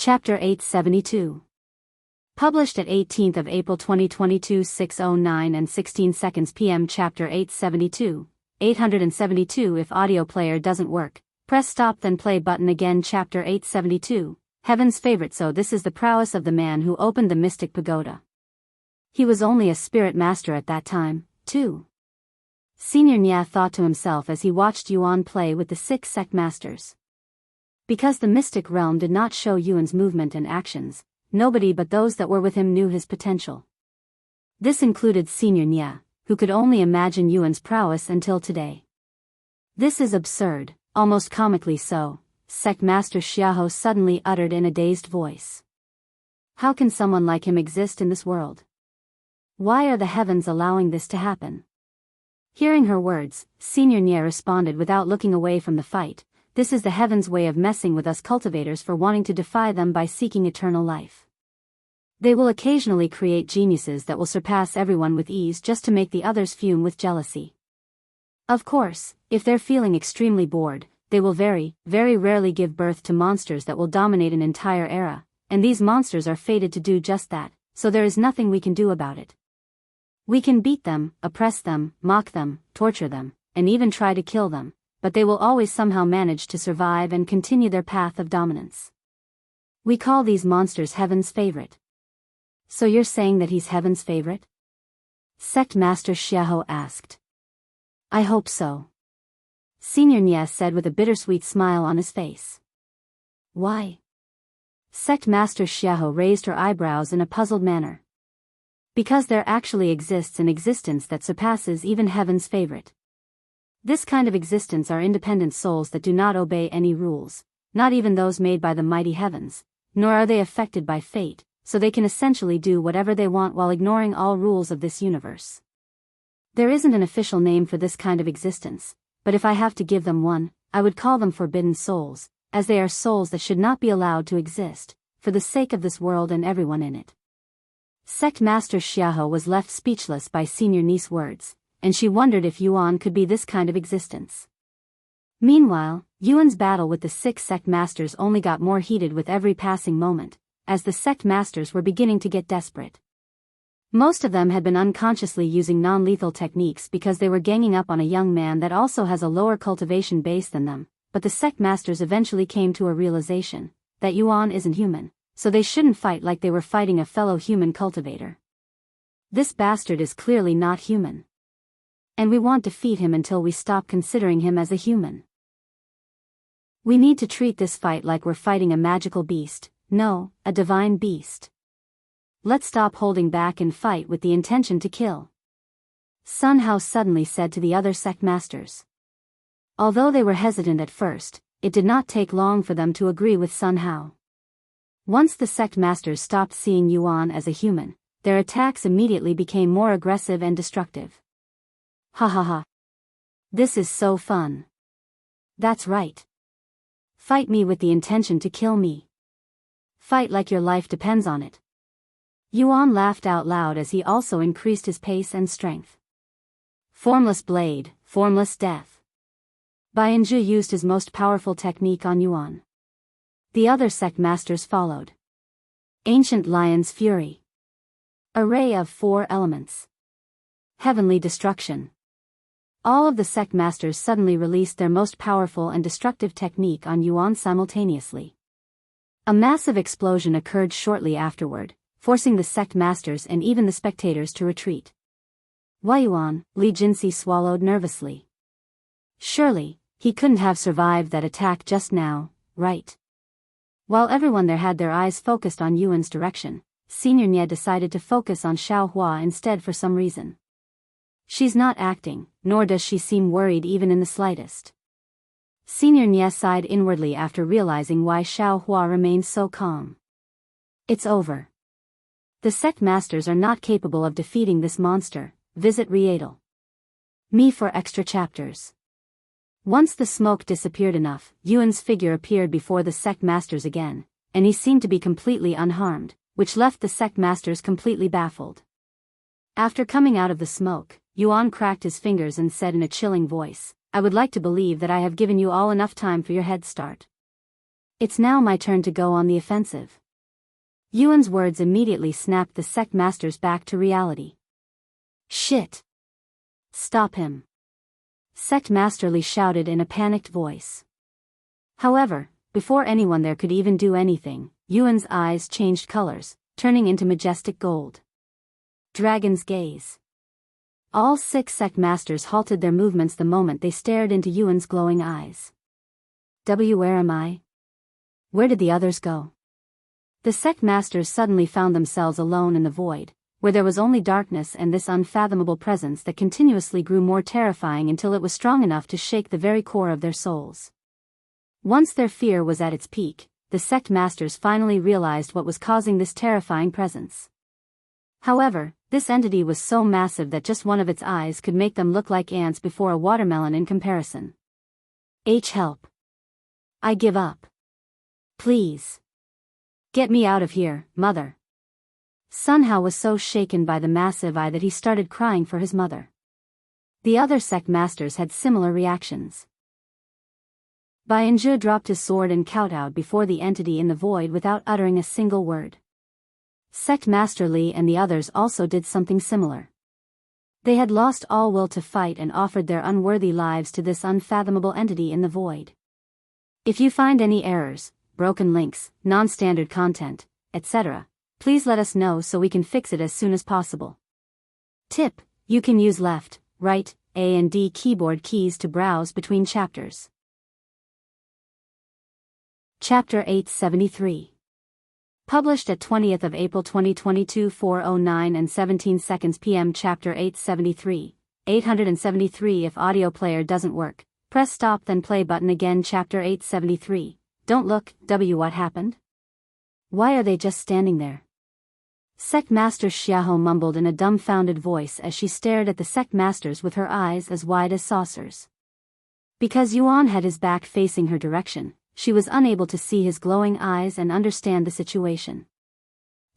Chapter 872. Published at 18th of April 2022 6:09 and 16 seconds p.m. Chapter 872. 872 If audio player doesn't work, press stop then play button again. Chapter 872. Heaven's favorite. So this is the prowess of the man who opened the mystic pagoda. He was only a spirit master at that time, too. Senior Nya thought to himself as he watched Yuan play with the 6 sect masters. Because the mystic realm did not show Yuan's movement and actions, nobody but those that were with him knew his potential. This included Senior Nya, who could only imagine Yuan's prowess until today. This is absurd, almost comically so, Sect Master Xiahou suddenly uttered in a dazed voice. How can someone like him exist in this world? Why are the heavens allowing this to happen? Hearing her words, Senior Nya responded without looking away from the fight. This is the heavens' way of messing with us cultivators for wanting to defy them by seeking eternal life. They will occasionally create geniuses that will surpass everyone with ease just to make the others fume with jealousy. Of course, if they're feeling extremely bored, they will very, very rarely give birth to monsters that will dominate an entire era, and these monsters are fated to do just that, so there is nothing we can do about it. We can beat them, oppress them, mock them, torture them, and even try to kill them, but they will always somehow manage to survive and continue their path of dominance. We call these monsters Heaven's favorite. So you're saying that he's Heaven's favorite? Sect Master Xiahou asked. I hope so. Senior Nya said with a bittersweet smile on his face. Why? Sect Master Xiahou raised her eyebrows in a puzzled manner. Because there actually exists an existence that surpasses even Heaven's favorite. This kind of existence are independent souls that do not obey any rules, not even those made by the mighty heavens, nor are they affected by fate, so they can essentially do whatever they want while ignoring all rules of this universe. There isn't an official name for this kind of existence, but if I have to give them one, I would call them forbidden souls, as they are souls that should not be allowed to exist, for the sake of this world and everyone in it. Sect Master Xiahou was left speechless by Senior Nya's words, and she wondered if Yuan could be this kind of existence. Meanwhile, Yuan's battle with the 6 sect masters only got more heated with every passing moment, as the sect masters were beginning to get desperate. Most of them had been unconsciously using non-lethal techniques because they were ganging up on a young man that also has a lower cultivation base than them, but the sect masters eventually came to a realization that Yuan isn't human, so they shouldn't fight like they were fighting a fellow human cultivator. This bastard is clearly not human. And we want to defeat him until we stop considering him as a human. We need to treat this fight like we're fighting a magical beast, no, a divine beast. Let's stop holding back and fight with the intention to kill. Sun Hao suddenly said to the other sect masters. Although they were hesitant at first, it did not take long for them to agree with Sun Hao. Once the sect masters stopped seeing Yuan as a human, their attacks immediately became more aggressive and destructive. Ha ha ha. This is so fun. That's right. Fight me with the intention to kill me. Fight like your life depends on it. Yuan laughed out loud as he also increased his pace and strength. Formless blade, formless death. Bianzhu used his most powerful technique on Yuan. The other sect masters followed. Ancient Lion's Fury. Array of 4 elements. Heavenly Destruction. All of the sect masters suddenly released their most powerful and destructive technique on Yuan simultaneously. A massive explosion occurred shortly afterward, forcing the sect masters and even the spectators to retreat. Why Yuan? Li Jinsi swallowed nervously. Surely, he couldn't have survived that attack just now, right? While everyone there had their eyes focused on Yuan's direction, Senior Nya decided to focus on Xiao Hua instead for some reason. She's not acting, nor does she seem worried even in the slightest. Senior Nya sighed inwardly after realizing why Xiao Hua remained so calm. It's over. The sect masters are not capable of defeating this monster. Visit Rietal. Me for extra chapters. Once the smoke disappeared enough, Yuan's figure appeared before the sect masters again, and he seemed to be completely unharmed, which left the sect masters completely baffled. After coming out of the smoke, Yuan cracked his fingers and said in a chilling voice, I would like to believe that I have given you all enough time for your head start. It's now my turn to go on the offensive. Yuan's words immediately snapped the sect masters back to reality. Shit! Stop him! Sect Master Li shouted in a panicked voice. However, before anyone there could even do anything, Yuan's eyes changed colors, turning into majestic gold. Dragon's gaze. All 6 sect masters halted their movements the moment they stared into Yuan's glowing eyes. Where am I? Where did the others go? The sect masters suddenly found themselves alone in the void, where there was only darkness and this unfathomable presence that continuously grew more terrifying until it was strong enough to shake the very core of their souls. Once their fear was at its peak, the sect masters finally realized what was causing this terrifying presence. However, this entity was so massive that just one of its eyes could make them look like ants before a watermelon in comparison. Help! I give up. Please. Get me out of here, mother. Sun Hao was so shaken by the massive eye that he started crying for his mother. The other sect masters had similar reactions. Bianzhe dropped his sword and kowtowed before the entity in the void without uttering a single word. Sect Master Li and the others also did something similar. They had lost all will to fight and offered their unworthy lives to this unfathomable entity in the void. If you find any errors, broken links, non-standard content, etc., please let us know so we can fix it as soon as possible. Tip: you can use left, right, A and D keyboard keys to browse between chapters. Chapter 873. Published at 20th of April 2022 4:09 and 17 seconds p.m. Chapter 873. 873 If audio player doesn't work, press stop then play button again. Chapter 873. Don't look, what happened? Why are they just standing there? Sect Master Xiahou mumbled in a dumbfounded voice as she stared at the sect masters with her eyes as wide as saucers. Because Yuan had his back facing her direction, she was unable to see his glowing eyes and understand the situation.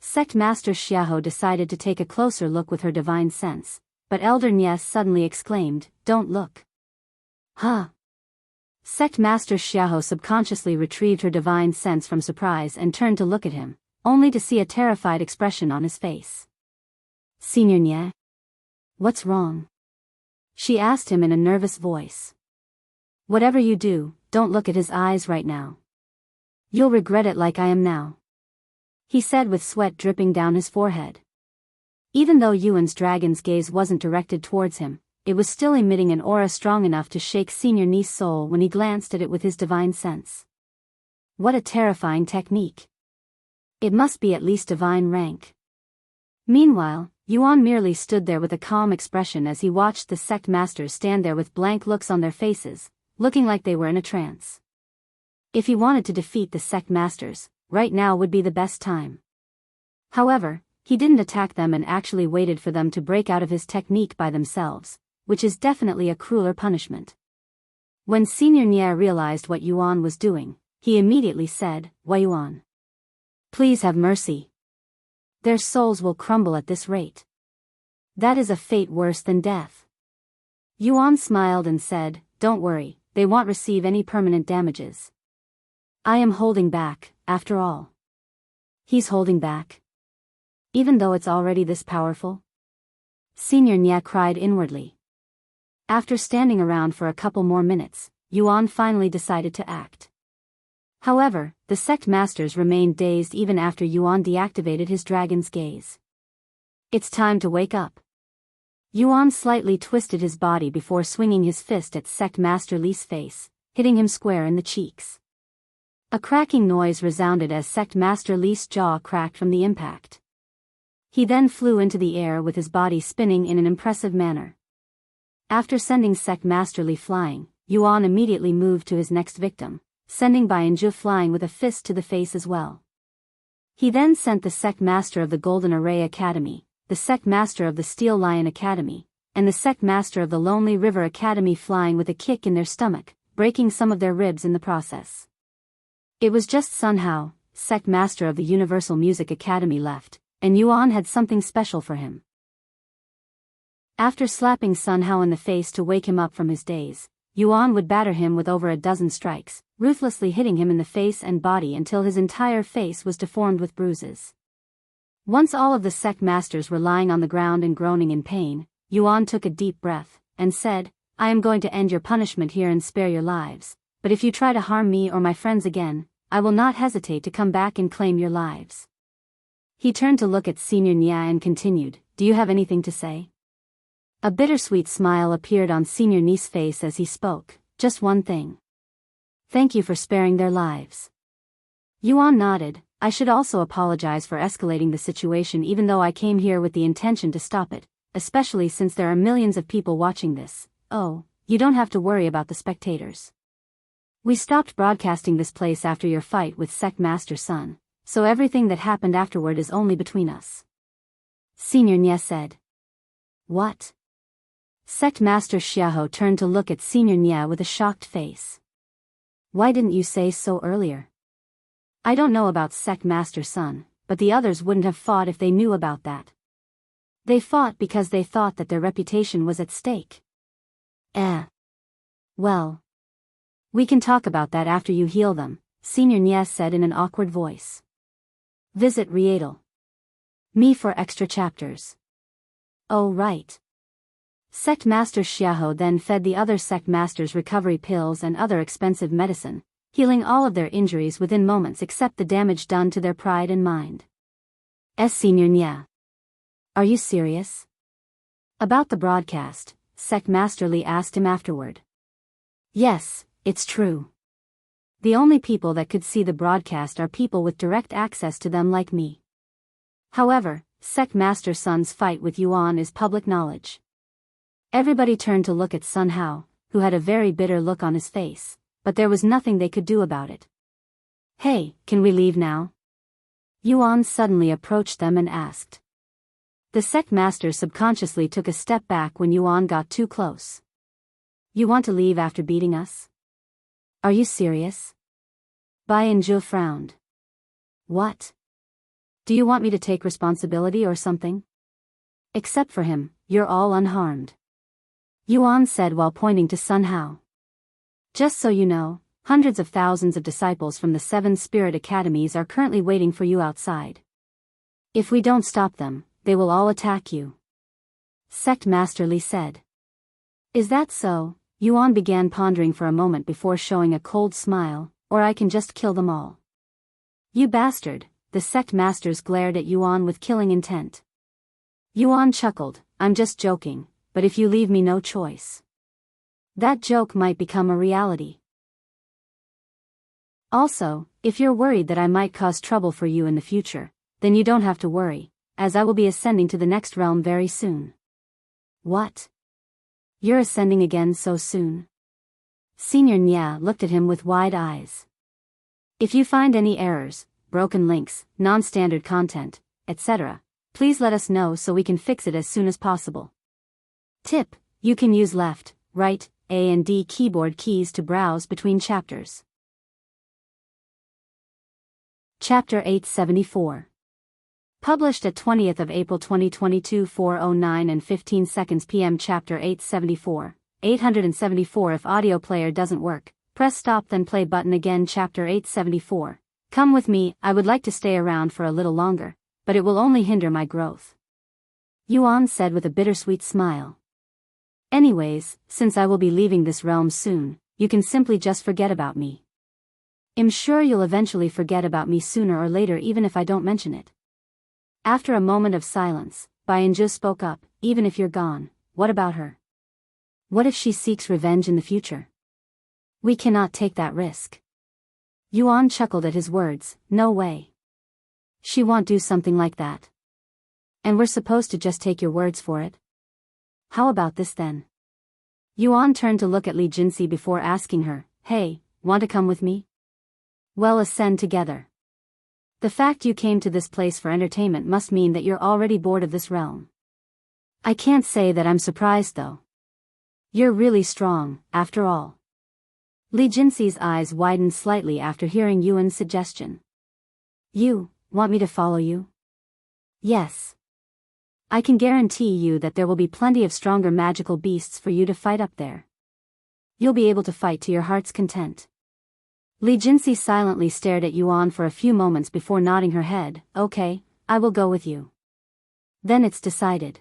Sect Master Xiahou decided to take a closer look with her divine sense, but Elder Nies suddenly exclaimed, "Don't look." Huh? Sect Master Xiahou subconsciously retrieved her divine sense from surprise and turned to look at him, only to see a terrified expression on his face. "Senior Nie? What's wrong?" she asked him in a nervous voice. "Whatever you do, don't look at his eyes right now. You'll regret it like I am now," he said with sweat dripping down his forehead. Even though Yuan's dragon's gaze wasn't directed towards him, it was still emitting an aura strong enough to shake Senior Nie's soul when he glanced at it with his divine sense. What a terrifying technique. It must be at least divine rank. Meanwhile, Yuan merely stood there with a calm expression as he watched the sect masters stand there with blank looks on their faces, looking like they were in a trance. If he wanted to defeat the sect masters, right now would be the best time. However, he didn't attack them and actually waited for them to break out of his technique by themselves, which is definitely a crueler punishment. When Senior Nie realized what Yuan was doing, he immediately said, "Wei Yuan, please have mercy. Their souls will crumble at this rate. That is a fate worse than death." Yuan smiled and said, "Don't worry, they won't receive any permanent damages. I am holding back, after all." He's holding back? Even though it's already this powerful? Senior Nie cried inwardly. After standing around for a couple more minutes, Yuan finally decided to act. However, the sect masters remained dazed even after Yuan deactivated his dragon's gaze. "It's time to wake up." Yuan slightly twisted his body before swinging his fist at Sect Master Li's face, hitting him square in the cheeks. A cracking noise resounded as Sect Master Li's jaw cracked from the impact. He then flew into the air with his body spinning in an impressive manner. After sending Sect Master Li flying, Yuan immediately moved to his next victim, sending Bianzhe flying with a fist to the face as well. He then sent the Sect Master of the Golden Array Academy, the Sect Master of the Steel Lion Academy, and the Sect Master of the Lonely River Academy flying with a kick in their stomach, breaking some of their ribs in the process. It was just Sun Hao, Sect Master of the Universal Music Academy left, and Yuan had something special for him. After slapping Sun Hao in the face to wake him up from his daze, Yuan would batter him with over a dozen strikes, ruthlessly hitting him in the face and body until his entire face was deformed with bruises. Once all of the sect masters were lying on the ground and groaning in pain, Yuan took a deep breath, and said, "I am going to end your punishment here and spare your lives, but if you try to harm me or my friends again, I will not hesitate to come back and claim your lives." He turned to look at Senior Nia and continued, "Do you have anything to say?" A bittersweet smile appeared on Senior Ni's face as he spoke, "Just one thing. Thank you for sparing their lives." Yuan nodded. "I should also apologize for escalating the situation even though I came here with the intention to stop it, especially since there are millions of people watching this. Oh, you don't have to worry about the spectators. We stopped broadcasting this place after your fight with Sect Master Sun, so everything that happened afterward is only between us." Senior Nia said. "What?" Sect Master Xiahou turned to look at Senior Nia with a shocked face. "Why didn't you say so earlier?" "I don't know about Sect Master Sun, but the others wouldn't have fought if they knew about that. They fought because they thought that their reputation was at stake." Well. We can talk about that after you heal them," Senior Nia said in an awkward voice. Visit Rietal. Me for extra chapters. Oh right. Sect Master Xiahou then fed the other sect masters recovery pills and other expensive medicine, healing all of their injuries within moments except the damage done to their pride and mind. Senior Nia. Are you serious? About the broadcast, Sect Master Li asked him afterward. Yes, it's true. The only people that could see the broadcast are people with direct access to them like me. However, Sect Master Sun's fight with Yuan is public knowledge. Everybody turned to look at Sun Hao, who had a very bitter look on his face, but there was nothing they could do about it. Hey, can we leave now? Yuan suddenly approached them and asked. The sect master subconsciously took a step back when Yuan got too close. You want to leave after beating us? Are you serious? Bai Zhu frowned. What? Do you want me to take responsibility or something? Except for him, you're all unharmed. Yuan said while pointing to Sun Hao. Just so you know, hundreds of thousands of disciples from the 7 spirit academies are currently waiting for you outside. If we don't stop them, they will all attack you. Sect Master Li said. Is that so? Yuan began pondering for a moment before showing a cold smile, or I can just kill them all. You bastard, the sect masters glared at Yuan with killing intent. Yuan chuckled, I'm just joking, but if you leave me no choice. That joke might become a reality. Also, if you're worried that I might cause trouble for you in the future, then you don't have to worry, as I will be ascending to the next realm very soon. What? You're ascending again so soon? Senior Nia looked at him with wide eyes. If you find any errors, broken links, non-standard content, etc., please let us know so we can fix it as soon as possible. Tip, you can use left, right, A and D keyboard keys to browse between chapters. Chapter 874. Published at 20th of April 2022 4:09 and 15 seconds p.m. Chapter 874. 874 If audio player doesn't work, press stop then play button again. Chapter 874. Come with me, I would like to stay around for a little longer, but it will only hinder my growth. Yuan said with a bittersweet smile. Anyways, since I will be leaving this realm soon, you can simply just forget about me. I'm sure you'll eventually forget about me sooner or later even if I don't mention it. After a moment of silence, Bai Zhu spoke up, even if you're gone, what about her? What if she seeks revenge in the future? We cannot take that risk. Yuan chuckled at his words, no way. She won't do something like that. And we're supposed to just take your words for it? How about this then? Yuan turned to look at Li Jinxi before asking her, hey, want to come with me? Well, ascend together. The fact you came to this place for entertainment must mean that you're already bored of this realm. I can't say that I'm surprised though. You're really strong, after all. Li Jinxi's eyes widened slightly after hearing Yuan's suggestion. You want me to follow you? Yes. I can guarantee you that there will be plenty of stronger magical beasts for you to fight up there. You'll be able to fight to your heart's content. Li Jinsi silently stared at Yuan for a few moments before nodding her head. Okay, I will go with you. Then it's decided.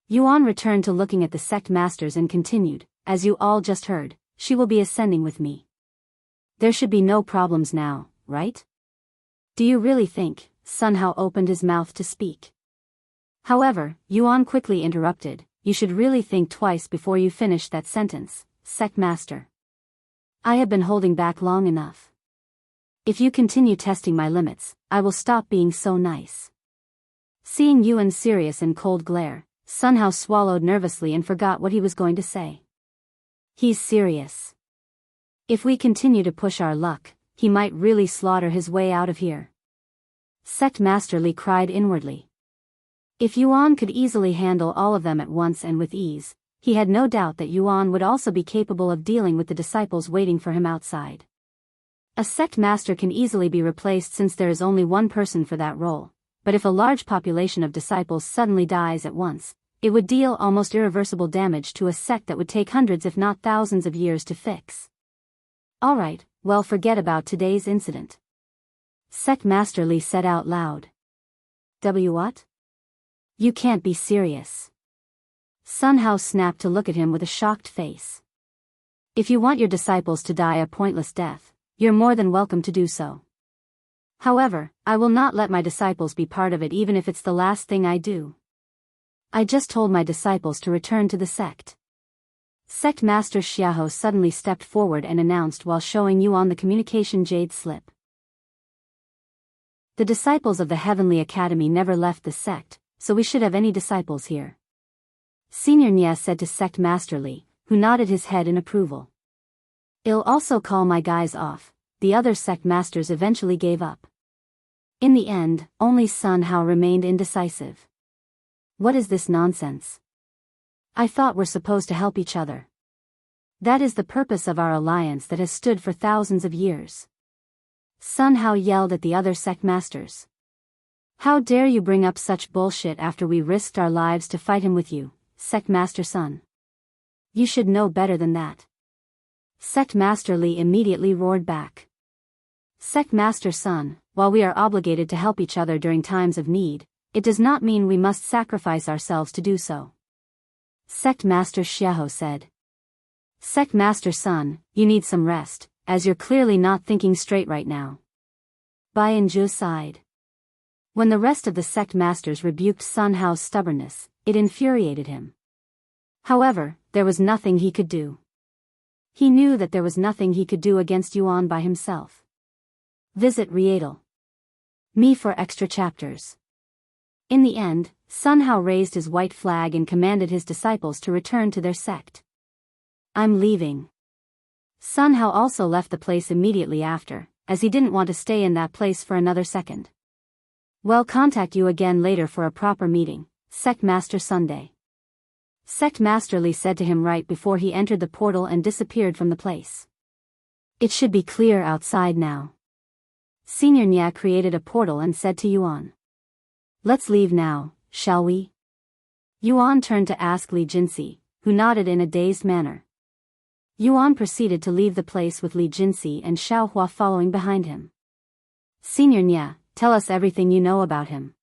Yuan returned to looking at the sect masters and continued, as you all just heard, she will be ascending with me. There should be no problems now, right? Do you really think? Sun Hao opened his mouth to speak. However, Yuan quickly interrupted, you should really think twice before you finish that sentence, sect master. I have been holding back long enough. If you continue testing my limits, I will stop being so nice. Seeing Yuan's serious and cold glare, Sun Hao swallowed nervously and forgot what he was going to say. He's serious. If we continue to push our luck, he might really slaughter his way out of here. Sect Master Li cried inwardly. If Yuan could easily handle all of them at once and with ease, he had no doubt that Yuan would also be capable of dealing with the disciples waiting for him outside. A sect master can easily be replaced since there is only one person for that role, but if a large population of disciples suddenly dies at once, it would deal almost irreversible damage to a sect that would take hundreds if not thousands of years to fix. Alright, well, forget about today's incident. Sect Master Li said out loud. What? You can't be serious. Sun Hao snapped to look at him with a shocked face. If you want your disciples to die a pointless death, you're more than welcome to do so. However, I will not let my disciples be part of it even if it's the last thing I do. I just told my disciples to return to the sect. Sect Master Xiahou suddenly stepped forward and announced while showing Yuan the communication jade slip. The disciples of the Heavenly Academy never left the sect, so we should have any disciples here. Senior Nya said to Sect Master Li, who nodded his head in approval. I'll also call my guys off. The other sect masters eventually gave up. In the end, only Sun Hao remained indecisive. What is this nonsense? I thought we're supposed to help each other. That is the purpose of our alliance that has stood for thousands of years. Sun Hao yelled at the other sect masters. How dare you bring up such bullshit after we risked our lives to fight him with you, Sect Master Sun. You should know better than that. Sect Master Li immediately roared back. Sect Master Sun, while we are obligated to help each other during times of need, it does not mean we must sacrifice ourselves to do so. Sect Master Xiahou said. Sect Master Sun, you need some rest, as you're clearly not thinking straight right now. Biyao sighed. When the rest of the sect masters rebuked Sun Hao's stubbornness, it infuriated him. However, there was nothing he could do. He knew that there was nothing he could do against Yuan by himself. Visit Rietal. Me for extra chapters. In the end, Sun Hao raised his white flag and commanded his disciples to return to their sect. I'm leaving. Sun Hao also left the place immediately after, as he didn't want to stay in that place for another second. Well, contact you again later for a proper meeting, Sect Master Sunday. Sect Master Li said to him right before he entered the portal and disappeared from the place. It should be clear outside now. Senior Nya created a portal and said to Yuan. Let's leave now, shall we? Yuan turned to ask Li Jinsi, who nodded in a dazed manner. Yuan proceeded to leave the place with Li Jinsi and Xiaohua following behind him. Senior Nya, tell us everything you know about him.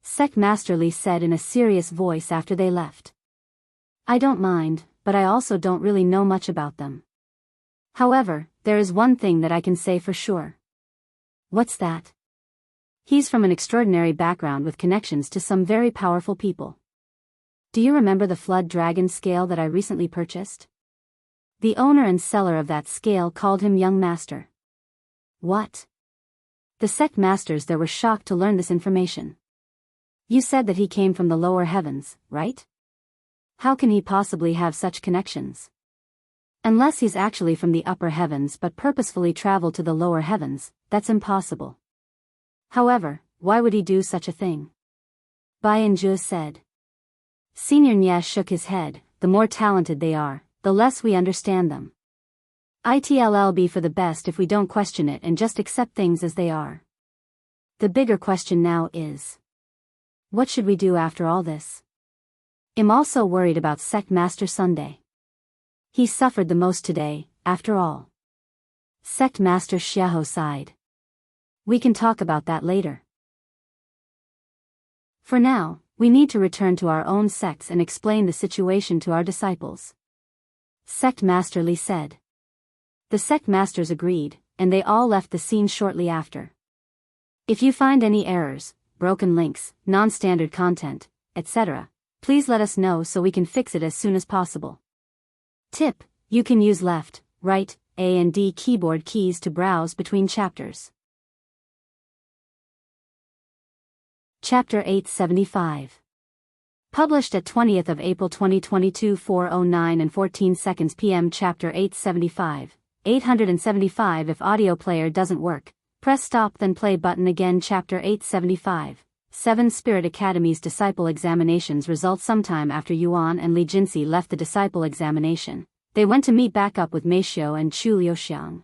Sect Master Li said in a serious voice after they left. I don't mind, but I also don't really know much about them. However, there is one thing that I can say for sure. What's that? He's from an extraordinary background with connections to some very powerful people. Do you remember the Flood Dragon scale that I recently purchased? The owner and seller of that scale called him Young Master. What? The sect masters there were shocked to learn this information. You said that he came from the lower heavens, right? How can he possibly have such connections? Unless he's actually from the upper heavens but purposefully traveled to the lower heavens, that's impossible. However, why would he do such a thing? Biyao said. Senior Nya shook his head. The more talented they are, the less we understand them. It'll be for the best if we don't question it and just accept things as they are. The bigger question now is, what should we do after all this? I'm also worried about Sect Master Sunday. He suffered the most today, after all. Sect Master Xiaohu sighed. We can talk about that later. For now, we need to return to our own sects and explain the situation to our disciples. Sect Master Li said. The sect masters agreed, and they all left the scene shortly after. If you find any errors, broken links, non-standard content, etc., please let us know so we can fix it as soon as possible. Tip: you can use left, right, A and D keyboard keys to browse between chapters. Chapter 875. Published at 20th of April 2022 4:09 and 14 seconds p.m. Chapter 875. 875 If audio player doesn't work, press stop then play button again. Chapter 875. 7 Spirit Academy's disciple examinations results. Sometime after Yuan and Li Jinsi left the disciple examination, they went to meet back up with Meixiu and Chu Liuxiang.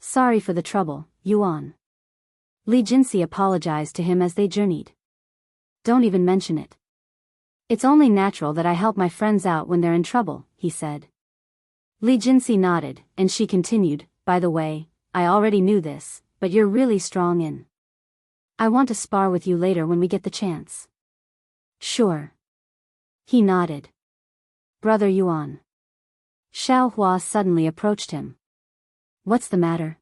Sorry for the trouble, Yuan. Li Jinsi apologized to him as they journeyed. Don't even mention it. It's only natural that I help my friends out when they're in trouble, he said. Li Jinsi nodded, and she continued, by the way, I already knew this, but you're really strong in. I want to spar with you later when we get the chance. Sure. He nodded. Brother Yuan. Xiao Hua suddenly approached him. What's the matter?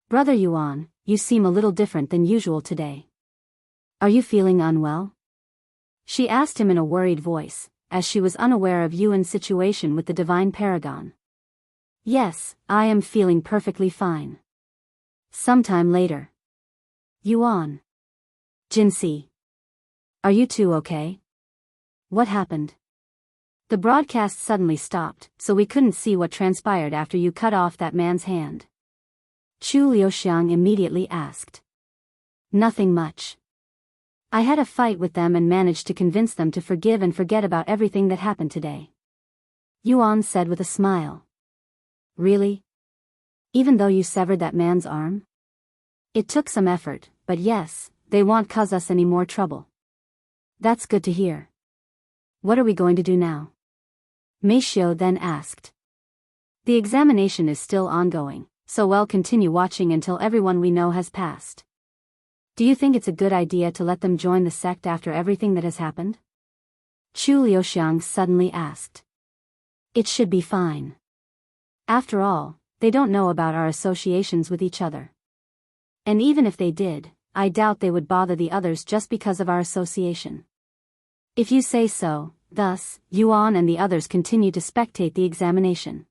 Brother Yuan, you seem a little different than usual today. Are you feeling unwell? She asked him in a worried voice, as she was unaware of Yuan's situation with the divine paragon. Yes, I am feeling perfectly fine. Sometime later. Yuan. Jinsi. Are you two okay? What happened? The broadcast suddenly stopped, so we couldn't see what transpired after you cut off that man's hand. Chu Liuxiang immediately asked. Nothing much. I had a fight with them and managed to convince them to forgive and forget about everything that happened today. Yuan said with a smile. Really? Even though you severed that man's arm? It took some effort, but yes, they won't cause us any more trouble. That's good to hear. What are we going to do now? Meixiu then asked. The examination is still ongoing, so we'll continue watching until everyone we know has passed. Do you think it's a good idea to let them join the sect after everything that has happened? Chu Liuxiang suddenly asked. It should be fine. After all, they don't know about our associations with each other. And even if they did, I doubt they would bother the others just because of our association. If you say so. Thus, Yuan and the others continued to spectate the examination.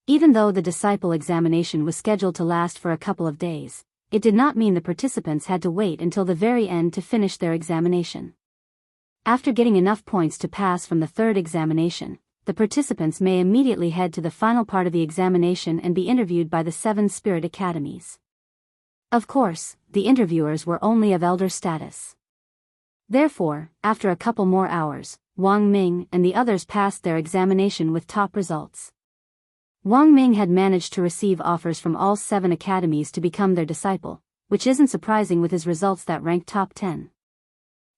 Even though the disciple examination was scheduled to last for a couple of days, it did not mean the participants had to wait until the very end to finish their examination. After getting enough points to pass from the third examination, the participants may immediately head to the final part of the examination and be interviewed by the 7 Spirit Academies. Of course, the interviewers were only of elder status. Therefore, after a couple more hours, Wang Ming and the others passed their examination with top results. Wang Ming had managed to receive offers from all 7 academies to become their disciple, which isn't surprising with his results that ranked top 10.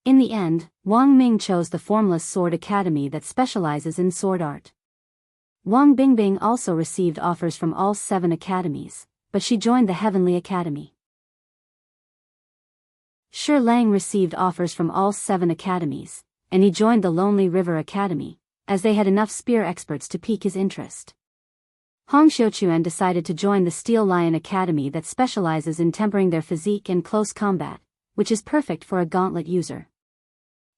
In the end, Wang Ming chose the Formless Sword Academy that specializes in sword art. Wang Bingbing also received offers from all 7 academies, but she joined the Heavenly Academy. Shi Lang received offers from all 7 academies, and he joined the Lonely River Academy, as they had enough spear experts to pique his interest. Hong Xiuquan decided to join the Steel Lion Academy that specializes in tempering their physique and close combat, which is perfect for a gauntlet user.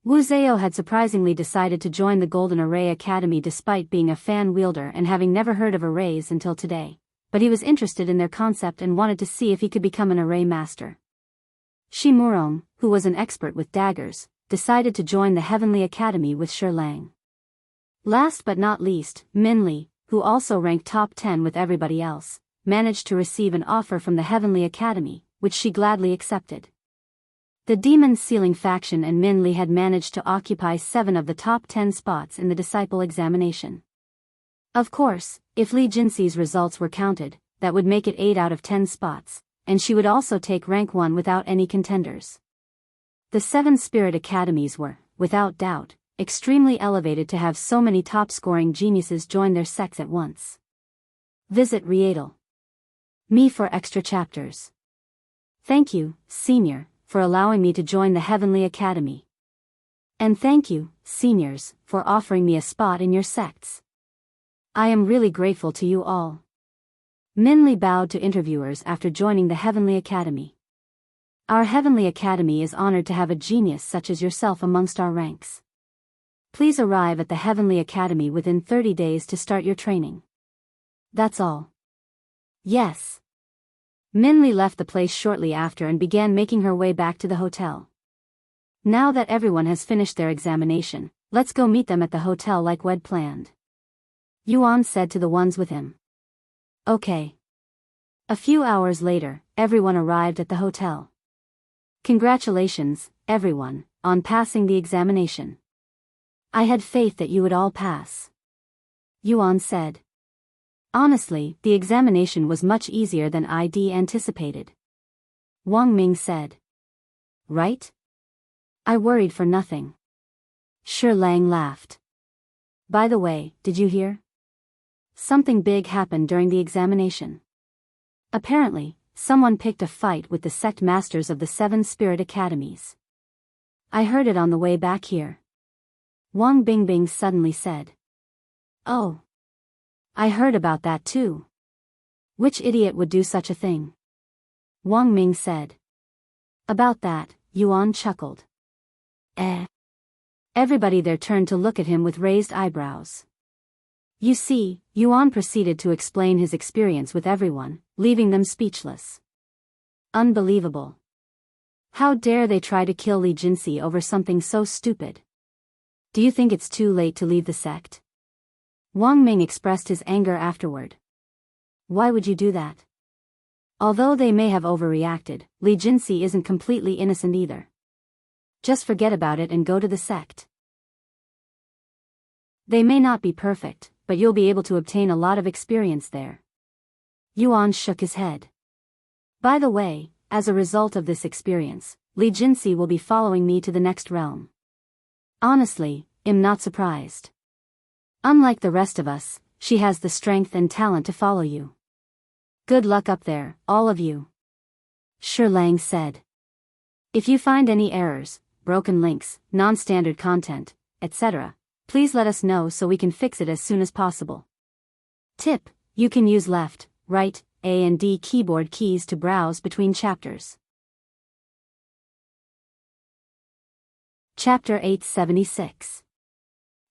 Wu Zhao had surprisingly decided to join the Golden Array Academy despite being a fan wielder and having never heard of arrays until today, but he was interested in their concept and wanted to see if he could become an array master. Shi Murong, who was an expert with daggers, decided to join the Heavenly Academy with Shi Lang. Last but not least, Min Li, who also ranked top 10 with everybody else, managed to receive an offer from the Heavenly Academy, which she gladly accepted. The Demon Sealing faction and Min Li had managed to occupy 7 of the top 10 spots in the disciple examination. Of course, if Li Jinsi's results were counted, that would make it 8 out of 10 spots, and she would also take rank 1 without any contenders. The 7 Spirit Academies were, without doubt, extremely elevated to have so many top-scoring geniuses join their sects at once. Visit Me for extra chapters. Thank you, Senior, for allowing me to join the Heavenly Academy. And thank you, Seniors, for offering me a spot in your sects. I am really grateful to you all. Minli bowed to interviewers after joining the Heavenly Academy. Our Heavenly Academy is honored to have a genius such as yourself amongst our ranks. Please arrive at the Heavenly Academy within 30 days to start your training. That's all. Yes. Minli left the place shortly after and began making her way back to the hotel. Now that everyone has finished their examination, let's go meet them at the hotel like we'd planned. Yuan said to the ones with him. Okay. A few hours later, everyone arrived at the hotel. Congratulations, everyone, on passing the examination. I had faith that you would all pass. Yuan said. Honestly, the examination was much easier than I'd anticipated. Wang Ming said. Right? I worried for nothing. Shi Lang laughed. By the way, did you hear? Something big happened during the examination. Apparently, someone picked a fight with the sect masters of the 7 spirit academies. I heard it on the way back here. Wang Bingbing suddenly said. Oh. I heard about that too. Which idiot would do such a thing? Wang Ming said. About that, Yuan chuckled. Everybody there turned to look at him with raised eyebrows. You see, Yuan proceeded to explain his experience with everyone, leaving them speechless. Unbelievable. How dare they try to kill Li Jinsi over something so stupid? Do you think it's too late to leave the sect? Wang Ming expressed his anger afterward. Why would you do that? Although they may have overreacted, Li Jinsi isn't completely innocent either. Just forget about it and go to the sect. They may not be perfect, but you'll be able to obtain a lot of experience there. Yuan shook his head. By the way, as a result of this experience, Li Jinsi will be following me to the next realm. Honestly, I'm not surprised. Unlike the rest of us, she has the strength and talent to follow you. Good luck up there, all of you. Shi Lang said. If you find any errors, broken links, non-standard content, etc., please let us know so we can fix it as soon as possible. Tip: you can use left, right, A and D keyboard keys to browse between chapters. Chapter 876.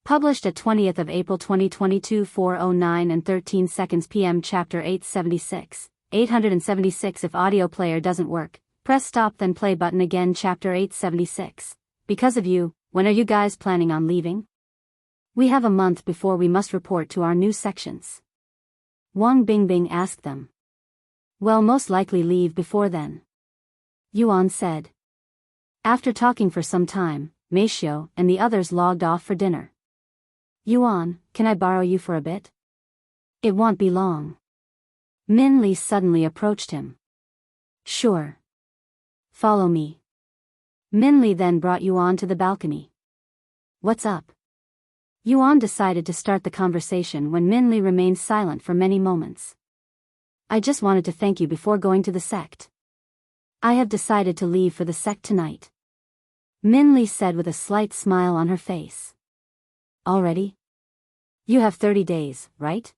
Published at 20th of April 2022 4:09 and 13 seconds p.m. Chapter 876. 876 If audio player doesn't work, press stop then play button again. Chapter 876. Because of you, when are you guys planning on leaving? We have a month before we must report to our new sections. Wang Bingbing asked them. Well, most likely leave before then. Yuan said. After talking for some time, Meishio and the others logged off for dinner. Yuan, can I borrow you for a bit? It won't be long. Min Li suddenly approached him. Sure. Follow me. Min Li then brought Yuan to the balcony. What's up? Yuan decided to start the conversation when Min Li remained silent for many moments. I just wanted to thank you before going to the sect. I have decided to leave for the sect tonight. Min Li said with a slight smile on her face. Already? You have 30 days, right?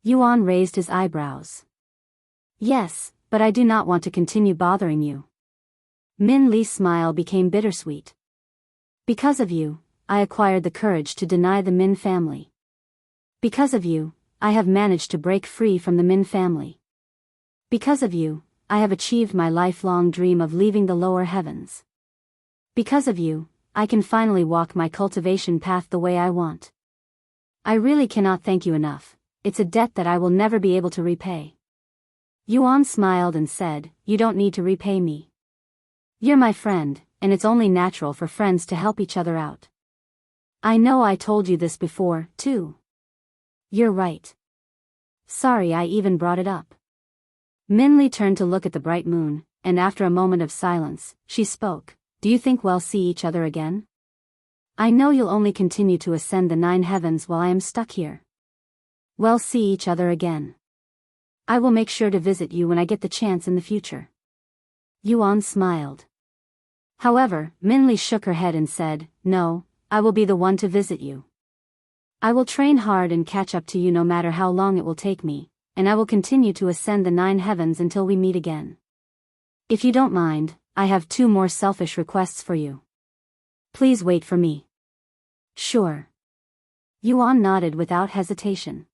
Yuan raised his eyebrows. Yes, but I do not want to continue bothering you. Min Li's smile became bittersweet. Because of you, I acquired the courage to deny the Min family. Because of you, I have managed to break free from the Min family. Because of you, I have achieved my lifelong dream of leaving the lower heavens. Because of you, I can finally walk my cultivation path the way I want. I really cannot thank you enough. It's a debt that I will never be able to repay. Yuan smiled and said, You don't need to repay me. You're my friend, and it's only natural for friends to help each other out. I know I told you this before, too. You're right. Sorry I even brought it up. Min Li turned to look at the bright moon, and after a moment of silence, she spoke. Do you think we'll see each other again? I know you'll only continue to ascend the 9 heavens while I am stuck here. We'll see each other again. I will make sure to visit you when I get the chance in the future. Yuan smiled. However, Minli shook her head and said, no, I will be the one to visit you. I will train hard and catch up to you no matter how long it will take me, and I will continue to ascend the 9 heavens until we meet again. If you don't mind, I have 2 more selfish requests for you. Please wait for me. Sure. Yuan nodded without hesitation.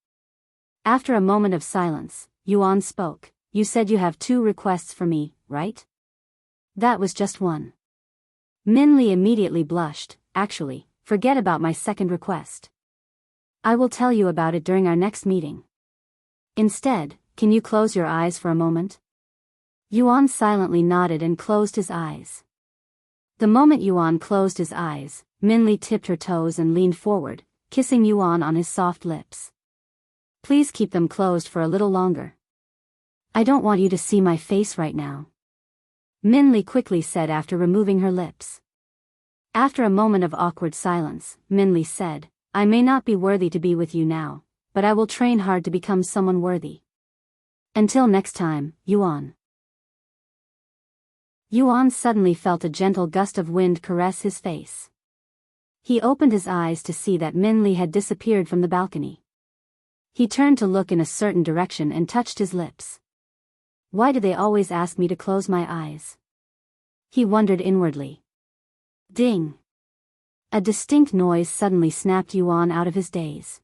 After a moment of silence, Yuan spoke. You said you have 2 requests for me, right? That was just one. Minli immediately blushed. Actually, forget about my second request. I will tell you about it during our next meeting. Instead, can you close your eyes for a moment? Yuan silently nodded and closed his eyes. The moment Yuan closed his eyes, Minli tipped her toes and leaned forward, kissing Yuan on his soft lips. Please keep them closed for a little longer. I don't want you to see my face right now. Minli quickly said after removing her lips. After a moment of awkward silence, Minli said, I may not be worthy to be with you now, but I will train hard to become someone worthy. Until next time, Yuan. Yuan suddenly felt a gentle gust of wind caress his face. He opened his eyes to see that Minli had disappeared from the balcony. He turned to look in a certain direction and touched his lips. Why do they always ask me to close my eyes? He wondered inwardly. Ding! A distinct noise suddenly snapped Yuan out of his daze.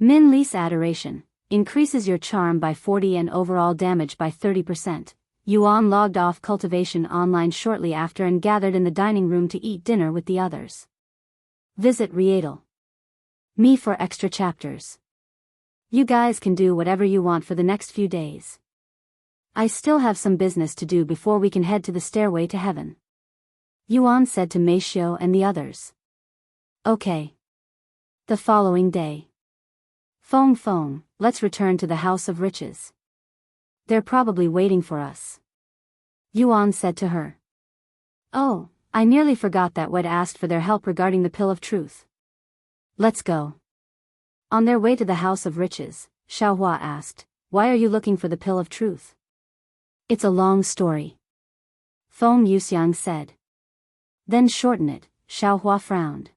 Minli's adoration increases your charm by 40 and overall damage by 30%. Yuan logged off cultivation online shortly after and gathered in the dining room to eat dinner with the others. Visit Rietal. Me for extra chapters. You guys can do whatever you want for the next few days. I still have some business to do before we can head to the stairway to heaven. Yuan said to Meishio and the others. Okay. The following day. Feng, let's return to the House of Riches. They're probably waiting for us. Yuan said to her. Oh, I nearly forgot that Wed asked for their help regarding the Pill of Truth. Let's go. On their way to the House of Riches, Xiaohua asked, why are you looking for the Pill of Truth? It's a long story. Feng Yuxiang said. Then shorten it, Xiaohua frowned.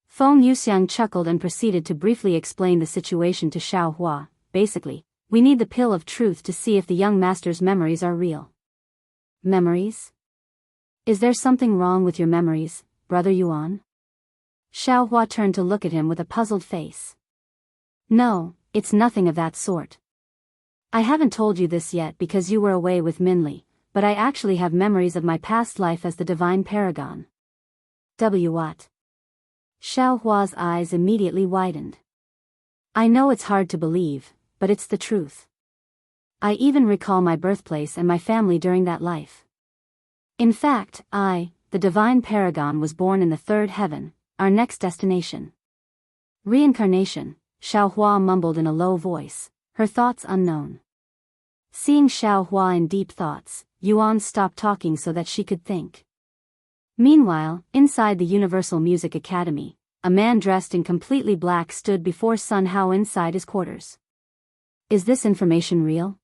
Feng Yuxiang chuckled and proceeded to briefly explain the situation to Xiaohua. Basically, we need the Pill of Truth to see if the young master's memories are real. Memories? Is there something wrong with your memories, Brother Yuan? Xiaohua turned to look at him with a puzzled face. No, it's nothing of that sort. I haven't told you this yet because you were away with Minli, but I actually have memories of my past life as the Divine Paragon. What? Xiaohua's eyes immediately widened. I know it's hard to believe, but it's the truth. I even recall my birthplace and my family during that life. In fact, I, the Divine Paragon, was born in the 3rd heaven, our next destination. Reincarnation, Xiaohua mumbled in a low voice, her thoughts unknown. Seeing Xiaohua in deep thoughts, Yuan stopped talking so that she could think. Meanwhile, inside the Universal Music Academy, a man dressed in completely black stood before Sun Hao inside his quarters. Is this information real?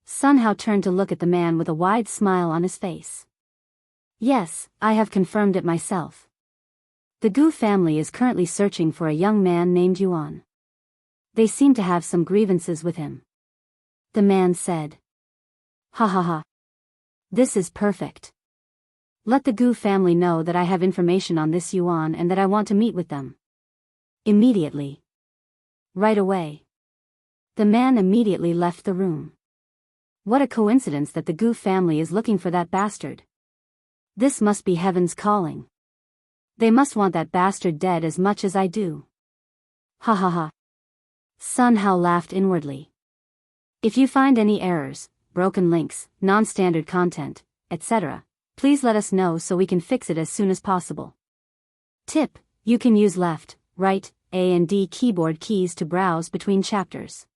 Sun Hao turned to look at the man with a wide smile on his face. Yes, I have confirmed it myself. The Gu family is currently searching for a young man named Yuan. They seem to have some grievances with him. The man said. Ha ha ha. This is perfect. Let the Gu family know that I have information on this Yuan and that I want to meet with them. Immediately. Right away. The man immediately left the room. What a coincidence that the Gu family is looking for that bastard. This must be heaven's calling. They must want that bastard dead as much as I do. Ha ha ha. Sun Hao laughed inwardly. If you find any errors, broken links, non-standard content, etc., please let us know so we can fix it as soon as possible. Tip: you can use left, right, A and D keyboard keys to browse between chapters.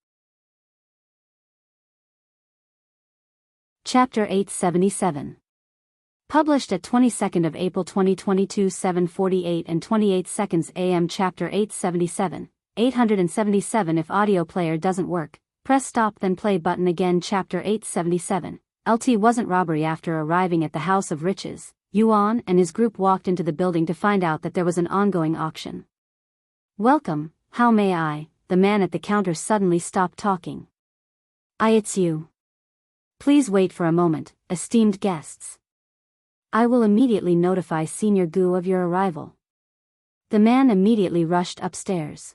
Chapter 877. Published at 22nd of April 2022 7:48 and 28 seconds AM. Chapter 877, 877. If audio player doesn't work, press stop then play button again. Chapter 877. LT wasn't robbery. After arriving at the House of Riches, Yuan and his group walked into the building to find out that there was an ongoing auction. Welcome, how may I? The man at the counter suddenly stopped talking. It's you. Please wait for a moment, esteemed guests. I will immediately notify Senior Gu of your arrival. The man immediately rushed upstairs.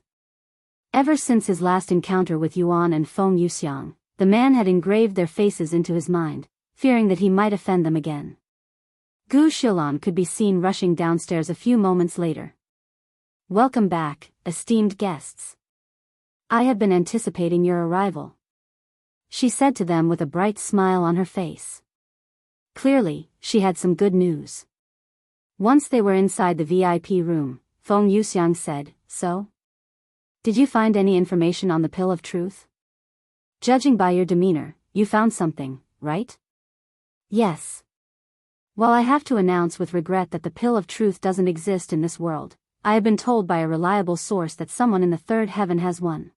Ever since his last encounter with Yuan and Feng Yuxiang, the man had engraved their faces into his mind, fearing that he might offend them again. Gu Xilan could be seen rushing downstairs a few moments later. Welcome back, esteemed guests. I had been anticipating your arrival, she said to them with a bright smile on her face. Clearly, she had some good news. Once they were inside the VIP room, Feng Yuxiang said, So? Did you find any information on the pill of truth? Judging by your demeanor, you found something, right? Yes. While I have to announce with regret that the pill of truth doesn't exist in this world, I have been told by a reliable source that someone in the third heaven has one.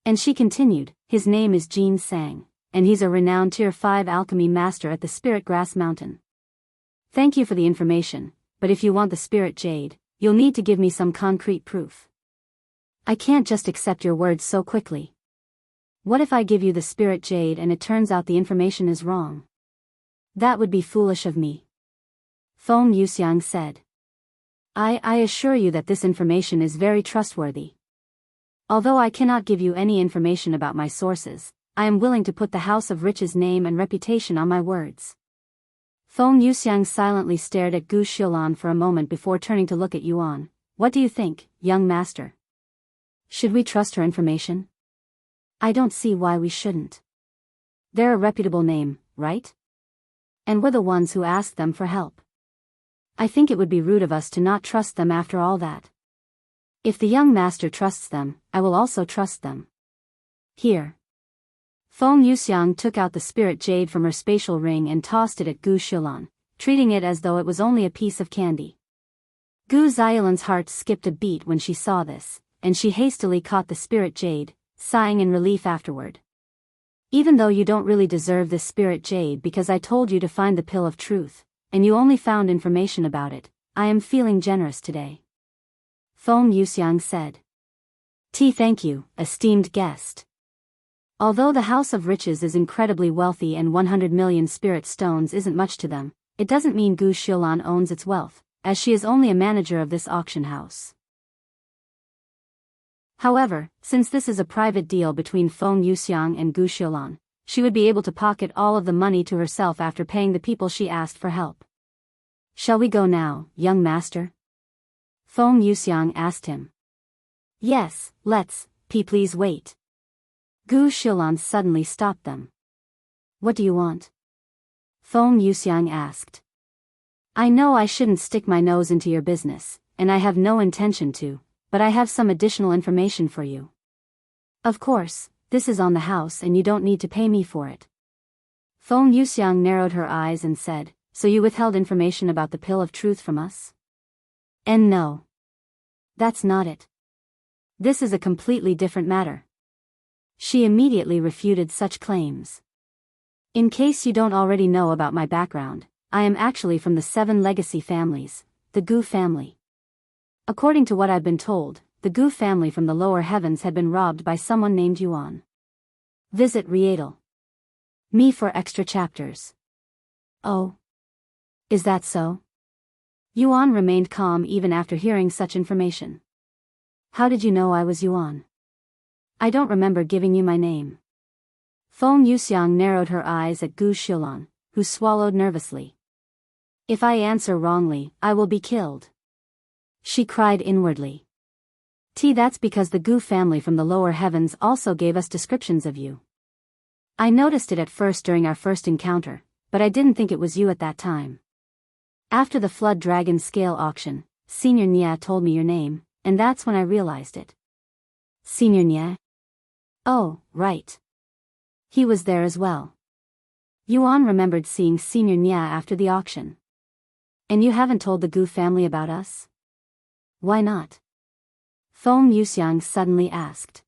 And she continued, his name is Jin Sang, and he's a renowned Tier 5 alchemy master at the Spirit Grass Mountain. Thank you for the information, but if you want the Spirit Jade, you'll need to give me some concrete proof. I can't just accept your words so quickly. What if I give you the Spirit Jade and it turns out the information is wrong? That would be foolish of me. Feng Yuxiang said. I assure you that this information is very trustworthy. Although I cannot give you any information about my sources, I am willing to put the House of Riches' name and reputation on my words. Feng Yuxiang silently stared at Gu Xilan for a moment before turning to look at Yuan. What do you think, young master? Should we trust her information? I don't see why we shouldn't. They're a reputable name, right? And we're the ones who asked them for help. I think it would be rude of us to not trust them after all that. If the young master trusts them, I will also trust them. Here. Feng Yuxiang took out the spirit jade from her spatial ring and tossed it at Gu Xilan, treating it as though it was only a piece of candy. Gu Xiaolan's heart skipped a beat when she saw this, and she hastily caught the spirit jade, sighing in relief afterward. Even though you don't really deserve this spirit jade because I told you to find the pill of truth, and you only found information about it, I am feeling generous today. Feng Yuxiang said. Thank you, esteemed guest. Although the House of Riches is incredibly wealthy and 100 million spirit stones isn't much to them, it doesn't mean Gu Xilan owns its wealth, as she is only a manager of this auction house. However, since this is a private deal between Feng Yuxiang and Gu Xilan, she would be able to pocket all of the money to herself after paying the people she asked for help. Shall we go now, young master? Feng Yuxiang asked him. Yes, let's, please wait. Gu Xilan suddenly stopped them. What do you want? Feng Yuxiang asked. I know I shouldn't stick my nose into your business, and I have no intention to, but I have some additional information for you. Of course, this is on the house and you don't need to pay me for it. Feng Yuxiang narrowed her eyes and said, So you withheld information about the pill of truth from us? And no. That's not it. This is a completely different matter. She immediately refuted such claims. In case you don't already know about my background, I am actually from the 7 legacy families, the Gu family. According to what I've been told, the Gu family from the lower heavens had been robbed by someone named Yuan. Visit Rietal. Me for extra chapters. Oh. Is that so? Yuan remained calm even after hearing such information. How did you know I was Yuan? I don't remember giving you my name. Feng Yuxiang narrowed her eyes at Gu Xilan, who swallowed nervously. If I answer wrongly, I will be killed. She cried inwardly. That's because the Gu family from the lower heavens also gave us descriptions of you. I noticed it at first during our first encounter, but I didn't think it was you at that time. After the Flood Dragon Scale auction, Senior Nia told me your name, and that's when I realized it. Senior Nia? Oh, right. He was there as well. Yuan remembered seeing Senior Nia after the auction. And you haven't told the Gu family about us? Why not? Feng Yuxiang suddenly asked.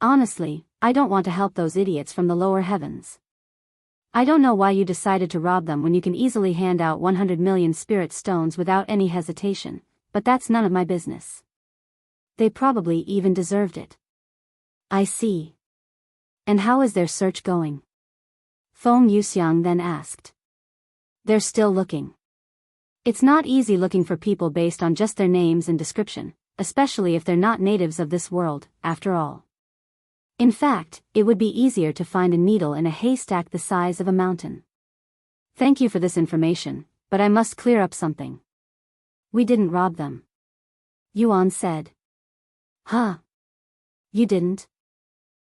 Honestly, I don't want to help those idiots from the lower heavens. I don't know why you decided to rob them when you can easily hand out 100 million spirit stones without any hesitation, but that's none of my business. They probably even deserved it. I see. And how is their search going? Feng Yuxiang then asked. They're still looking. It's not easy looking for people based on just their names and description, especially if they're not natives of this world, after all. In fact, it would be easier to find a needle in a haystack the size of a mountain. Thank you for this information, but I must clear up something. We didn't rob them. Yuan said. Huh? You didn't?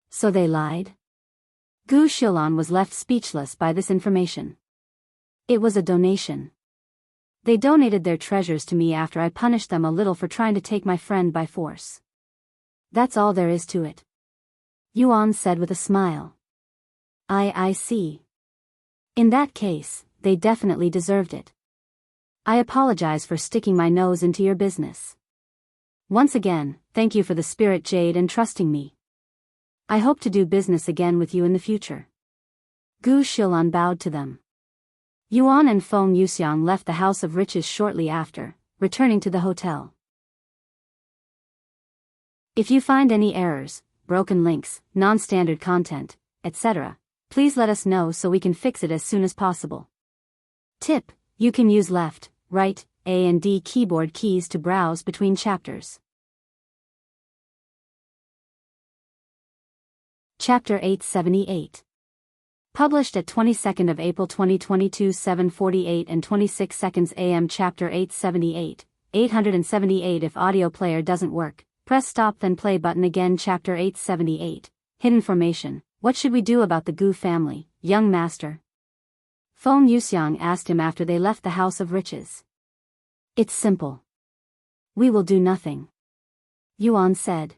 So they lied? Gu Shilan was left speechless by this information. It was a donation. They donated their treasures to me after I punished them a little for trying to take my friend by force. That's all there is to it. Yuan said with a smile. I see. In that case, they definitely deserved it. I apologize for sticking my nose into your business. Once again, thank you for the spirit jade and trusting me. I hope to do business again with you in the future. Gu Shilan bowed to them. Yuan and Feng Yuxiang left the House of Riches shortly after, returning to the hotel. If you find any errors, broken links, non-standard content, etc., please let us know so we can fix it as soon as possible. Tip: you can use left, right, A and D keyboard keys to browse between chapters. Chapter 878. Published at 22nd of April 2022 7:48 and 26 seconds AM. Chapter 878, 878. If audio player doesn't work, press stop then play button again. Chapter 878, Hidden Formation. What should we do about the Gu family, young master? Feng Yuxiang asked him after they left the House of Riches. It's simple. We will do nothing. Yuan said.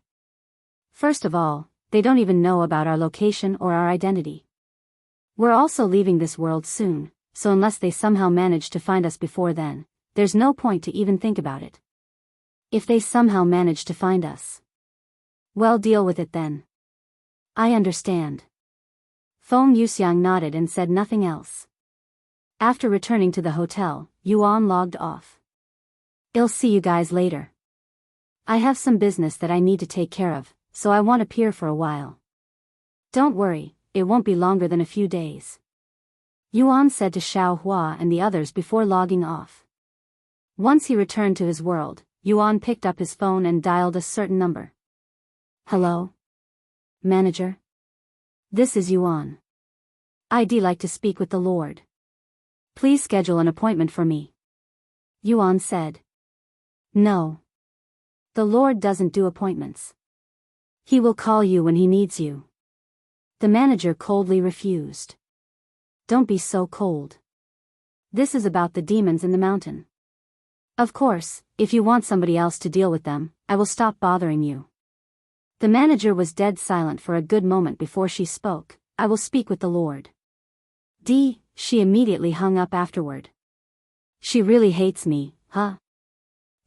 First of all, they don't even know about our location or our identity. We're also leaving this world soon, so unless they somehow manage to find us before then, there's no point to even think about it. If they somehow manage to find us, well, deal with it then. I understand. Feng Yuxiang nodded and said nothing else. After returning to the hotel, Yuan logged off. I'll see you guys later. I have some business that I need to take care of, so I won't appear for a while. Don't worry, it won't be longer than a few days. Yuan said to Xiao Hua and the others before logging off. Once he returned to his world, Yuan picked up his phone and dialed a certain number. Hello? Manager? This is Yuan. I'd like to speak with the Lord. Please schedule an appointment for me. Yuan said. No. The Lord doesn't do appointments. He will call you when he needs you. The manager coldly refused. Don't be so cold. This is about the demons in the mountain. Of course, if you want somebody else to deal with them, I will stop bothering you. The manager was dead silent for a good moment before she spoke. I will speak with the Lord. She immediately hung up afterward. She really hates me, huh?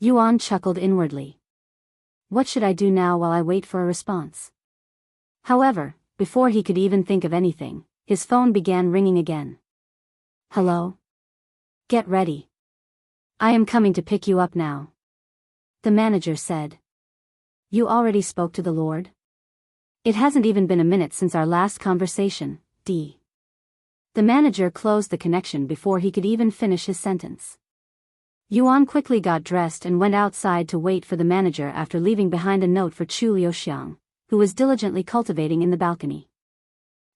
Yuan chuckled inwardly. What should I do now while I wait for a response? However, before he could even think of anything, his phone began ringing again. Hello? Get ready. I am coming to pick you up now. The manager said. You already spoke to the Lord? It hasn't even been a minute since our last conversation, The manager closed the connection before he could even finish his sentence. Yuan quickly got dressed and went outside to wait for the manager after leaving behind a note for Chu Liuxiang, who was diligently cultivating in the balcony.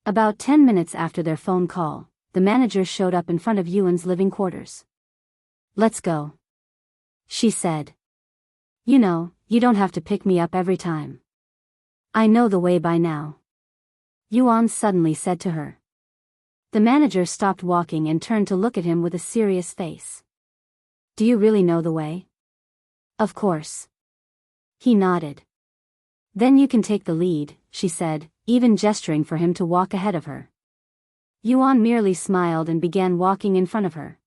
About 10 minutes after their phone call, the manager showed up in front of Yuan's living quarters. Let's go. She said. You know, you don't have to pick me up every time. I know the way by now. Yuan suddenly said to her. The manager stopped walking and turned to look at him with a serious face. Do you really know the way? Of course. He nodded. Then you can take the lead, she said, even gesturing for him to walk ahead of her. Yuan merely smiled and began walking in front of her.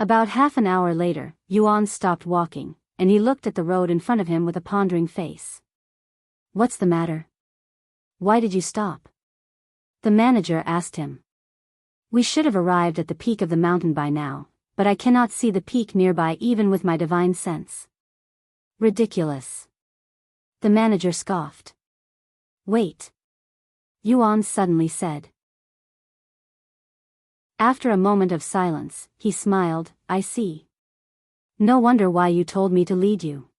About half an hour later, Yuan stopped walking, and he looked at the road in front of him with a pondering face. What's the matter? Why did you stop? The manager asked him. We should have arrived at the peak of the mountain by now, but I cannot see the peak nearby even with my divine sense. Ridiculous. The manager scoffed. Wait. Yuan suddenly said. After a moment of silence, he smiled. I see. No wonder why you told me to lead you.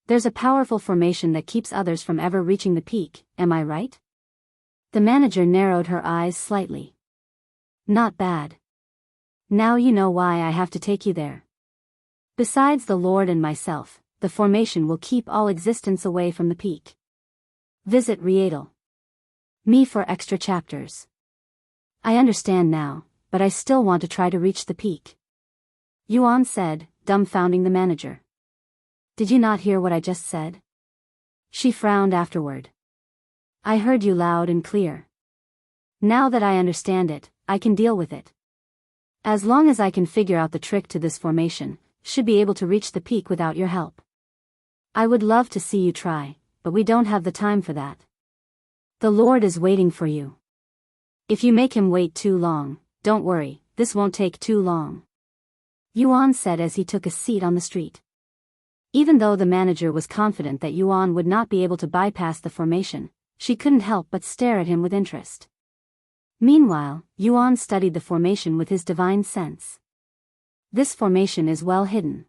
There's a powerful formation that keeps others from ever reaching the peak, am I right? The manager narrowed her eyes slightly. Not bad. Now you know why I have to take you there. Besides the Lord and myself, the formation will keep all existence away from the peak. Visit Rietal. Me for extra chapters. I understand now, but I still want to try to reach the peak. Yuan said, dumbfounding the manager. Did you not hear what I just said? She frowned afterward. I heard you loud and clear. Now that I understand it, I can deal with it. As long as I can figure out the trick to this formation, should be able to reach the peak without your help. I would love to see you try, but we don't have the time for that. The Lord is waiting for you. If you make him wait too long, don't worry, this won't take too long. Yuan said as he took a seat on the street. Even though the manager was confident that Yuan would not be able to bypass the formation, she couldn't help but stare at him with interest. Meanwhile, Yuan studied the formation with his divine sense. This formation is well hidden.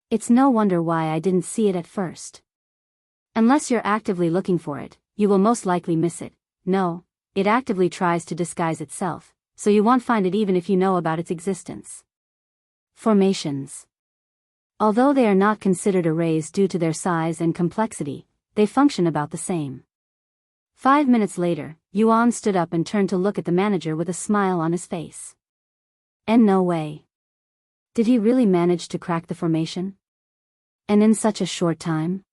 It's no wonder why I didn't see it at first. Unless you're actively looking for it, you will most likely miss it. No, it actively tries to disguise itself, so you won't find it even if you know about its existence. Formations. Although they are not considered arrays due to their size and complexity, they function about the same. 5 minutes later, Yuan stood up and turned to look at the manager with a smile on his face. And no way. Did he really manage to crack the formation? And in such a short time?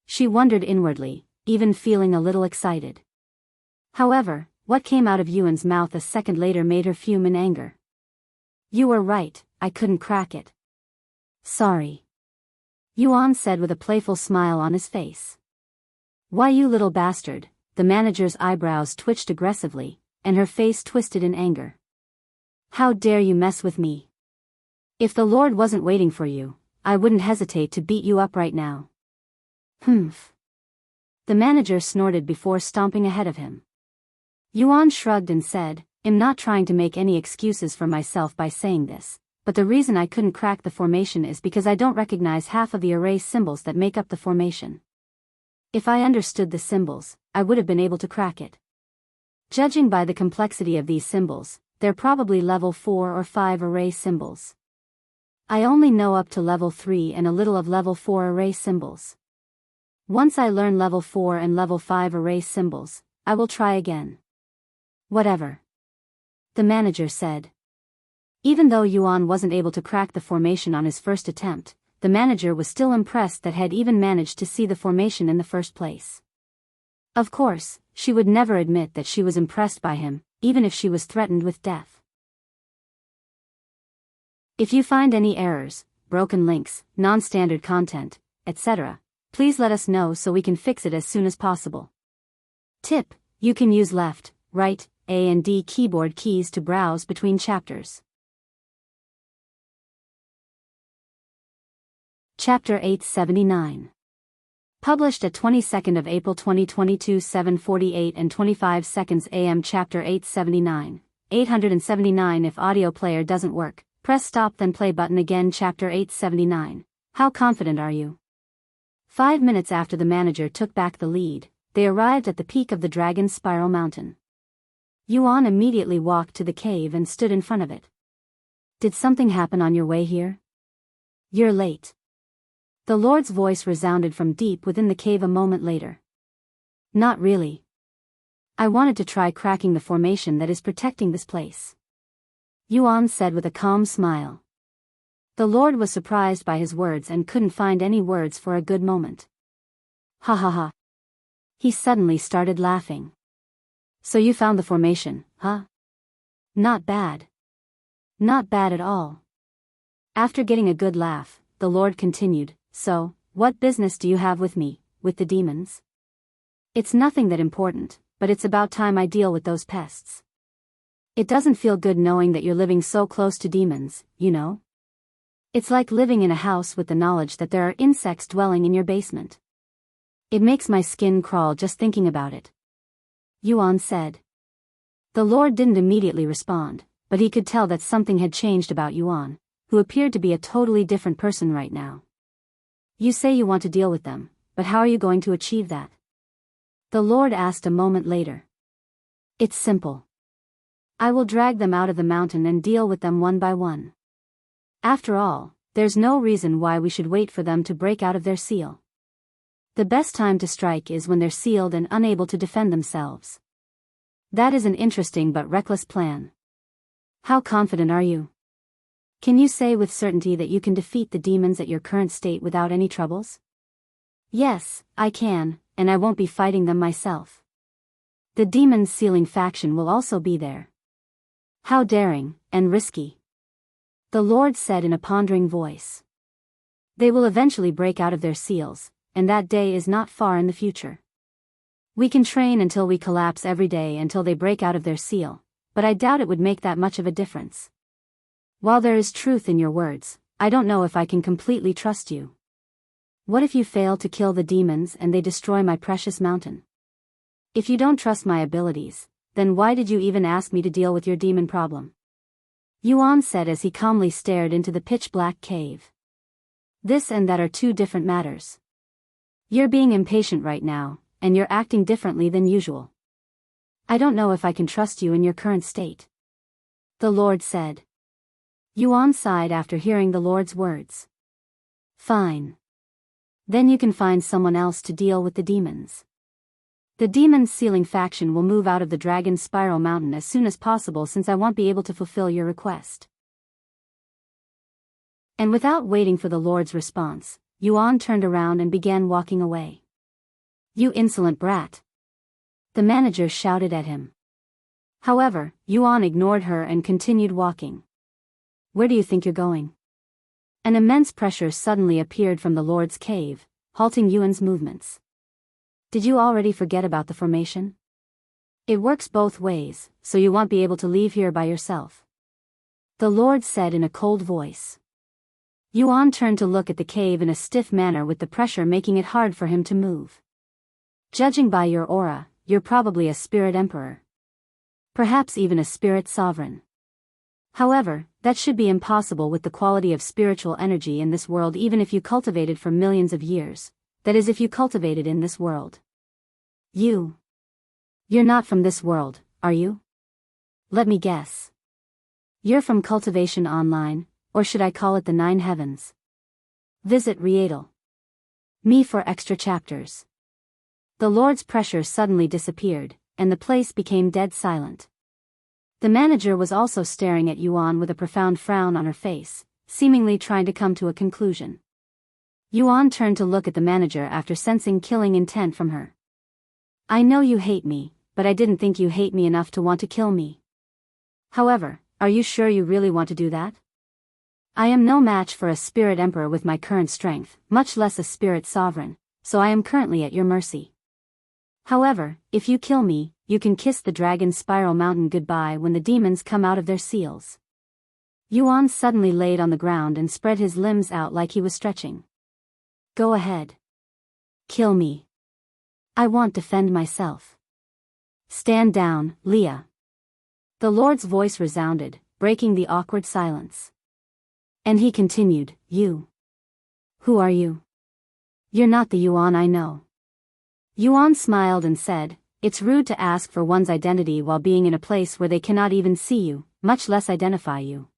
She wondered inwardly, even feeling a little excited. However, what came out of Yuan's mouth a second later made her fume in anger. You were right, I couldn't crack it. Sorry. Yuan said with a playful smile on his face. Why, you little bastard, the manager's eyebrows twitched aggressively, and her face twisted in anger. How dare you mess with me? If the Lord wasn't waiting for you, I wouldn't hesitate to beat you up right now. Humph. The manager snorted before stomping ahead of him. Yuan shrugged and said, I'm not trying to make any excuses for myself by saying this, but the reason I couldn't crack the formation is because I don't recognize half of the array symbols that make up the formation. If I understood the symbols, I would have been able to crack it. Judging by the complexity of these symbols, they're probably level 4 or 5 array symbols. I only know up to level 3 and a little of level 4 array symbols. Once I learn level 4 and level 5 array symbols, I will try again. Whatever. The manager said. Even though Yuan wasn't able to crack the formation on his first attempt, the manager was still impressed that had even managed to see the formation in the first place. Of course, she would never admit that she was impressed by him, even if she was threatened with death. If you find any errors, broken links, non-standard content, etc., please let us know so we can fix it as soon as possible. Tip: you can use left, right, A and D keyboard keys to browse between chapters. Chapter 879. Published at 22nd of April 2022 7:48 and 25 seconds AM. Chapter 879. 879 If audio player doesn't work, press stop then play button again. Chapter 879. How confident are you? 5 minutes after the manager took back the lead, they arrived at the peak of the Dragon Spiral Mountain. Yuan immediately walked to the cave and stood in front of it. Did something happen on your way here? You're late. The Lord's voice resounded from deep within the cave a moment later. Not really. I wanted to try cracking the formation that is protecting this place. Yuan said with a calm smile. The Lord was surprised by his words and couldn't find any words for a good moment. Ha ha ha. He suddenly started laughing. So you found the formation, huh? Not bad. Not bad at all. After getting a good laugh, the Lord continued, "So, what business do you have with me, with the demons? It's nothing that important, but it's about time I deal with those pests. It doesn't feel good knowing that you're living so close to demons, you know? It's like living in a house with the knowledge that there are insects dwelling in your basement. It makes my skin crawl just thinking about it," Yuan said. The Lord didn't immediately respond, but he could tell that something had changed about Yuan, who appeared to be a totally different person right now. "You say you want to deal with them, but how are you going to achieve that?" the Lord asked a moment later. "It's simple. I will drag them out of the mountain and deal with them one by one. After all, there's no reason why we should wait for them to break out of their seal. The best time to strike is when they're sealed and unable to defend themselves. That is an interesting but reckless plan. How confident are you? Can you say with certainty that you can defeat the demons at your current state without any troubles?" "Yes, I can, and I won't be fighting them myself. The demons sealing faction will also be there." "How daring, and risky," the Lord said in a pondering voice. "They will eventually break out of their seals, and that day is not far in the future. We can train until we collapse every day until they break out of their seal, but I doubt it would make that much of a difference. While there is truth in your words, I don't know if I can completely trust you. What if you fail to kill the demons and they destroy my precious mountain? If you don't trust my abilities, then why did you even ask me to deal with your demon problem?" Yuan said as he calmly stared into the pitch-black cave. "This and that are two different matters. You're being impatient right now, and you're acting differently than usual. I don't know if I can trust you in your current state," the Lord said. Yuan sighed after hearing the Lord's words. "Fine. Then you can find someone else to deal with the demons. The demons sealing faction will move out of the Dragon Spiral Mountain as soon as possible since I won't be able to fulfill your request." And without waiting for the Lord's response, Yuan turned around and began walking away. "You insolent brat!" the manager shouted at him. However, Yuan ignored her and continued walking. "Where do you think you're going?" An immense pressure suddenly appeared from the Lord's cave, halting Yuan's movements. "Did you already forget about the formation? It works both ways, so you won't be able to leave here by yourself," the Lord said in a cold voice. Yuan turned to look at the cave in a stiff manner with the pressure making it hard for him to move. "Judging by your aura, you're probably a spirit emperor. Perhaps even a spirit sovereign. However, that should be impossible with the quality of spiritual energy in this world even if you cultivate it for millions of years. That is if you cultivate it in this world. You're not from this world, are you? Let me guess. You're from Cultivation Online, or should I call it the 9 Heavens? Visit Readle.me for extra chapters." The Lord's pressure suddenly disappeared, and the place became dead silent. The manager was also staring at Yuan with a profound frown on her face, seemingly trying to come to a conclusion. Yuan turned to look at the manager after sensing killing intent from her. "I know you hate me, but I didn't think you hate me enough to want to kill me. However, are you sure you really want to do that? I am no match for a spirit emperor with my current strength, much less a spirit sovereign, so I am currently at your mercy. However, if you kill me, you can kiss the Dragon Spiral Mountain goodbye when the demons come out of their seals." Yuan suddenly laid on the ground and spread his limbs out like he was stretching. "Go ahead. Kill me. I won't defend myself. Stand down, Leah." The Lord's voice resounded, breaking the awkward silence. And he continued, "You. Who are you? You're not the Yuan I know." Yuan smiled and said, "It's rude to ask for one's identity while being in a place where they cannot even see you, much less identify you."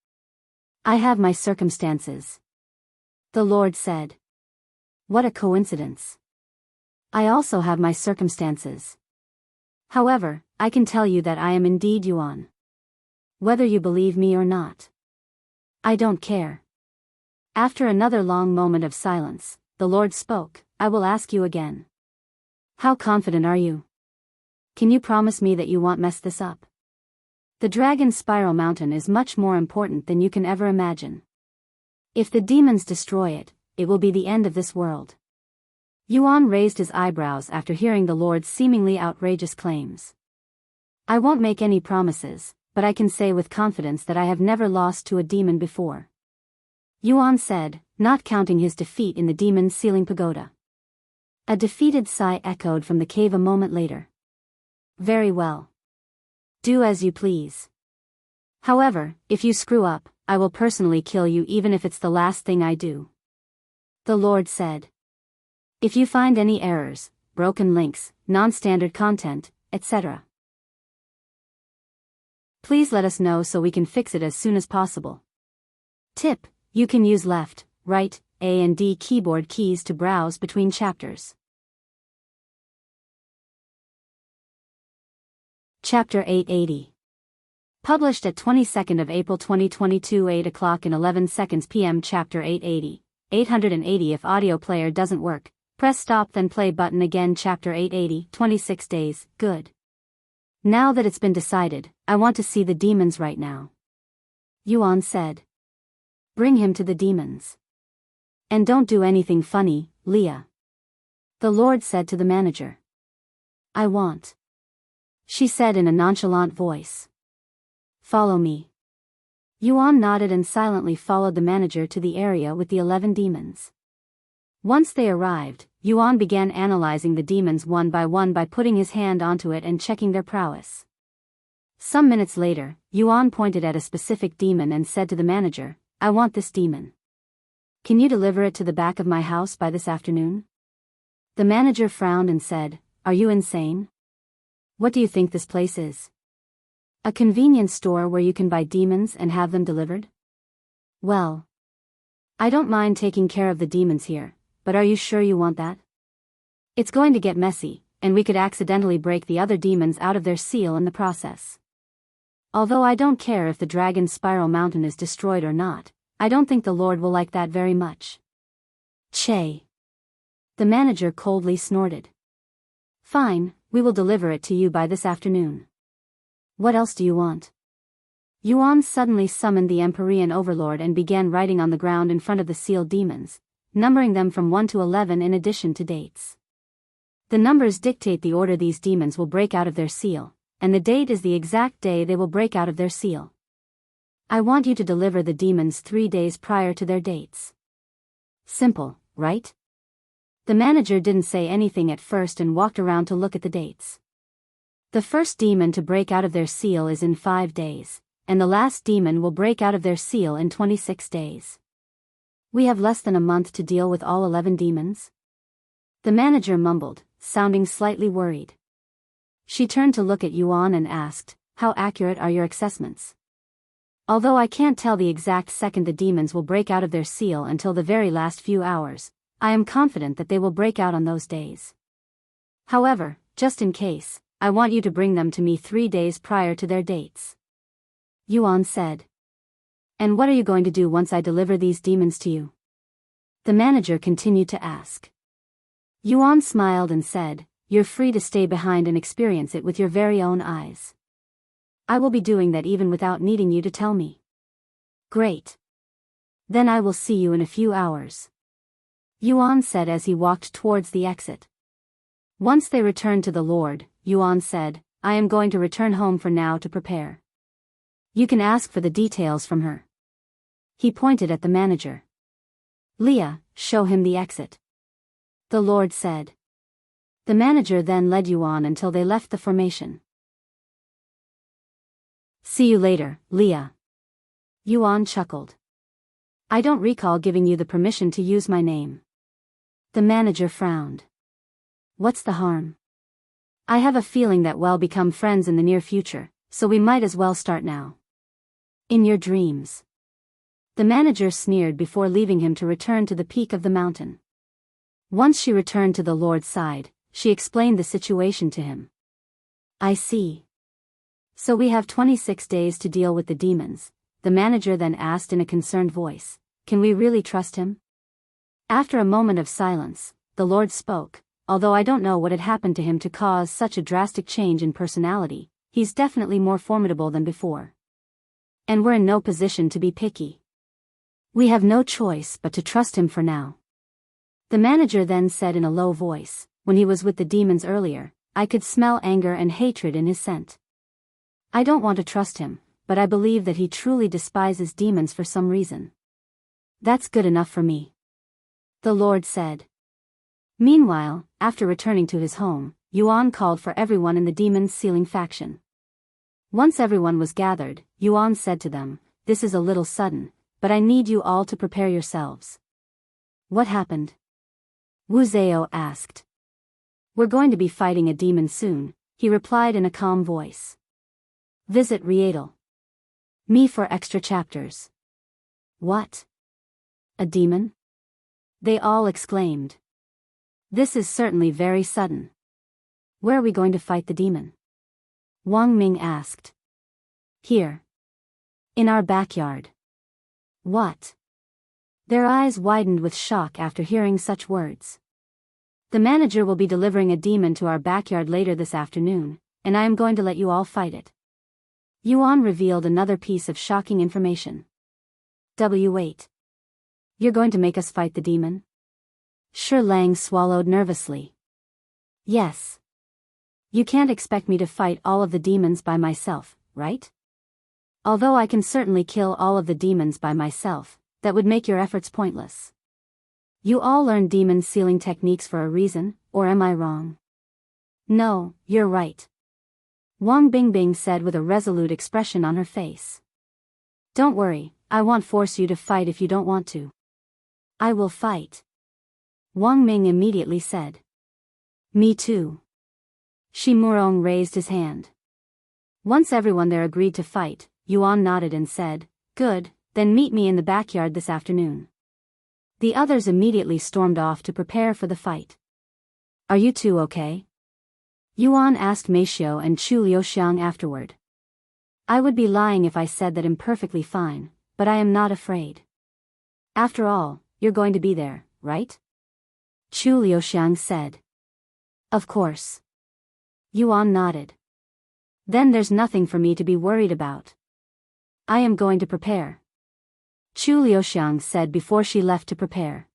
"I have my circumstances," the Lord said. "What a coincidence. I also have my circumstances. However, I can tell you that I am indeed Yuan. Whether you believe me or not. I don't care." After another long moment of silence, the Lord spoke, "I will ask you again. How confident are you? Can you promise me that you won't mess this up? The Dragon Spiral Mountain is much more important than you can ever imagine. If the demons destroy it, it will be the end of this world. Yuan raised his eyebrows after hearing the Lord's seemingly outrageous claims. I won't make any promises, but I can say with confidence that I have never lost to a demon before. Yuan said, not counting his defeat in the demon's ceiling pagoda. A defeated sigh echoed from the cave a moment later. Very well. Do as you please. However, if you screw up, I will personally kill you even if it's the last thing I do. The Lord said. If you find any errors, broken links, non-standard content, etc., please let us know so we can fix it as soon as possible. Tip: you can use left, right, A and D keyboard keys to browse between chapters. Chapter 880. Published at 22nd of April 2022 8 o'clock and 11 seconds p.m. Chapter 880. 880 If audio player doesn't work, press stop then play button again. Chapter 880. 26 days, good. Now that it's been decided, I want to see the demons right now. Yuan said. Bring him to the demons. And don't do anything funny, Leah. The Lord said to the manager. I want. She said in a nonchalant voice. Follow me. Yuan nodded and silently followed the manager to the area with the 11 demons. Once they arrived, Yuan began analyzing the demons one by putting his hand onto it and checking their prowess. Some minutes later, Yuan pointed at a specific demon and said to the manager, I want this demon. Can you deliver it to the back of my house by this afternoon? The manager frowned and said, Are you insane? What do you think this place is? A convenience store where you can buy demons and have them delivered? Well, I don't mind taking care of the demons here, but are you sure you want that? It's going to get messy, and we could accidentally break the other demons out of their seal in the process. Although I don't care if the Dragon Spiral Mountain is destroyed or not, I don't think the Lord will like that very much. Che. The manager coldly snorted. Fine, we will deliver it to you by this afternoon. What else do you want? Yuan suddenly summoned the Empyrean Overlord and began writing on the ground in front of the sealed demons, numbering them from 1 to 11 in addition to dates. The numbers dictate the order these demons will break out of their seal, and the date is the exact day they will break out of their seal. I want you to deliver the demons 3 days prior to their dates. Simple, right? The manager didn't say anything at first and walked around to look at the dates. The first demon to break out of their seal is in 5 days, and the last demon will break out of their seal in 26 days. We have less than a month to deal with all 11 demons? The manager mumbled, sounding slightly worried. She turned to look at Yuan and asked, How accurate are your assessments? Although I can't tell the exact second the demons will break out of their seal until the very last few hours, I am confident that they will break out on those days. However, just in case, I want you to bring them to me 3 days prior to their dates. Yuan said. And what are you going to do once I deliver these demons to you? The manager continued to ask. Yuan smiled and said, You're free to stay behind and experience it with your very own eyes. I will be doing that even without needing you to tell me. Great. Then I will see you in a few hours. Yuan said as he walked towards the exit. Once they returned to the Lord, Yuan said, I am going to return home for now to prepare. You can ask for the details from her. He pointed at the manager. Leah, show him the exit. The Lord said. The manager then led Yuan until they left the formation. See you later, Leah. Yuan chuckled. I don't recall giving you the permission to use my name. The manager frowned. What's the harm? I have a feeling that we'll become friends in the near future, so we might as well start now. In your dreams. The manager sneered before leaving him to return to the peak of the mountain. Once she returned to the Lord's side, she explained the situation to him. I see. So we have 26 days to deal with the demons, the manager then asked in a concerned voice. Can we really trust him? After a moment of silence, the Lord spoke. Although I don't know what had happened to him to cause such a drastic change in personality, he's definitely more formidable than before. And we're in no position to be picky. We have no choice but to trust him for now. The manager then said in a low voice, when he was with the demons earlier, I could smell anger and hatred in his scent. I don't want to trust him, but I believe that he truly despises demons for some reason. That's good enough for me. The Lord said. Meanwhile, after returning to his home, Yuan called for everyone in the demon's sealing faction. Once everyone was gathered, Yuan said to them, This is a little sudden, but I need you all to prepare yourselves. What happened? Wu Zhao asked. We're going to be fighting a demon soon, he replied in a calm voice. Visit Rietal. Me for extra chapters. What? A demon? They all exclaimed. This is certainly very sudden. Where are we going to fight the demon? Wang Ming asked. Here. In our backyard. What? Their eyes widened with shock after hearing such words. The manager will be delivering a demon to our backyard later this afternoon, and I am going to let you all fight it. Yuan revealed another piece of shocking information. Wait. You're going to make us fight the demon? Shi Lang swallowed nervously. Yes. You can't expect me to fight all of the demons by myself, right? Although I can certainly kill all of the demons by myself, that would make your efforts pointless. You all learned demon sealing techniques for a reason, or am I wrong? No, you're right. Wang Bingbing said with a resolute expression on her face. Don't worry, I won't force you to fight if you don't want to. I will fight. Wang Ming immediately said. Me too. Shi Murong raised his hand. Once everyone there agreed to fight, Yuan nodded and said, Good, then meet me in the backyard this afternoon. The others immediately stormed off to prepare for the fight. Are you two okay? Yuan asked Meishio and Chu Liuxiang afterward. I would be lying if I said that I'm perfectly fine, but I am not afraid. After all, you're going to be there, right? Chu Liuxiang said. Of course. Yuan nodded. Then there's nothing for me to be worried about. I am going to prepare. Chu Liuxiang said before she left to prepare.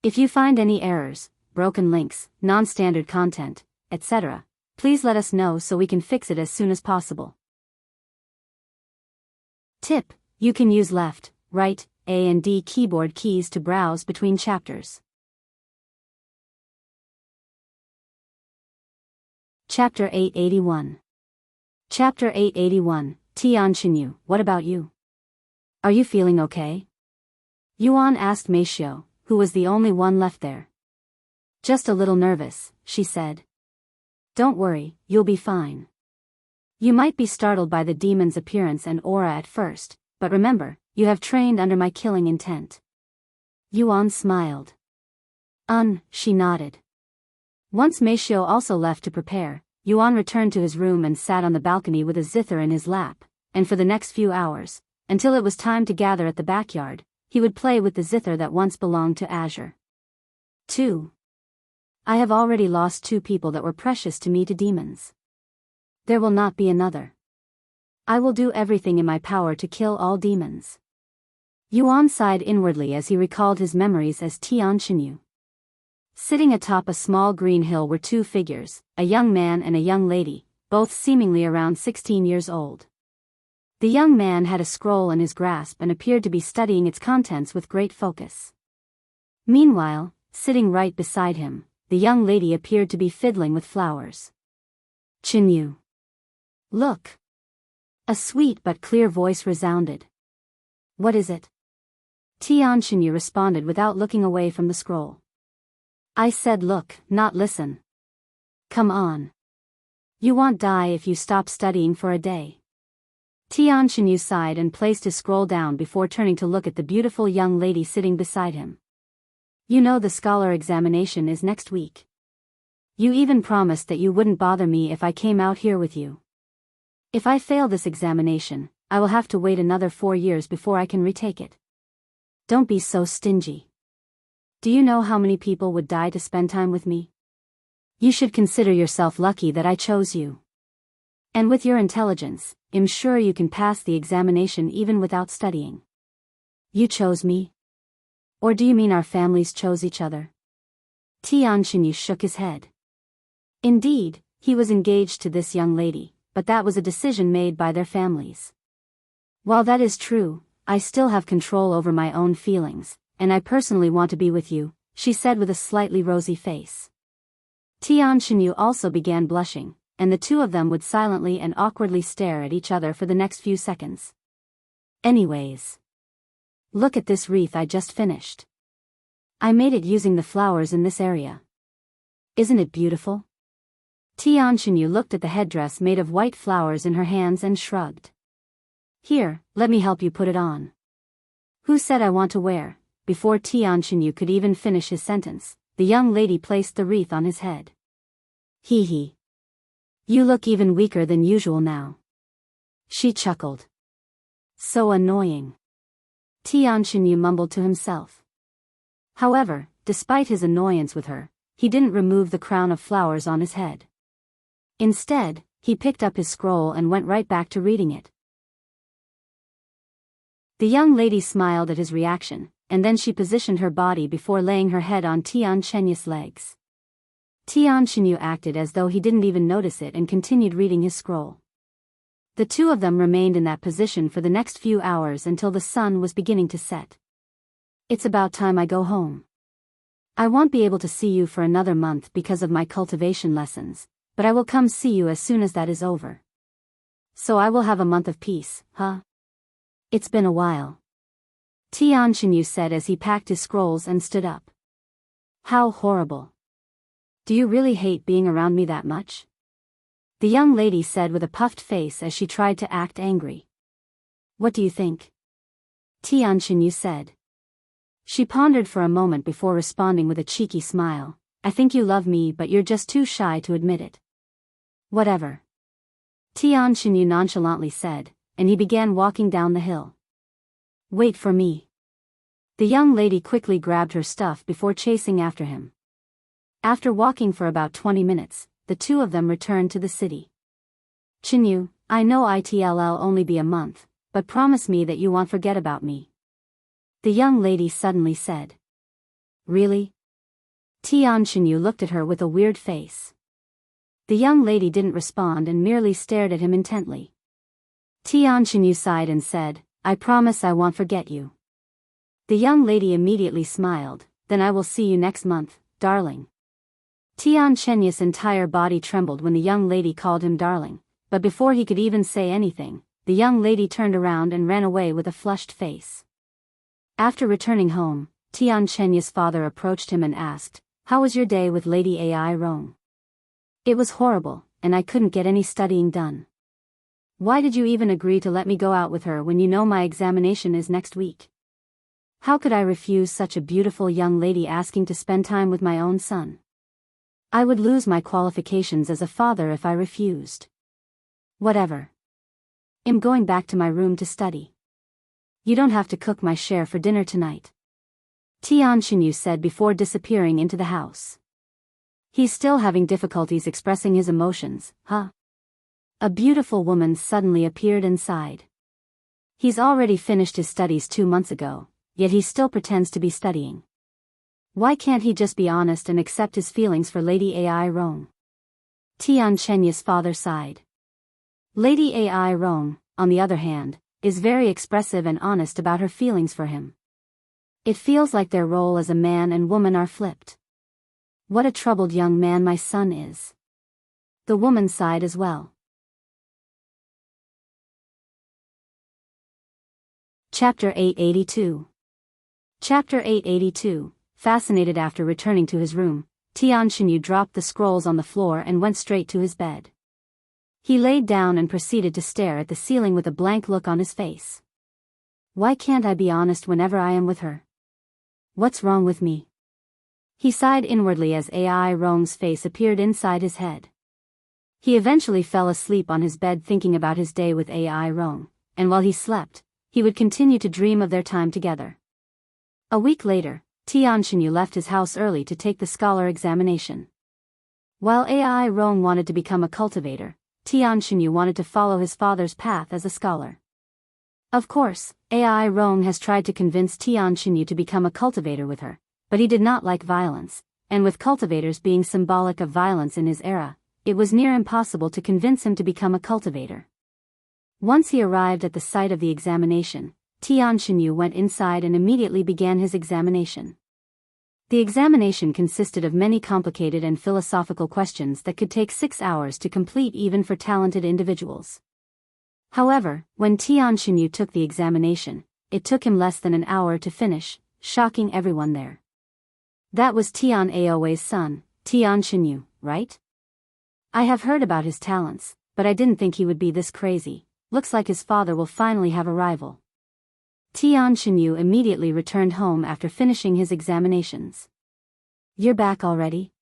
If you find any errors, broken links, non-standard content, etc., please let us know so we can fix it as soon as possible. Tip: you can use left, right, A and D keyboard keys to browse between chapters. Chapter 881. Chapter 881, Tian Xinyu, what about you? Are you feeling okay? Yuan asked Meishio, who was the only one left there. Just a little nervous, she said. Don't worry, you'll be fine. You might be startled by the demon's appearance and aura at first, but remember, you have trained under my killing intent. Yuan smiled. She nodded. Once Meishio also left to prepare, Yuan returned to his room and sat on the balcony with a zither in his lap, and for the next few hours, until it was time to gather at the backyard, he would play with the zither that once belonged to Azure. 2. I have already lost 2 people that were precious to me to demons. There will not be another. I will do everything in my power to kill all demons. Yuan sighed inwardly as he recalled his memories as Tian Xinyu. Sitting atop a small green hill were 2 figures, a young man and a young lady, both seemingly around 16 years old. The young man had a scroll in his grasp and appeared to be studying its contents with great focus. Meanwhile, sitting right beside him, the young lady appeared to be fiddling with flowers. Xinyu. Look. A sweet but clear voice resounded. What is it? Tian Xinyu responded without looking away from the scroll. I said look, not listen. Come on. You won't die if you stop studying for a day. Tian Xinyu sighed and placed his scroll down before turning to look at the beautiful young lady sitting beside him. You know the scholar examination is next week. You even promised that you wouldn't bother me if I came out here with you. If I fail this examination, I will have to wait another 4 years before I can retake it. Don't be so stingy. Do you know how many people would die to spend time with me? You should consider yourself lucky that I chose you. And with your intelligence, I'm sure you can pass the examination even without studying. You chose me? Or do you mean our families chose each other? Tian Xinyu shook his head. Indeed, he was engaged to this young lady, but that was a decision made by their families. While that is true, I still have control over my own feelings, and I personally want to be with you, she said with a slightly rosy face. Tian Xinyu also began blushing, and the two of them would silently and awkwardly stare at each other for the next few seconds. Anyways. Look at this wreath I just finished. I made it using the flowers in this area. Isn't it beautiful? Tian Xinyu looked at the headdress made of white flowers in her hands and shrugged. Here, let me help you put it on. Who said I want to wear? Before Tian Xinyu could even finish his sentence, the young lady placed the wreath on his head. Hee hee. You look even weaker than usual now. She chuckled. So annoying. Tian Xinyu mumbled to himself. However, despite his annoyance with her, he didn't remove the crown of flowers on his head. Instead, he picked up his scroll and went right back to reading it. The young lady smiled at his reaction, and then she positioned her body before laying her head on Tian Xinyu's legs. Tian Xinyu acted as though he didn't even notice it and continued reading his scroll. The two of them remained in that position for the next few hours until the sun was beginning to set. It's about time I go home. I won't be able to see you for another month because of my cultivation lessons, but I will come see you as soon as that is over. So I will have a month of peace, huh? It's been a while. Tian Xinyu said as he packed his scrolls and stood up. How horrible. Do you really hate being around me that much? The young lady said with a puffed face as she tried to act angry. What do you think? Tian Xinyu said. She pondered for a moment before responding with a cheeky smile. I think you love me, but you're just too shy to admit it. Whatever. Tian Xinyu nonchalantly said, and he began walking down the hill. Wait for me. The young lady quickly grabbed her stuff before chasing after him. After walking for about 20 minutes, the two of them returned to the city. Xinyu, I know it'll only be a month, but promise me that you won't forget about me. The young lady suddenly said. Really? Tian Xinyu looked at her with a weird face. The young lady didn't respond and merely stared at him intently. Tian Xinyu sighed and said, I promise I won't forget you. The young lady immediately smiled, then I will see you next month, darling. Tian Xinyu's entire body trembled when the young lady called him darling, but before he could even say anything, the young lady turned around and ran away with a flushed face. After returning home, Tian Xinyu's father approached him and asked, How was your day with Lady Ai Rong? It was horrible, and I couldn't get any studying done. Why did you even agree to let me go out with her when you know my examination is next week? How could I refuse such a beautiful young lady asking to spend time with my own son? I would lose my qualifications as a father if I refused. Whatever. I'm going back to my room to study. You don't have to cook my share for dinner tonight. Tian Xinyu said before disappearing into the house. He's still having difficulties expressing his emotions, huh? A beautiful woman suddenly appeared and sighed. He's already finished his studies 2 months ago, yet he still pretends to be studying. Why can't he just be honest and accept his feelings for Lady Ai Rong? Tian Xinyu's father sighed. Lady Ai Rong, on the other hand, is very expressive and honest about her feelings for him. It feels like their role as a man and woman are flipped. What a troubled young man my son is. The woman sighed as well. Chapter 882. Chapter 882. Fascinated after returning to his room, Tian Xinyu dropped the scrolls on the floor and went straight to his bed. He laid down and proceeded to stare at the ceiling with a blank look on his face. Why can't I be honest whenever I am with her? What's wrong with me? He sighed inwardly as Ai Rong's face appeared inside his head. He eventually fell asleep on his bed thinking about his day with Ai Rong, and while he slept, he would continue to dream of their time together. A week later, Tian Xinyu left his house early to take the scholar examination. While Ai Rong wanted to become a cultivator, Tian Xinyu wanted to follow his father's path as a scholar. Of course, AI Rong has tried to convince Tian Xinyu to become a cultivator with her, but he did not like violence, and with cultivators being symbolic of violence in his era, it was near impossible to convince him to become a cultivator. Once he arrived at the site of the examination, Tian Xinyu went inside and immediately began his examination. The examination consisted of many complicated and philosophical questions that could take 6 hours to complete even for talented individuals. However, when Tian Xinyu took the examination, it took him less than an hour to finish, shocking everyone there. That was Tian Aoi's son, Tian Xinyu, right? I have heard about his talents, but I didn't think he would be this crazy. Looks like his father will finally have a rival. Tian Xinyu immediately returned home after finishing his examinations. You're back already?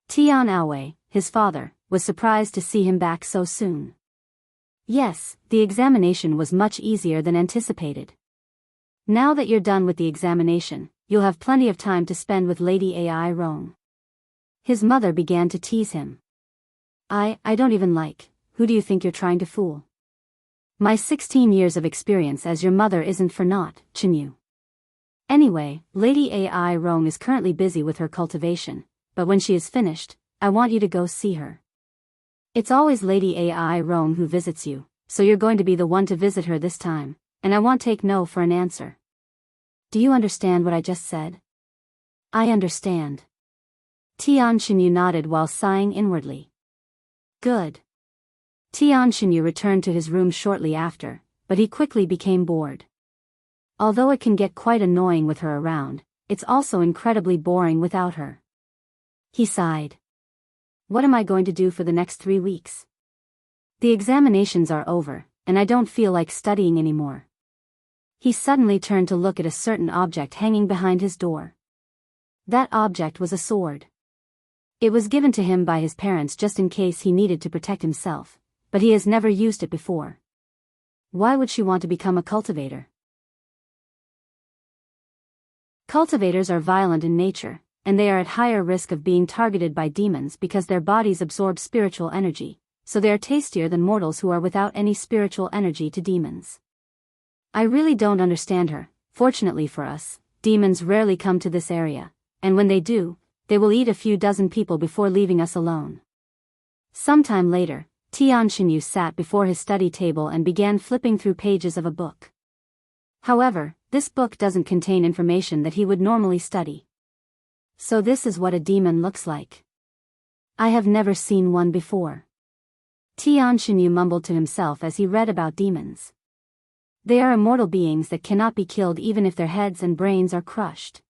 Tian Aoi, his father, was surprised to see him back so soon. Yes, the examination was much easier than anticipated. Now that you're done with the examination, you'll have plenty of time to spend with Lady AI Rong. His mother began to tease him. I don't even like, who do you think you're trying to fool? My 16 years of experience as your mother isn't for naught, Xinyu. Anyway, Lady AI Rong is currently busy with her cultivation, but when she is finished, I want you to go see her. It's always Lady AI Rong who visits you, so you're going to be the one to visit her this time, and I won't take no for an answer. Do you understand what I just said? I understand. Tian Xinyu nodded while sighing inwardly. Good. Tian Xinyu returned to his room shortly after, but he quickly became bored. Although it can get quite annoying with her around, it's also incredibly boring without her. He sighed. What am I going to do for the next 3 weeks? The examinations are over, and I don't feel like studying anymore. He suddenly turned to look at a certain object hanging behind his door. That object was a sword. It was given to him by his parents just in case he needed to protect himself, but he has never used it before. Why would she want to become a cultivator? Cultivators are violent in nature, and they are at higher risk of being targeted by demons because their bodies absorb spiritual energy, so they are tastier than mortals who are without any spiritual energy to demons. I really don't understand her. Fortunately for us, demons rarely come to this area, and when they do, they will eat a few dozen people before leaving us alone. Sometime later, Tian Xinyu sat before his study table and began flipping through pages of a book. However, this book doesn't contain information that he would normally study. So this is what a demon looks like. I have never seen one before. Tian Xinyu mumbled to himself as he read about demons. They are immortal beings that cannot be killed even if their heads and brains are crushed.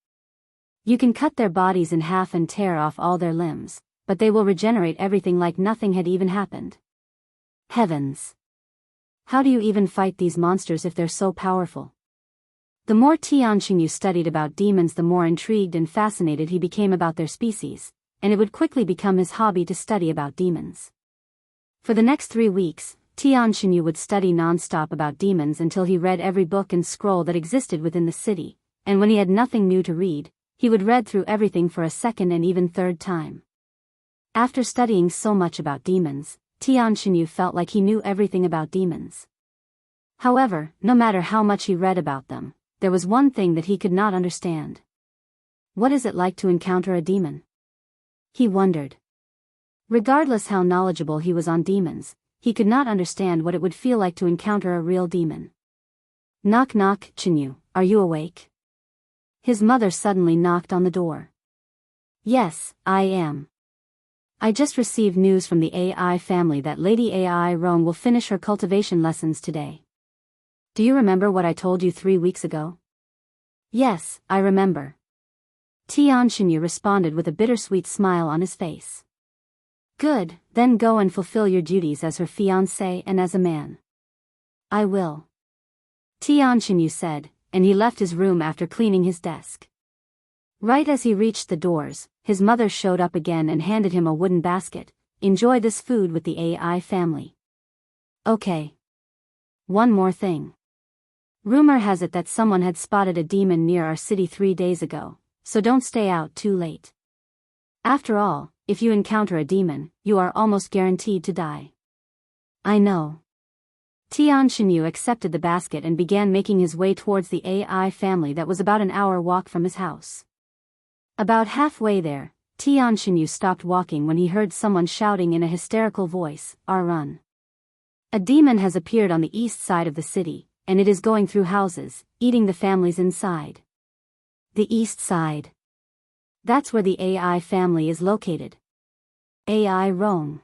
You can cut their bodies in half and tear off all their limbs, but they will regenerate everything like nothing had even happened. Heavens! How do you even fight these monsters if they're so powerful? The more Tian Xinyu studied about demons, the more intrigued and fascinated he became about their species, and it would quickly become his hobby to study about demons. For the next 3 weeks, Tian Xinyu would study non-stop about demons until he read every book and scroll that existed within the city, and when he had nothing new to read, he would read through everything for a second and even third time. After studying so much about demons, Tian Xinyu felt like he knew everything about demons. However, no matter how much he read about them, there was one thing that he could not understand. What is it like to encounter a demon? He wondered. Regardless how knowledgeable he was on demons, he could not understand what it would feel like to encounter a real demon. Knock knock, Xinyu, are you awake? His mother suddenly knocked on the door. Yes, I am. I just received news from the AI family that Lady AI Rong will finish her cultivation lessons today. Do you remember what I told you 3 weeks ago? Yes, I remember. Tian Xinyu responded with a bittersweet smile on his face. Good, then go and fulfill your duties as her fiancé and as a man. I will. Tian Xinyu said, and he left his room after cleaning his desk. Right as he reached the doors, his mother showed up again and handed him a wooden basket. Enjoy this food with the AI family. Okay. One more thing. Rumor has it that someone had spotted a demon near our city 3 days ago, so don't stay out too late. After all, if you encounter a demon, you are almost guaranteed to die. I know. Tian Xinyu accepted the basket and began making his way towards the AI family that was about an hour walk from his house. About halfway there, Tian Xinyu stopped walking when he heard someone shouting in a hysterical voice, "Run! A demon has appeared on the east side of the city, and it is going through houses, eating the families inside." The east side. That's where the AI family is located. AI Rong.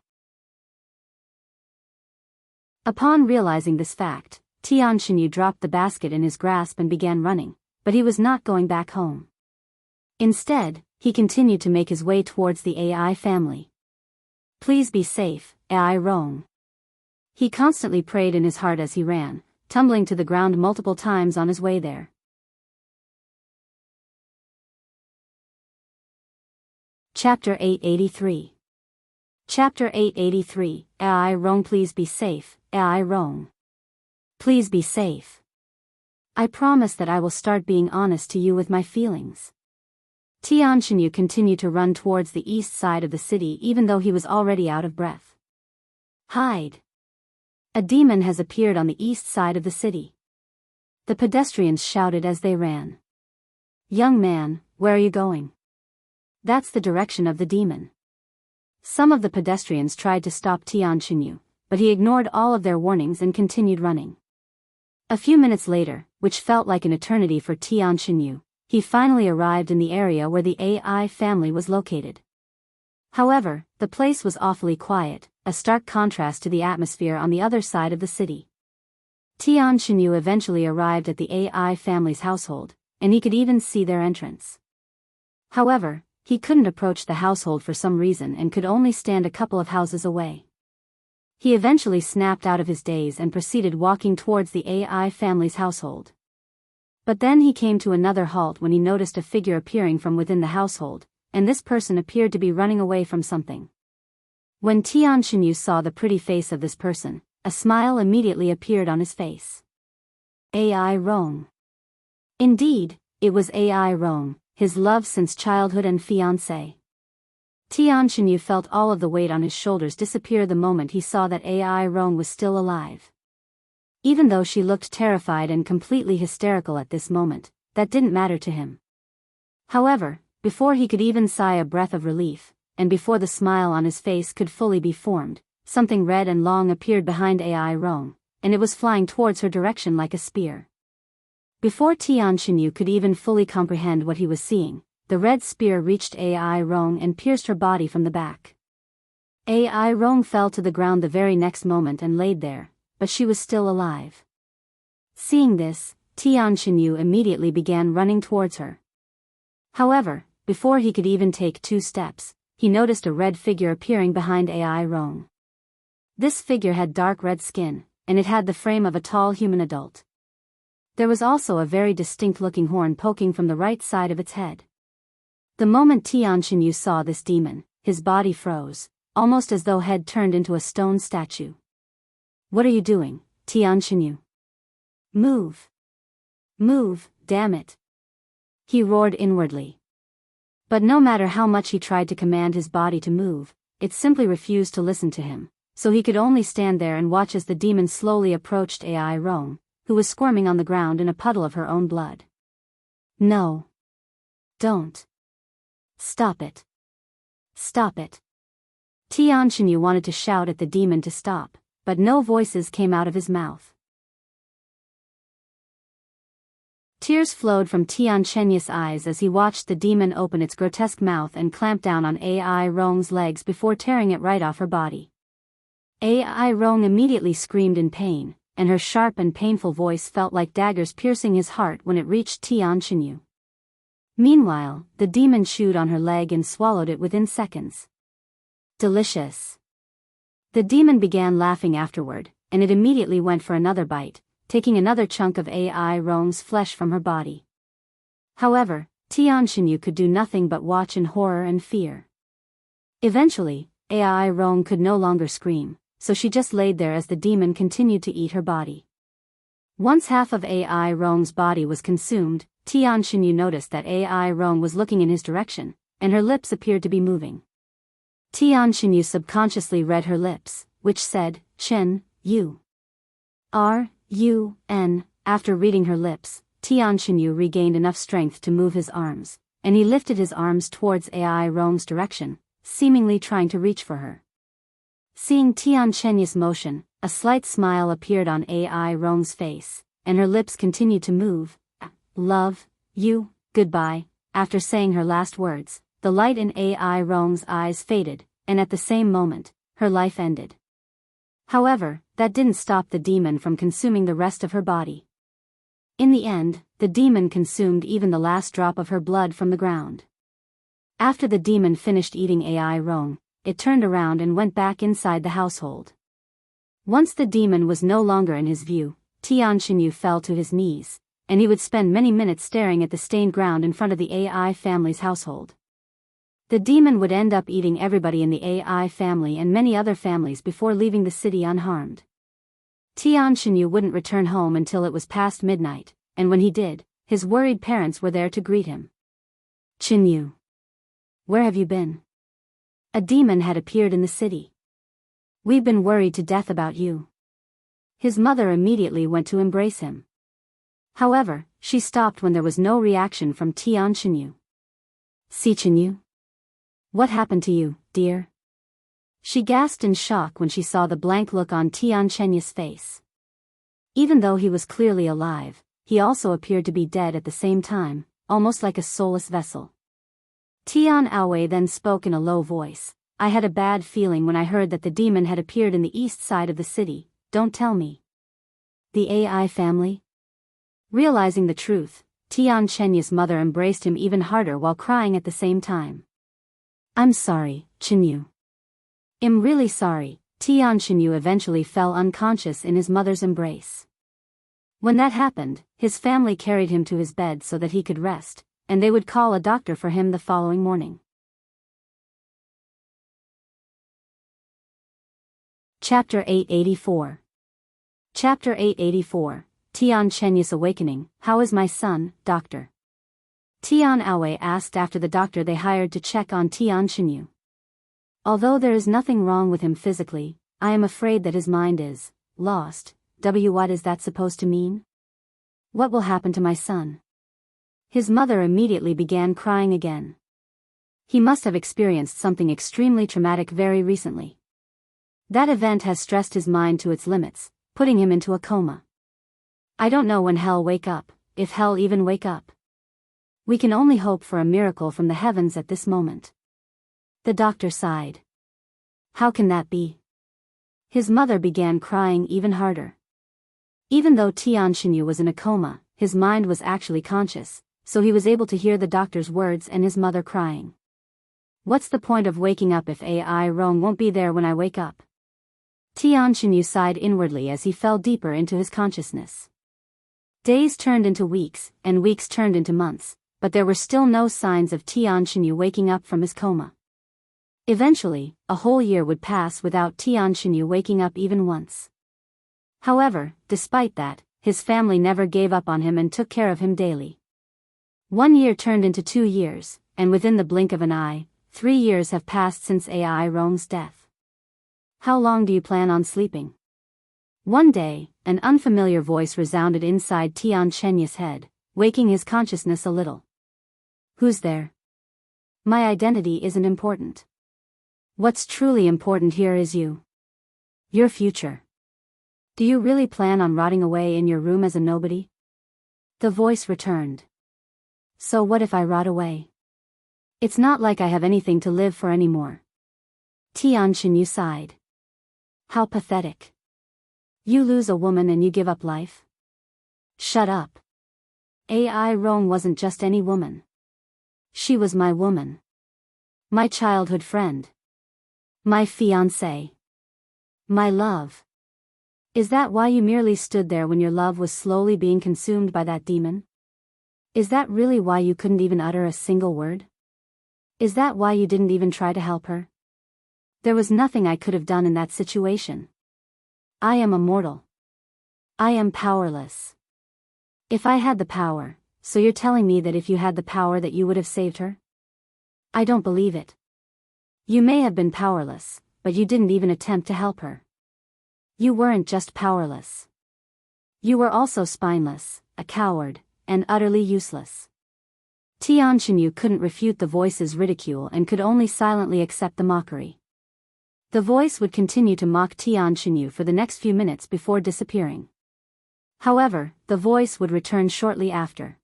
Upon realizing this fact, Tian Xinyu dropped the basket in his grasp and began running, but he was not going back home. Instead, he continued to make his way towards the AI family. "Please be safe, AI Rong." He constantly prayed in his heart as he ran, tumbling to the ground multiple times on his way there. Chapter 883. Chapter 883, AI Rong, please be safe, AI Rong. Please be safe. I promise that I will start being honest to you with my feelings. Tian Xinyu continued to run towards the east side of the city even though he was already out of breath. "Hide! A demon has appeared on the east side of the city." The pedestrians shouted as they ran. "Young man, where are you going?" "That's the direction of the demon." Some of the pedestrians tried to stop Tian Xinyu, but he ignored all of their warnings and continued running. A few minutes later, which felt like an eternity for Tian Xinyu, he finally arrived in the area where the AI family was located. However, the place was awfully quiet, a stark contrast to the atmosphere on the other side of the city. Tian Xinyu eventually arrived at the AI family's household, and he could even see their entrance. However, he couldn't approach the household for some reason and could only stand a couple of houses away. He eventually snapped out of his daze and proceeded walking towards the AI family's household. But then he came to another halt when he noticed a figure appearing from within the household, and this person appeared to be running away from something. When Tian Xinyu saw the pretty face of this person, a smile immediately appeared on his face. AI Rong. Indeed, it was AI Rong, his love since childhood and fiancé. Tian Xinyu felt all of the weight on his shoulders disappear the moment he saw that AI Rong was still alive. Even though she looked terrified and completely hysterical at this moment, that didn't matter to him. However, before he could even sigh a breath of relief, and before the smile on his face could fully be formed, something red and long appeared behind AI Rong, and it was flying towards her direction like a spear. Before Tian Xinyu could even fully comprehend what he was seeing, the red spear reached AI Rong and pierced her body from the back. AI Rong fell to the ground the very next moment and laid there, but she was still alive. Seeing this, Tian Xinyu immediately began running towards her. However, before he could even take 2 steps, he noticed a red figure appearing behind AI Rong. This figure had dark red skin, and it had the frame of a tall human adult. There was also a very distinct-looking horn poking from the right side of its head. The moment Tian Xinyu saw this demon, his body froze, almost as though head turned into a stone statue. "What are you doing, Tian Xinyu? Move! Move, damn it!" he roared inwardly. But no matter how much he tried to command his body to move, it simply refused to listen to him, so he could only stand there and watch as the demon slowly approached AI Rong, who was squirming on the ground in a puddle of her own blood. "No. Don't. Stop it. Stop it." Tian Xinyu wanted to shout at the demon to stop, but no voices came out of his mouth. Tears flowed from Tian Xinyu's eyes as he watched the demon open its grotesque mouth and clamp down on AI Rong's legs before tearing it right off her body. AI Rong immediately screamed in pain, and her sharp and painful voice felt like daggers piercing his heart when it reached Tian Xinyu. Meanwhile, the demon chewed on her leg and swallowed it within seconds. Delicious. The demon began laughing afterward, and it immediately went for another bite, taking another chunk of AI Rong's flesh from her body. However, Tian Xinyu could do nothing but watch in horror and fear. Eventually, AI Rong could no longer scream, so she just laid there as the demon continued to eat her body. Once half of AI Rong's body was consumed, Tian Xinyu noticed that AI Rong was looking in his direction, and her lips appeared to be moving. Tian Xinyu subconsciously read her lips, which said, "Chen, you." After reading her lips, Tian Xinyu regained enough strength to move his arms, and he lifted his arms towards Ai Rong's direction, seemingly trying to reach for her. Seeing Tian Chenyu's motion, a slight smile appeared on Ai Rong's face, and her lips continued to move. Love, you, goodbye. After saying her last words, the light in Ai Rong's eyes faded, and at the same moment, her life ended. However, that didn't stop the demon from consuming the rest of her body. In the end, the demon consumed even the last drop of her blood from the ground. After the demon finished eating Ai Rong, it turned around and went back inside the household. Once the demon was no longer in his view, Tian Xinyu fell to his knees, and he would spend many minutes staring at the stained ground in front of the Ai family's household. The demon would end up eating everybody in the Ai family and many other families before leaving the city unharmed. Tian Xinyu wouldn't return home until it was past midnight, and when he did, his worried parents were there to greet him. Xinyu, where have you been? A demon had appeared in the city. We've been worried to death about you. His mother immediately went to embrace him. However, she stopped when there was no reaction from Tian Xinyu. Si Xinyu? What happened to you, dear? She gasped in shock when she saw the blank look on Tian Chenyu's face. Even though he was clearly alive, he also appeared to be dead at the same time, almost like a soulless vessel. Tian Aowei then spoke in a low voice. I had a bad feeling when I heard that the demon had appeared in the east side of the city. Don't tell me. The Ai family? Realizing the truth, Tian Chenyu's mother embraced him even harder while crying at the same time. I'm sorry, Xinyu. I'm really sorry. Tian Xinyu eventually fell unconscious in his mother's embrace. When that happened, his family carried him to his bed so that he could rest, and they would call a doctor for him the following morning. Chapter 884. Chapter 884, Tian Chenyu's Awakening. How is my son, doctor? Tian Aowei asked after the doctor they hired to check on Tian Xinyu. Although there is nothing wrong with him physically, I am afraid that his mind is lost. What is that supposed to mean? What will happen to my son? His mother immediately began crying again. He must have experienced something extremely traumatic very recently. That event has stressed his mind to its limits, putting him into a coma. I don't know when hell wake up, if hell even wake up. We can only hope for a miracle from the heavens at this moment. The doctor sighed. How can that be? His mother began crying even harder. Even though Tian Xinyu was in a coma, his mind was actually conscious, so he was able to hear the doctor's words and his mother crying. What's the point of waking up if Ai Rong won't be there when I wake up? Tian Xinyu sighed inwardly as he fell deeper into his consciousness. Days turned into weeks, and weeks turned into months, but there were still no signs of Tian Xinyu waking up from his coma. Eventually, a whole year would pass without Tian Xinyu waking up even once. However, despite that, his family never gave up on him and took care of him daily. 1 year turned into 2 years, and within the blink of an eye, 3 years have passed since Ai Rong's death. How long do you plan on sleeping? One day, an unfamiliar voice resounded inside Tian Chenyu's head, waking his consciousness a little. Who's there? My identity isn't important. What's truly important here is you. Your future. Do you really plan on rotting away in your room as a nobody? The voice returned. So what if I rot away? It's not like I have anything to live for anymore. Tian Xinyu sighed. How pathetic. You lose a woman and you give up life? Shut up. Ai Rong wasn't just any woman. She was my woman. My childhood friend. My fiancé. My love. Is that why you merely stood there when your love was slowly being consumed by that demon? Is that really why you couldn't even utter a single word? Is that why you didn't even try to help her? There was nothing I could have done in that situation. I am a mortal. I am powerless. If I had the power, so you're telling me that if you had the power that you would have saved her? I don't believe it. You may have been powerless, but you didn't even attempt to help her. You weren't just powerless. You were also spineless, a coward, and utterly useless. Tian Xinyu couldn't refute the voice's ridicule and could only silently accept the mockery. The voice would continue to mock Tian Xinyu for the next few minutes before disappearing. However, the voice would return shortly after.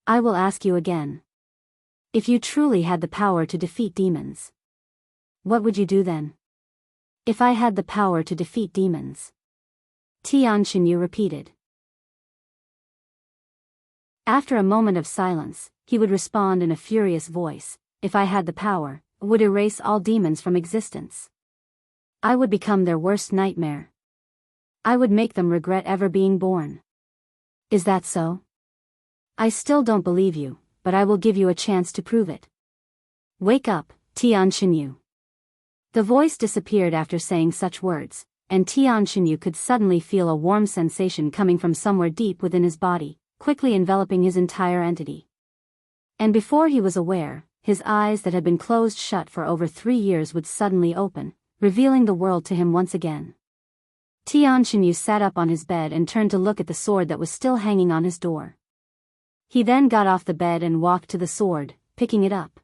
I will ask you again. If you truly had the power to defeat demons, what would you do then? If I had the power to defeat demons, Tian Xinyu repeated. After a moment of silence, he would respond in a furious voice, if I had the power, I would erase all demons from existence. I would become their worst nightmare. I would make them regret ever being born. Is that so? I still don't believe you, but I will give you a chance to prove it. Wake up, Tian Xinyu. The voice disappeared after saying such words, and Tian Xinyu could suddenly feel a warm sensation coming from somewhere deep within his body, quickly enveloping his entire entity. And before he was aware, his eyes that had been closed shut for over 3 years would suddenly open, revealing the world to him once again. Tian Xinyu sat up on his bed and turned to look at the sword that was still hanging on his door. He then got off the bed and walked to the sword, picking it up.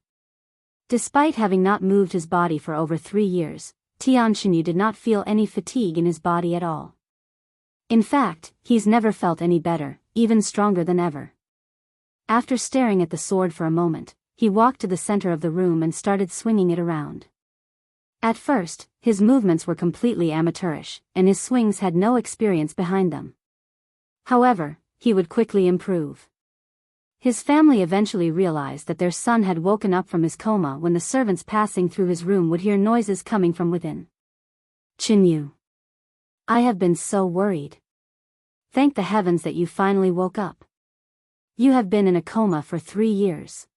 Despite having not moved his body for over 3 years, Tian Xinyu did not feel any fatigue in his body at all. In fact, he's never felt any better, even stronger than ever. After staring at the sword for a moment, he walked to the center of the room and started swinging it around. At first, his movements were completely amateurish, and his swings had no experience behind them. However, he would quickly improve. His family eventually realized that their son had woken up from his coma when the servants passing through his room would hear noises coming from within. Xinyu. I have been so worried. Thank the heavens that you finally woke up. You have been in a coma for 3 years.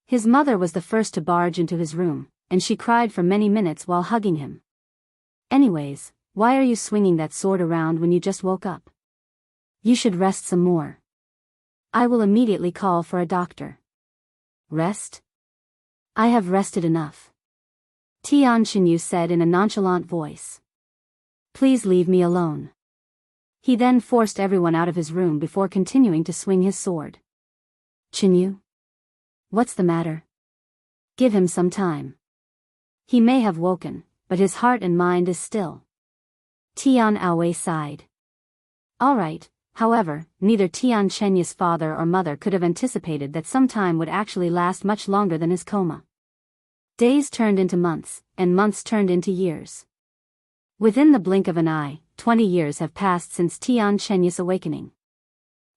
His mother was the first to barge into his room, and she cried for many minutes while hugging him. Anyways, why are you swinging that sword around when you just woke up? You should rest some more. I will immediately call for a doctor. Rest? I have rested enough. Tian Xinyu said in a nonchalant voice. Please leave me alone. He then forced everyone out of his room before continuing to swing his sword. Xinyu? What's the matter? Give him some time. He may have woken, but his heart and mind is still. Tian Aowei sighed. Alright. However, neither Tian Chenyu's father or mother could have anticipated that some time would actually last much longer than his coma. Days turned into months, and months turned into years. Within the blink of an eye, 20 years have passed since Tian Chenyu's awakening.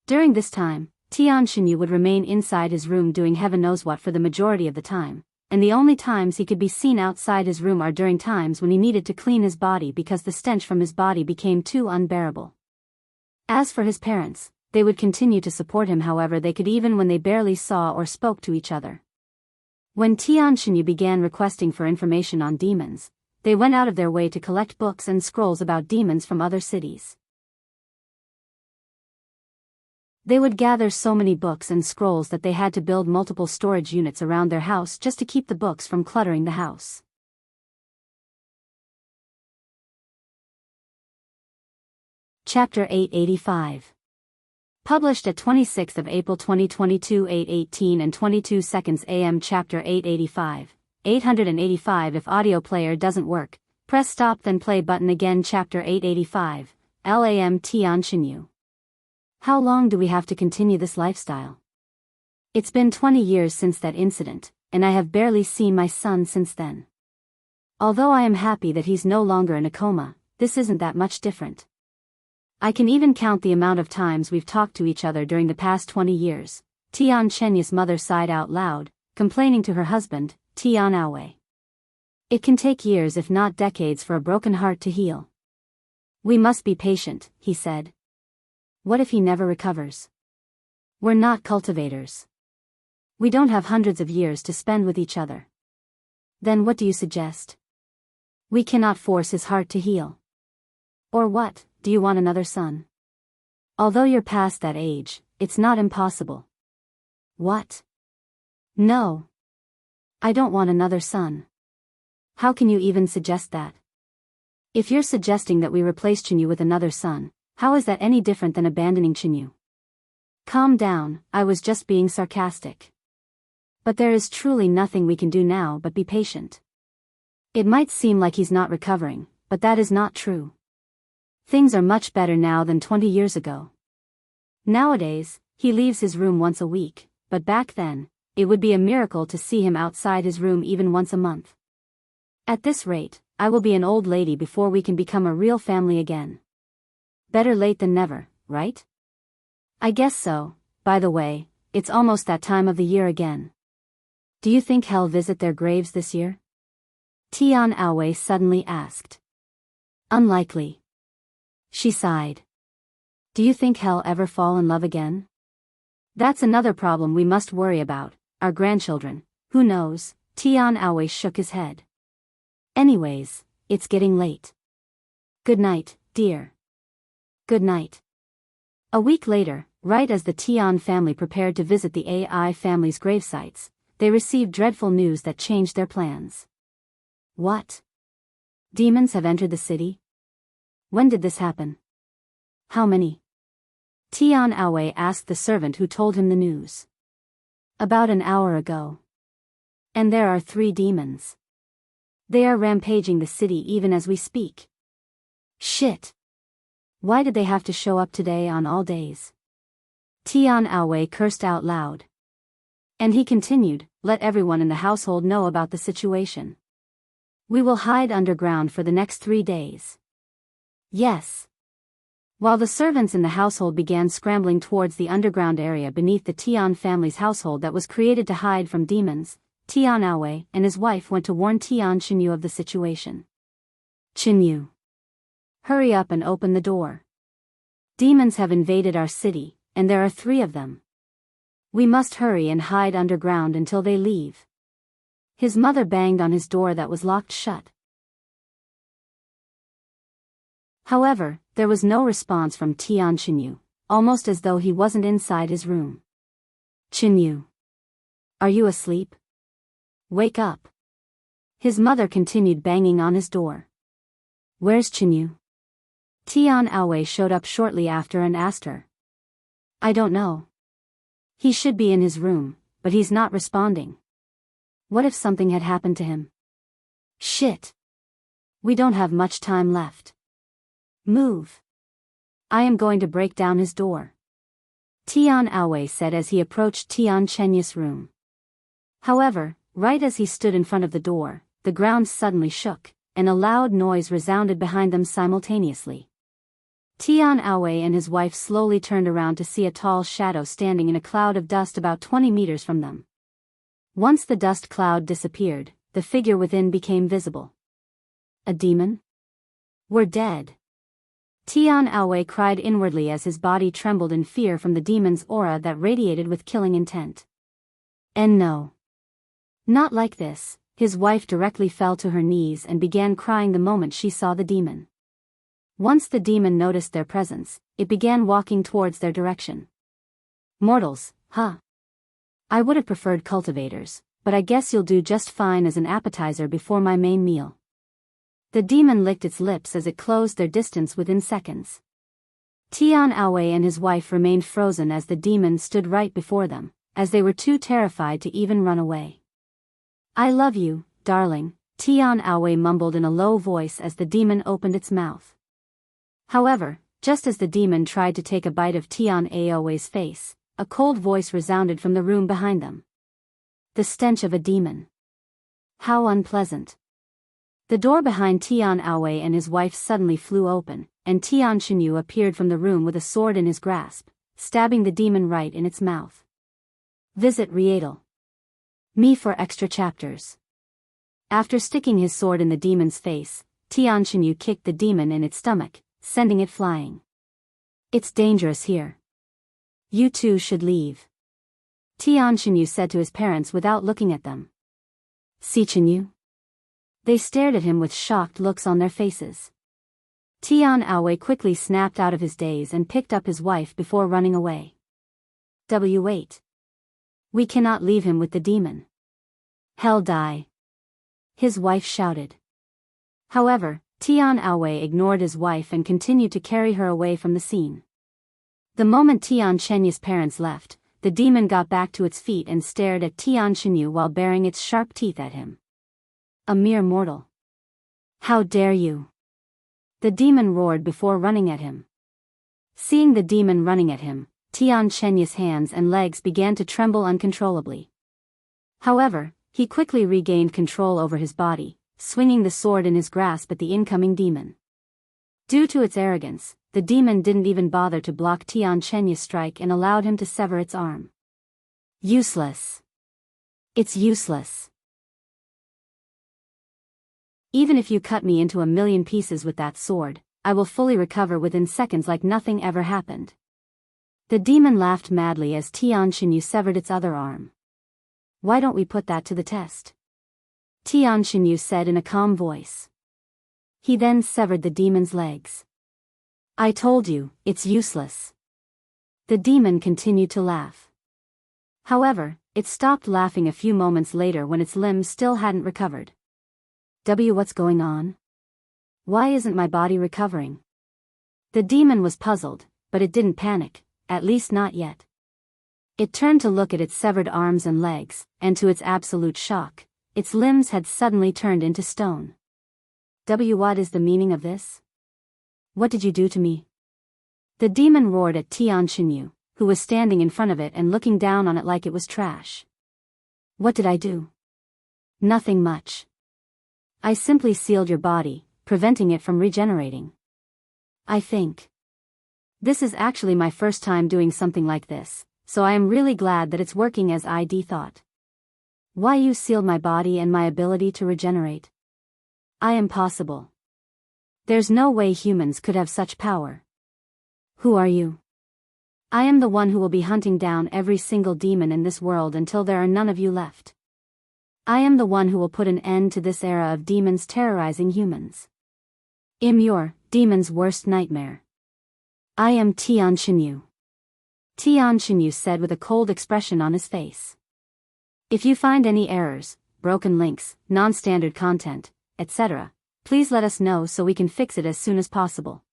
During this time, Tian Xinyu would remain inside his room doing heaven knows what for the majority of the time, and the only times he could be seen outside his room are during times when he needed to clean his body because the stench from his body became too unbearable. As for his parents, they would continue to support him however they could even when they barely saw or spoke to each other. When Tian Xinyu began requesting for information on demons, they went out of their way to collect books and scrolls about demons from other cities. They would gather so many books and scrolls that they had to build multiple storage units around their house just to keep the books from cluttering the house. Chapter 885. Published at 26th of April 2022 8:18 and 22 seconds AM. Chapter 885. 885 If audio player doesn't work, press stop then play button again. Chapter 885. LAM Tian Xinyu. How long do we have to continue this lifestyle? It's been 20 years since that incident, and I have barely seen my son since then. Although I am happy that he's no longer in a coma, this isn't that much different. I can even count the amount of times we've talked to each other during the past 20 years. Tian Chenyu's mother sighed out loud, complaining to her husband, Tian Aowei. It can take years if not decades for a broken heart to heal. We must be patient, he said. What if he never recovers? We're not cultivators. We don't have hundreds of years to spend with each other. Then what do you suggest? We cannot force his heart to heal. Or what? Do you want another son? Although you're past that age, it's not impossible. What? No. I don't want another son. How can you even suggest that? If you're suggesting that we replace Xinyu with another son, How is that any different than abandoning Chinyu? Calm down, I was just being sarcastic. But there is truly nothing we can do now but be patient. It might seem like he's not recovering, but that is not true. Things are much better now than 20 years ago. Nowadays, he leaves his room once a week, but back then, it would be a miracle to see him outside his room even once a month. At this rate, I will be an old lady before we can become a real family again. Better late than never, right? I guess so. By the way, it's almost that time of the year again. Do you think he'll visit their graves this year? Tian Aowei suddenly asked. Unlikely. She sighed. Do you think he'll ever fall in love again? That's another problem we must worry about, our grandchildren. Who knows? Tian Aowei shook his head. Anyways, it's getting late. Good night, dear. Good night. A week later, right as the Tian family prepared to visit the AI family's gravesites, they received dreadful news that changed their plans. What? Demons have entered the city? When did this happen? How many? Tian Aowei asked the servant who told him the news. About an hour ago. And there are 3 demons. They are rampaging the city even as we speak. Shit. Why did they have to show up today on all days? Tian Aowei cursed out loud. And he continued, let everyone in the household know about the situation. We will hide underground for the next 3 days. Yes. While the servants in the household began scrambling towards the underground area beneath the Tian family's household that was created to hide from demons, Tian Aowei and his wife went to warn Tian Chinyu of the situation. Chinyu. Hurry up and open the door. Demons have invaded our city, and there are 3 of them. We must hurry and hide underground until they leave. His mother banged on his door that was locked shut. However, there was no response from Tian Chinyu, almost as though he wasn't inside his room. Chinyu. Are you asleep? Wake up. His mother continued banging on his door. Where's Chinyu? Tian Aowei showed up shortly after and asked her. I don't know. He should be in his room, but he's not responding. What if something had happened to him? Shit. We don't have much time left. Move. I am going to break down his door. Tian Aowei said as he approached Tian Chenyu's room. However, right as he stood in front of the door, the ground suddenly shook, and a loud noise resounded behind them simultaneously. Tian Aowei and his wife slowly turned around to see a tall shadow standing in a cloud of dust about 20 meters from them. Once the dust cloud disappeared, the figure within became visible. A demon? We're dead. Tian Aowei cried inwardly as his body trembled in fear from the demon's aura that radiated with killing intent. And no. Not like this. His wife directly fell to her knees and began crying the moment she saw the demon. Once the demon noticed their presence, it began walking towards their direction. Mortals, huh? I would have preferred cultivators, but I guess you'll do just fine as an appetizer before my main meal. The demon licked its lips as it closed their distance within seconds. Tian Aowei and his wife remained frozen as the demon stood right before them, as they were too terrified to even run away. I love you, darling, Tian Aowei mumbled in a low voice as the demon opened its mouth. However, just as the demon tried to take a bite of Tian Aowei's face, a cold voice resounded from the room behind them. The stench of a demon. How unpleasant. The door behind Tian Aowei and his wife suddenly flew open, and Tian Chinyu appeared from the room with a sword in his grasp, stabbing the demon right in its mouth. Visit Rietal. Me for extra chapters. After sticking his sword in the demon's face, Tian Chinyu kicked the demon in its stomach, sending it flying. It's dangerous here. You two should leave. Tian Chinyu said to his parents without looking at them. See Chinyu? They stared at him with shocked looks on their faces. Tian Aowei quickly snapped out of his daze and picked up his wife before running away. Wait. We cannot leave him with the demon. Hell die. His wife shouted. However, Tian Aowei ignored his wife and continued to carry her away from the scene. The moment Tian Chenya's parents left, the demon got back to its feet and stared at Tian Chenyu while baring its sharp teeth at him. A mere mortal. How dare you? The demon roared before running at him. Seeing the demon running at him, Tian Chenya's hands and legs began to tremble uncontrollably. However, he quickly regained control over his body, swinging the sword in his grasp at the incoming demon. Due to its arrogance, the demon didn't even bother to block Tian Chenya's strike and allowed him to sever its arm. Useless. It's useless. Even if you cut me into 1,000,000 pieces with that sword, I will fully recover within seconds like nothing ever happened. The demon laughed madly as Tian Chenyu severed its other arm. Why don't we put that to the test? Tian Chenyu said in a calm voice. He then severed the demon's legs. I told you, it's useless. The demon continued to laugh. However, it stopped laughing a few moments later when its limbs still hadn't recovered. What's going on? Why isn't my body recovering? The demon was puzzled, but it didn't panic, at least not yet. It turned to look at its severed arms and legs, and to its absolute shock, its limbs had suddenly turned into stone. What is the meaning of this? What did you do to me? The demon roared at Tian Chenyu, who was standing in front of it and looking down on it like it was trash. What did I do? Nothing much. I simply sealed your body, preventing it from regenerating. I think. This is actually my first time doing something like this, so I am really glad that it's working as I'd thought. Why you sealed my body and my ability to regenerate? I am impossible. There's no way humans could have such power. Who are you? I am the one who will be hunting down every single demon in this world until there are none of you left. I am the one who will put an end to this era of demons terrorizing humans. I'm your demon's worst nightmare. I am Tian Chenyu. Tian Chenyu said with a cold expression on his face. If you find any errors, broken links, non-standard content, etc., please let us know so we can fix it as soon as possible.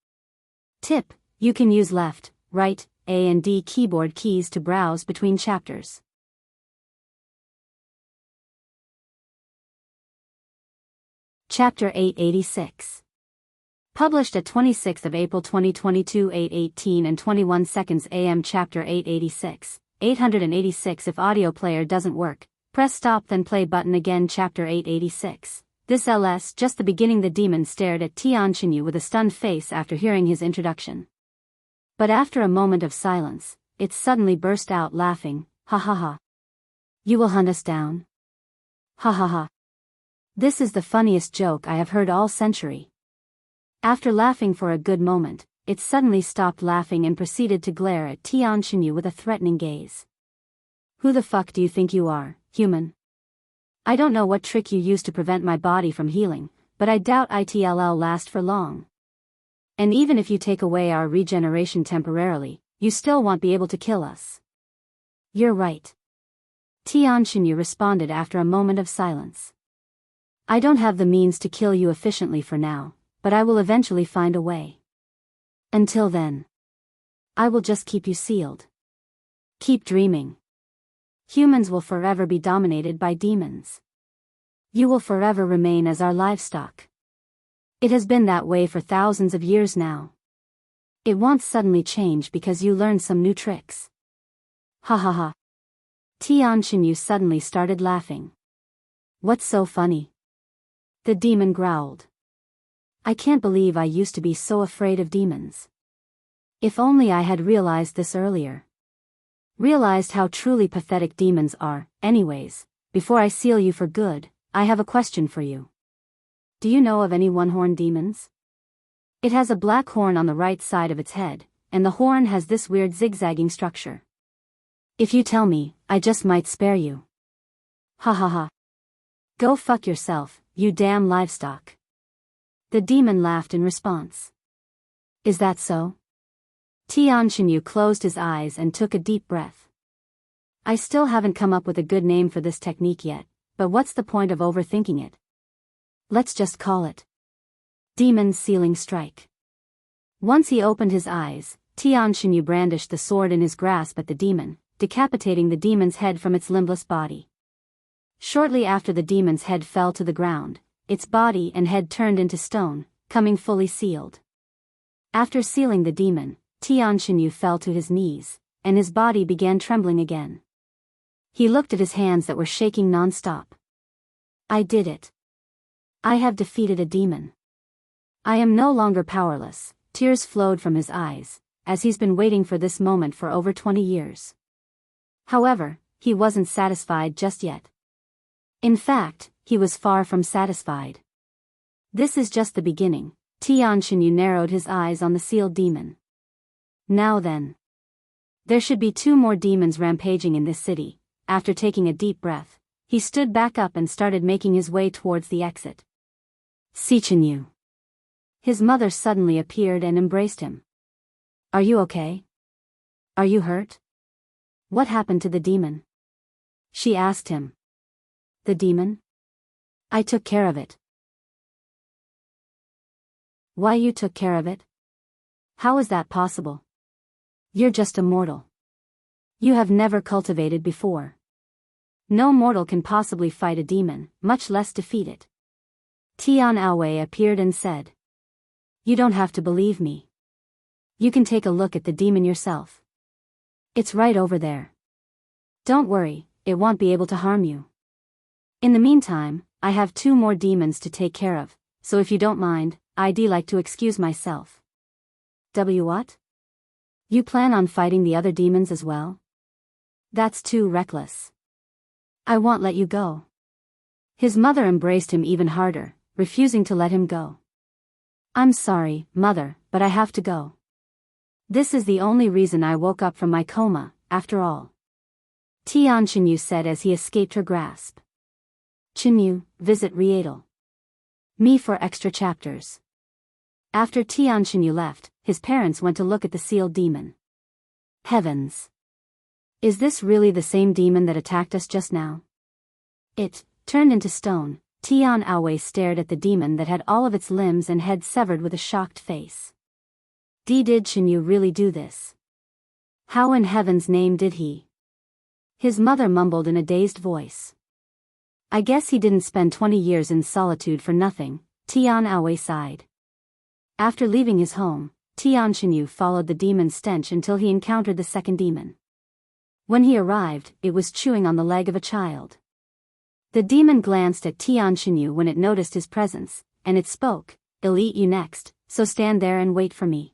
Tip: you can use left, right, A and D keyboard keys to browse between chapters. Chapter 886. Published at 26th of April 2022 8:18 and 21 seconds AM. Chapter 886, 886. If audio player doesn't work, press stop then play button again. Chapter 886. This LS just the beginning. The demon stared at Tian Chenyu with a stunned face after hearing his introduction. But after a moment of silence, it suddenly burst out laughing, ha ha ha. You will hunt us down? Ha ha ha. This is the funniest joke I have heard all century. After laughing for a good moment, it suddenly stopped laughing and proceeded to glare at Tian Chenyu with a threatening gaze. Who the fuck do you think you are, human? I don't know what trick you used to prevent my body from healing, but I doubt it'll last for long. And even if you take away our regeneration temporarily, you still won't be able to kill us. You're right. Tian Chenyu responded after a moment of silence. I don't have the means to kill you efficiently for now, but I will eventually find a way. Until then, I will just keep you sealed. Keep dreaming. Humans will forever be dominated by demons. You will forever remain as our livestock. It has been that way for thousands of years now. It won't suddenly change because you learned some new tricks. Ha ha ha. Tian Chenyu suddenly started laughing. What's so funny? The demon growled. I can't believe I used to be so afraid of demons. If only I had realized this earlier. Realized how truly pathetic demons are. Anyways, before I seal you for good, I have a question for you. Do you know of any one-horned demons? It has a black horn on the right side of its head, and the horn has this weird zigzagging structure. If you tell me, I just might spare you. Ha ha ha. Go fuck yourself, you damn livestock. The demon laughed in response. Is that so? Tian Chenyu closed his eyes and took a deep breath. I still haven't come up with a good name for this technique yet, but what's the point of overthinking it? Let's just call it Demon's Sealing Strike. Once he opened his eyes, Tian Xinyu brandished the sword in his grasp at the demon, decapitating the demon's head from its limbless body. Shortly after the demon's head fell to the ground, its body and head turned into stone, coming fully sealed. After sealing the demon, Tian Xinyu fell to his knees, and his body began trembling again. He looked at his hands that were shaking non-stop. I did it. I have defeated a demon. I am no longer powerless. Tears flowed from his eyes, as he's been waiting for this moment for over 20 years. However, he wasn't satisfied just yet. In fact, he was far from satisfied. This is just the beginning. Tian Xinyu narrowed his eyes on the sealed demon. Now then. There should be 2 more demons rampaging in this city. After taking a deep breath, he stood back up and started making his way towards the exit. Xinyu. His mother suddenly appeared and embraced him. Are you okay? Are you hurt? What happened to the demon? She asked him. The demon? I took care of it. Why you took care of it? How is that possible? You're just a mortal. You have never cultivated before. No mortal can possibly fight a demon, much less defeat it. Tian Aowei appeared and said. You don't have to believe me. You can take a look at the demon yourself. It's right over there. Don't worry, it won't be able to harm you. In the meantime, I have 2 more demons to take care of, so if you don't mind, I'd like to excuse myself. What? You plan on fighting the other demons as well? That's too reckless. I won't let you go. His mother embraced him even harder, refusing to let him go. I'm sorry, mother, but I have to go. This is the only reason I woke up from my coma, after all. Tian Xinyu said as he escaped her grasp. Xinyu, visit Rietal. Me for extra chapters. After Tian Xinyu left, his parents went to look at the sealed demon. Heavens! Is this really the same demon that attacked us just now? It turned into stone. Tian Aowei stared at the demon that had all of its limbs and head severed with a shocked face. Did Xinyu really do this? How in heaven's name did he? His mother mumbled in a dazed voice. I guess he didn't spend 20 years in solitude for nothing, Tian Aowei sighed. After leaving his home, Tian Xinyu followed the demon's stench until he encountered the second demon. When he arrived, it was chewing on the leg of a child. The demon glanced at Tian Xinyu when it noticed his presence, and it spoke, I'll eat you next, so stand there and wait for me.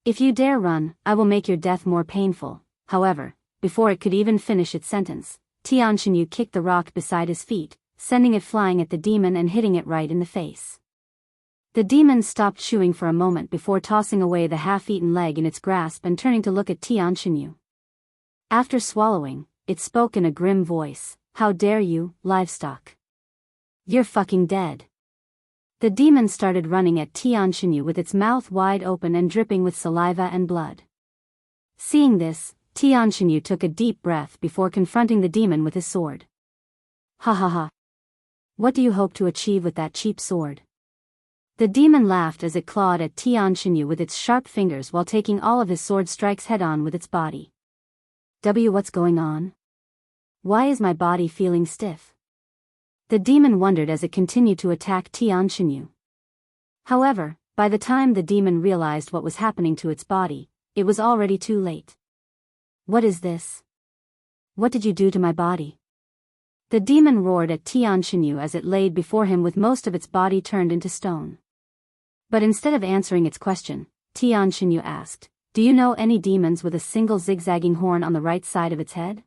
If you dare run, I will make your death more painful. However, before it could even finish its sentence, Tian Xinyu kicked the rock beside his feet, sending it flying at the demon and hitting it right in the face. The demon stopped chewing for a moment before tossing away the half-eaten leg in its grasp and turning to look at Tian Xinyu. After swallowing, it spoke in a grim voice, How dare you, livestock? You're fucking dead. The demon started running at Tian Xinyu with its mouth wide open and dripping with saliva and blood. Seeing this, Tian Xinyu took a deep breath before confronting the demon with his sword. Ha ha ha. What do you hope to achieve with that cheap sword? The demon laughed as it clawed at Tian Xinyu with its sharp fingers while taking all of his sword strikes head-on with its body. What's going on? Why is my body feeling stiff? The demon wondered as it continued to attack Tian Xinyu. However, by the time the demon realized what was happening to its body, it was already too late. What is this? What did you do to my body? The demon roared at Tian Xinyu as it laid before him with most of its body turned into stone. But instead of answering its question, Tian Xinyu asked, Do you know any demons with a single zigzagging horn on the right side of its head?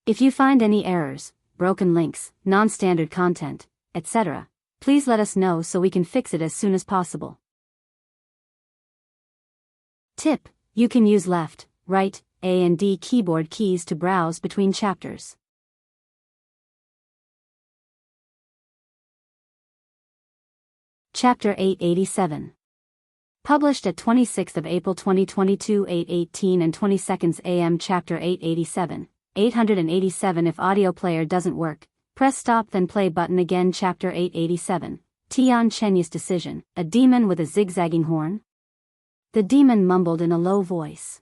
If you find any errors, broken links, non-standard content, etc., please let us know so we can fix it as soon as possible. Tip: you can use left, right, A and D keyboard keys to browse between chapters. Chapter 887. Published at 26th of April 2022 8:18 and 22 AM. Chapter 887. 887. If audio player doesn't work, press stop then play button again. Chapter 887. Tian Chenya's decision, a demon with a zigzagging horn? The demon mumbled in a low voice.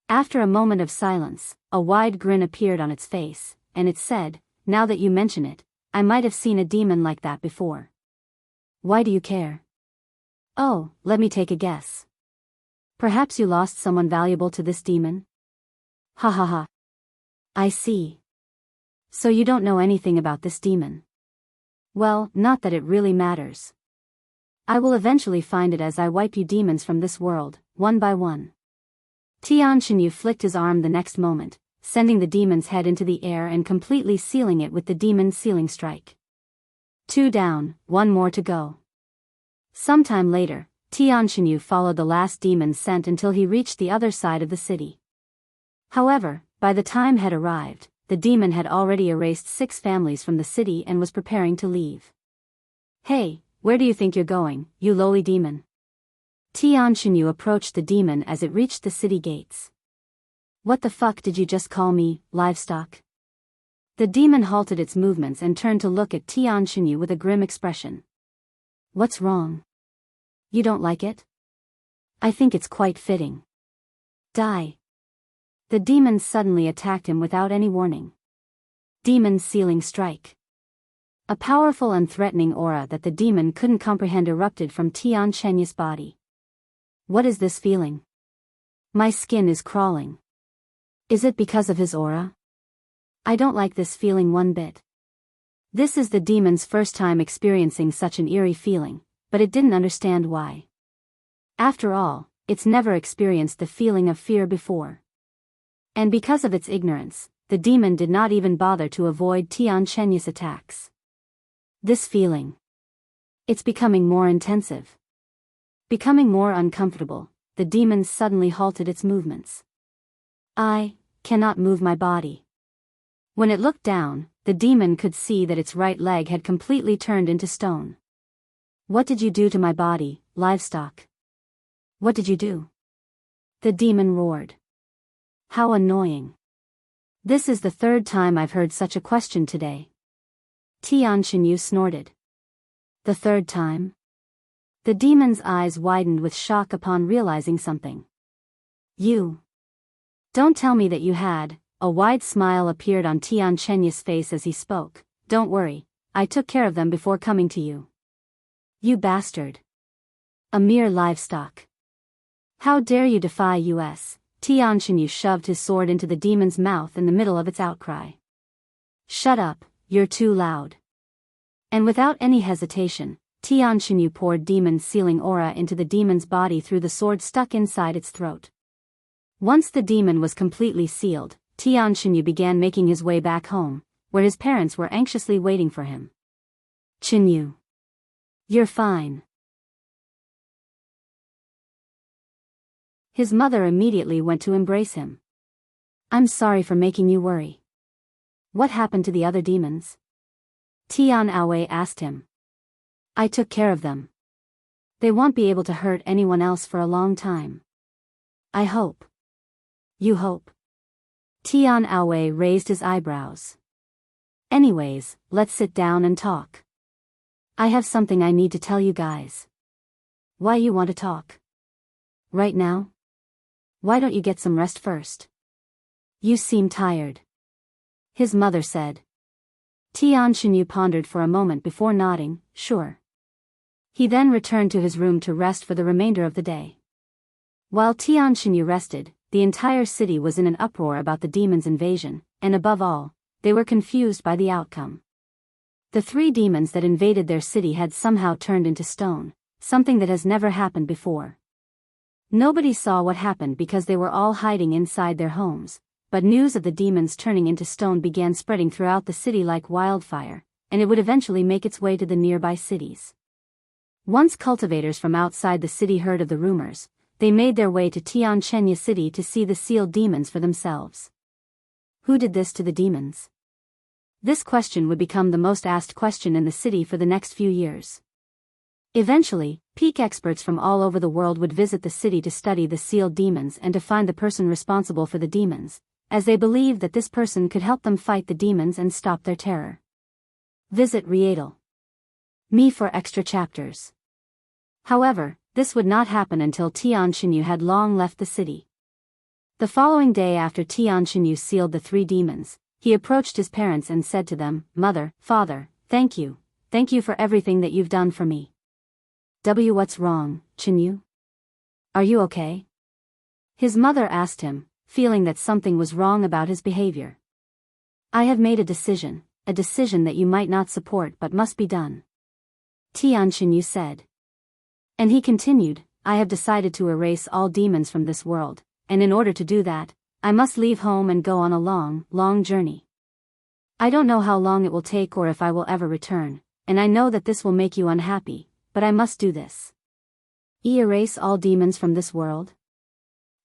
After a moment of silence, a wide grin appeared on its face, and it said, "Now that you mention it, I might have seen a demon like that before. Why do you care?" "Oh, let me take a guess. Perhaps you lost someone valuable to this demon?" "Ha ha ha. I see. So you don't know anything about this demon. Well, not that it really matters. I will eventually find it as I wipe you demons from this world, one by one." Tian Chenyu flicked his arm the next moment, sending the demon's head into the air and completely sealing it with the demon's sealing strike. 2 down, 1 more to go. Sometime later, Tian Chenyu followed the last demon's scent until he reached the other side of the city. However, by the time had arrived, the demon had already erased 6 families from the city and was preparing to leave. "Hey, where do you think you're going, you lowly demon?" Tian Chenyu approached the demon as it reached the city gates. "What the fuck did you just call me, livestock?" The demon halted its movements and turned to look at Tian Chenyu with a grim expression. "What's wrong? You don't like it? I think it's quite fitting. Die." The demon suddenly attacked him without any warning. Demon's sealing strike. A powerful and threatening aura that the demon couldn't comprehend erupted from Tian Chenya's body. "What is this feeling? My skin is crawling. Is it because of his aura? I don't like this feeling one bit." This is the demon's first time experiencing such an eerie feeling, but it didn't understand why. After all, it's never experienced the feeling of fear before. And because of its ignorance, the demon did not even bother to avoid Tian Chenya's attacks. This feeling. It's becoming more intensive. Becoming more uncomfortable, the demon suddenly halted its movements. "I cannot move my body." When it looked down, the demon could see that its right leg had completely turned into stone. "What did you do to my body, livestock? What did you do?" The demon roared. "How annoying. This is the 3rd time I've heard such a question today." Tian Chenyu snorted. "The 3rd time?" The demon's eyes widened with shock upon realizing something. "You. Don't tell me that you had." A wide smile appeared on Tian Chenya's face as he spoke. "Don't worry, I took care of them before coming to you." "You bastard. A mere livestock. How dare you defy us?" Tian Chenyu shoved his sword into the demon's mouth in the middle of its outcry. "Shut up, you're too loud." And without any hesitation, Tian Chenyu poured demon's sealing aura into the demon's body through the sword stuck inside its throat. Once the demon was completely sealed, Tian Chenyu began making his way back home, where his parents were anxiously waiting for him. "Chenyu. You're fine." His mother immediately went to embrace him. "I'm sorry for making you worry. What happened to the other demons?" Tian Aowei asked him. "I took care of them. They won't be able to hurt anyone else for a long time. I hope." "You hope?" Tian Aowei raised his eyebrows. "Anyways, let's sit down and talk. I have something I need to tell you guys." "Why you want to talk? Right now? Why don't you get some rest first? You seem tired," his mother said. Tian Chenyu pondered for a moment before nodding, "Sure." He then returned to his room to rest for the remainder of the day. While Tian Chenyu rested, the entire city was in an uproar about the demon's invasion, and above all, they were confused by the outcome. The 3 demons that invaded their city had somehow turned into stone, something that has never happened before. Nobody saw what happened because they were all hiding inside their homes, but news of the demons turning into stone began spreading throughout the city like wildfire, and it would eventually make its way to the nearby cities. Once cultivators from outside the city heard of the rumors, they made their way to Tian Chenya City to see the sealed demons for themselves. Who did this to the demons? This question would become the most asked question in the city for the next few years. Eventually, peak experts from all over the world would visit the city to study the sealed demons and to find the person responsible for the demons, as they believed that this person could help them fight the demons and stop their terror. Visit Rietal. me for extra chapters. However, this would not happen until Tian Xinyu had long left the city. The following day after Tian Xinyu sealed the 3 demons, he approached his parents and said to them, "Mother, Father, thank you for everything that you've done for me." What's wrong, Xinyu? Are you okay? His mother asked him, feeling that something was wrong about his behavior. I have made a decision that you might not support but must be done. Tian Xinyu said. And he continued, I have decided to erase all demons from this world, and in order to do that, I must leave home and go on a long, long journey. I don't know how long it will take or if I will ever return, and I know that this will make you unhappy, but I must do this. Erase all demons from this world?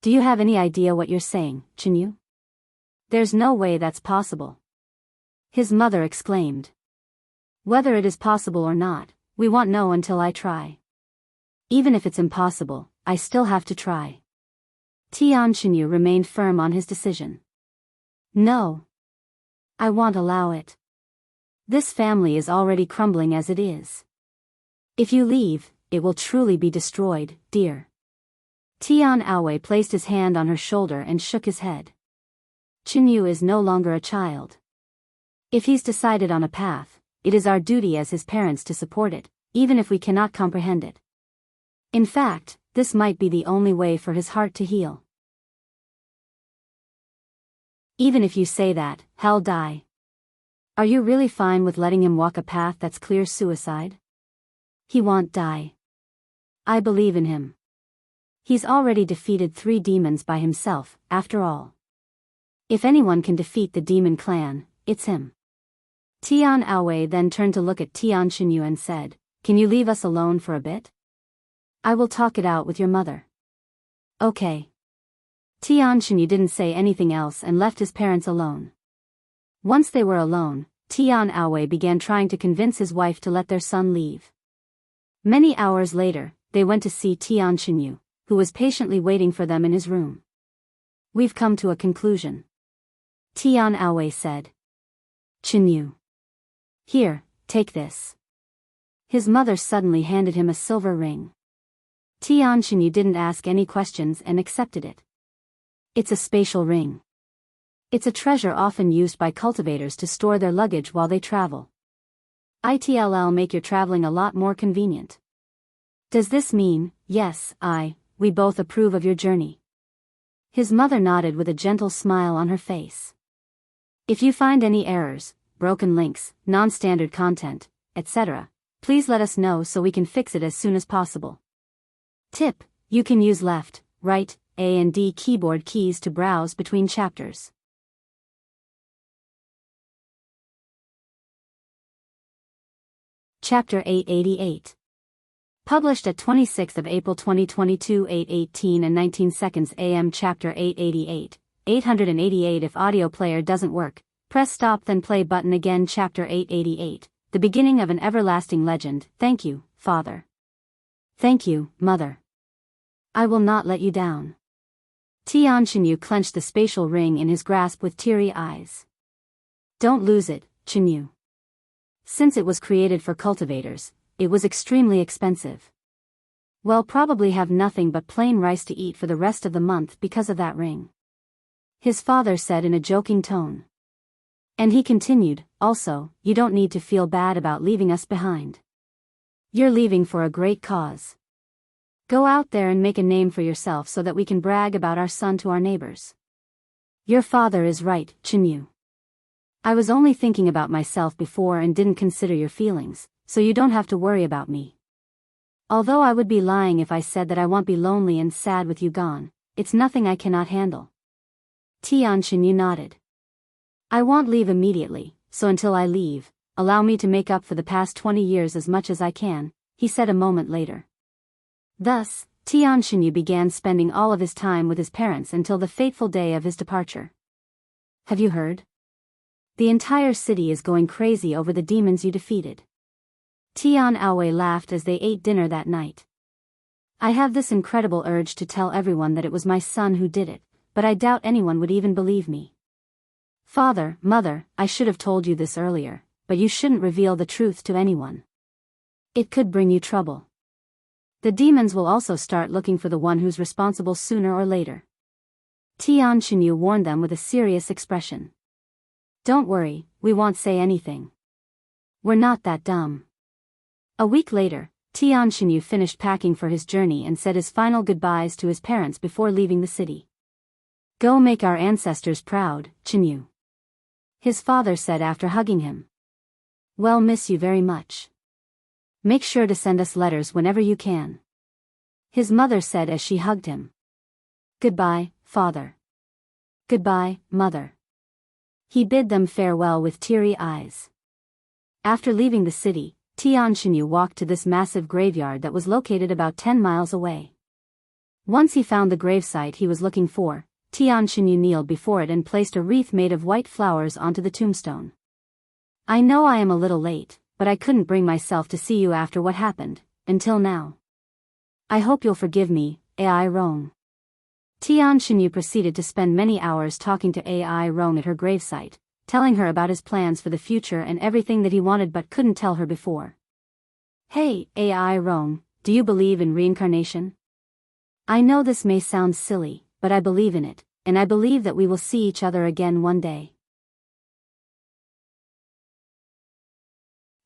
Do you have any idea what you're saying, Xinyu? There's no way that's possible. His mother exclaimed. Whether it is possible or not, we won't know until I try. Even if it's impossible, I still have to try. Tian Xinyu remained firm on his decision. No. I won't allow it. This family is already crumbling as it is. If you leave, it will truly be destroyed, dear. Tian Aowei placed his hand on her shoulder and shook his head. Xinyu is no longer a child. If he's decided on a path, it is our duty as his parents to support it, even if we cannot comprehend it. In fact, this might be the only way for his heart to heal. Even if you say that, he'll die. Are you really fine with letting him walk a path that's clear suicide? He won't die. I believe in him. He's already defeated 3 demons by himself, after all. If anyone can defeat the demon clan, it's him. Tian Aowei then turned to look at Tian Xinyu and said, Can you leave us alone for a bit? I will talk it out with your mother. Okay. Tian Xinyu didn't say anything else and left his parents alone. Once they were alone, Tian Aowei began trying to convince his wife to let their son leave. Many hours later, they went to see Tian Xinyu, who was patiently waiting for them in his room. We've come to a conclusion. Tian Aowei said. Xinyu. Here, take this. His mother suddenly handed him a silver ring. Tian Xinyu didn't ask any questions and accepted it. It's a spatial ring. It's a treasure often used by cultivators to store their luggage while they travel. It'll make your traveling a lot more convenient. Does this mean, yes, we both approve of your journey? His mother nodded with a gentle smile on her face. If you find any errors, broken links, non-standard content, etc., please let us know so we can fix it as soon as possible. Tip: you can use left, right, A and D keyboard keys to browse between chapters. Chapter 888. Published at 26th of April 2022, 8:18 and 19 seconds AM. Chapter 888. 888. If audio player doesn't work, press stop then play button again. Chapter 888. The beginning of an everlasting legend. Thank you, Father. Thank you, Mother. I will not let you down. Tian Xinyu clenched the spatial ring in his grasp with teary eyes. Don't lose it, Xinyu. Since it was created for cultivators, it was extremely expensive. We'll probably have nothing but plain rice to eat for the rest of the month because of that ring. His father said in a joking tone. And he continued, also, you don't need to feel bad about leaving us behind. You're leaving for a great cause. Go out there and make a name for yourself so that we can brag about our son to our neighbors. Your father is right, Xinyu. I was only thinking about myself before and didn't consider your feelings, so you don't have to worry about me. Although I would be lying if I said that I won't be lonely and sad with you gone, it's nothing I cannot handle. Tian Xinyu nodded. I won't leave immediately, so until I leave, allow me to make up for the past 20 years as much as I can, he said a moment later. Thus, Tian Xinyu began spending all of his time with his parents until the fateful day of his departure. Have you heard? The entire city is going crazy over the demons you defeated. Tian Aowei laughed as they ate dinner that night. I have this incredible urge to tell everyone that it was my son who did it, but I doubt anyone would even believe me. Father, Mother, I should have told you this earlier, but you shouldn't reveal the truth to anyone. It could bring you trouble. The demons will also start looking for the one who's responsible sooner or later. Tian Xinyu warned them with a serious expression. Don't worry, we won't say anything. We're not that dumb. A week later, Tian Xinyu finished packing for his journey and said his final goodbyes to his parents before leaving the city. Go make our ancestors proud, Xinyu. His father said after hugging him. We'll miss you very much. Make sure to send us letters whenever you can. His mother said as she hugged him. Goodbye, father. Goodbye, mother. He bid them farewell with teary eyes. After leaving the city, Tian Xinyu walked to this massive graveyard that was located about 10 miles away. Once he found the gravesite he was looking for, Tian Xinyu kneeled before it and placed a wreath made of white flowers onto the tombstone. I know I am a little late, but I couldn't bring myself to see you after what happened, until now. I hope you'll forgive me, Ai Rong. Tian Xinyu proceeded to spend many hours talking to Ai Rong at her gravesite, telling her about his plans for the future and everything that he wanted but couldn't tell her before. Hey, Ai Rong, do you believe in reincarnation? I know this may sound silly, but I believe in it, and I believe that we will see each other again one day.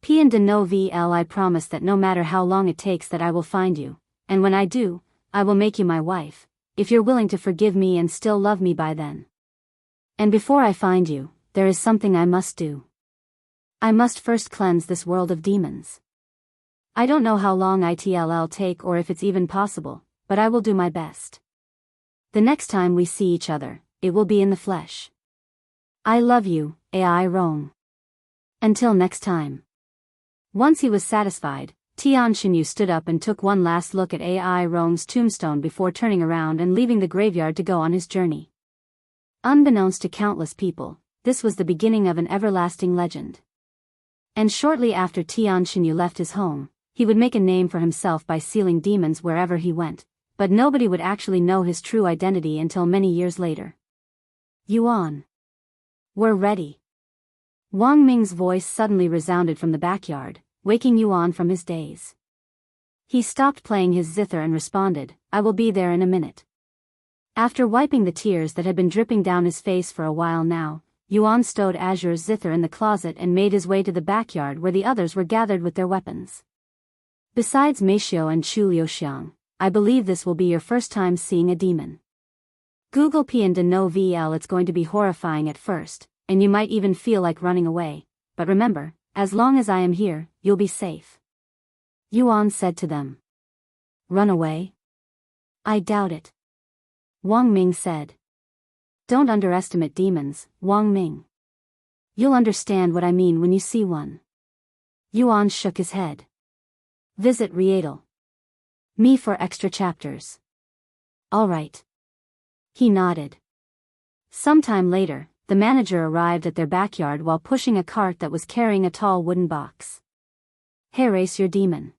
Pian de no VL I promise that no matter how long it takes that I will find you, and when I do, I will make you my wife, if you're willing to forgive me and still love me by then. And before I find you, there is something I must do. I must first cleanse this world of demons. I don't know how long it'll take or if it's even possible, but I will do my best. The next time we see each other, it will be in the flesh. I love you, Ai Rong. Until next time. Once he was satisfied, Tian Xinyu stood up and took one last look at Ai Rong's tombstone before turning around and leaving the graveyard to go on his journey. Unbeknownst to countless people, this was the beginning of an everlasting legend. And shortly after Tian Xinyu left his home, he would make a name for himself by sealing demons wherever he went, but nobody would actually know his true identity until many years later. Yuan. We're ready. Wang Ming's voice suddenly resounded from the backyard, waking Yuan from his daze. He stopped playing his zither and responded, I will be there in a minute. After wiping the tears that had been dripping down his face for a while now, Yuan stowed Azure's zither in the closet and made his way to the backyard where the others were gathered with their weapons. Besides Meishio and Chu Liuxiang, I believe this will be your first time seeing a demon. Google Pian de no VL. It's going to be horrifying at first, and you might even feel like running away, but remember, as long as I am here, you'll be safe. Yuan said to them. Run away? I doubt it. Wang Ming said. Don't underestimate demons, Wang Ming. You'll understand what I mean when you see one. Yuan shook his head. Visit Rietal. Me for extra chapters. All right. He nodded. Sometime later, the manager arrived at their backyard while pushing a cart that was carrying a tall wooden box. Hey, race your demon.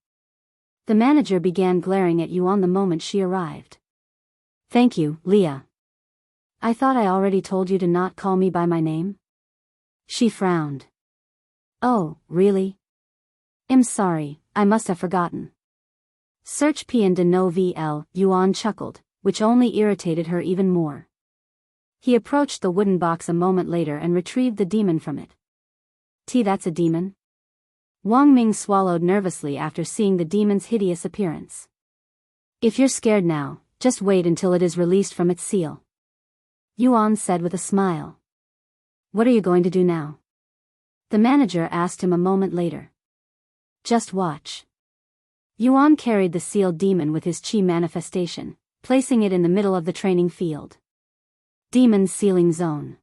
The manager began glaring at Yuan the moment she arrived. Thank you, Leah. I thought I already told you to not call me by my name? She frowned. Oh, really? I'm sorry, I must have forgotten. Search Pian de no VL, Yuan chuckled, which only irritated her even more. He approached the wooden box a moment later and retrieved the demon from it. That's a demon? Wang Ming swallowed nervously after seeing the demon's hideous appearance. If you're scared now, just wait until it is released from its seal. Yuan said with a smile. What are you going to do now? The manager asked him a moment later. Just watch. Yuan carried the sealed demon with his chi manifestation, placing it in the middle of the training field. Demon Sealing Zone.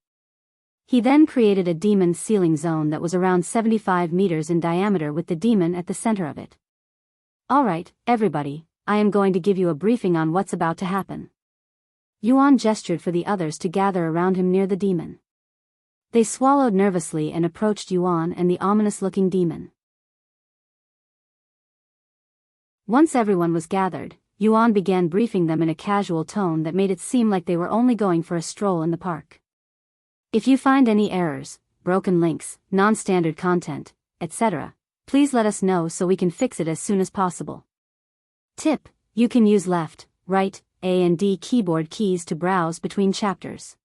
He then created a demon sealing zone that was around 75 meters in diameter with the demon at the center of it. Alright, everybody, I am going to give you a briefing on what's about to happen. Yuan gestured for the others to gather around him near the demon. They swallowed nervously and approached Yuan and the ominous-looking demon. Once everyone was gathered, Yuan began briefing them in a casual tone that made it seem like they were only going for a stroll in the park. If you find any errors, broken links, non-standard content, etc., Please let us know so we can fix it as soon as possible. Tip: you can use left, right, A and D keyboard keys to browse between chapters.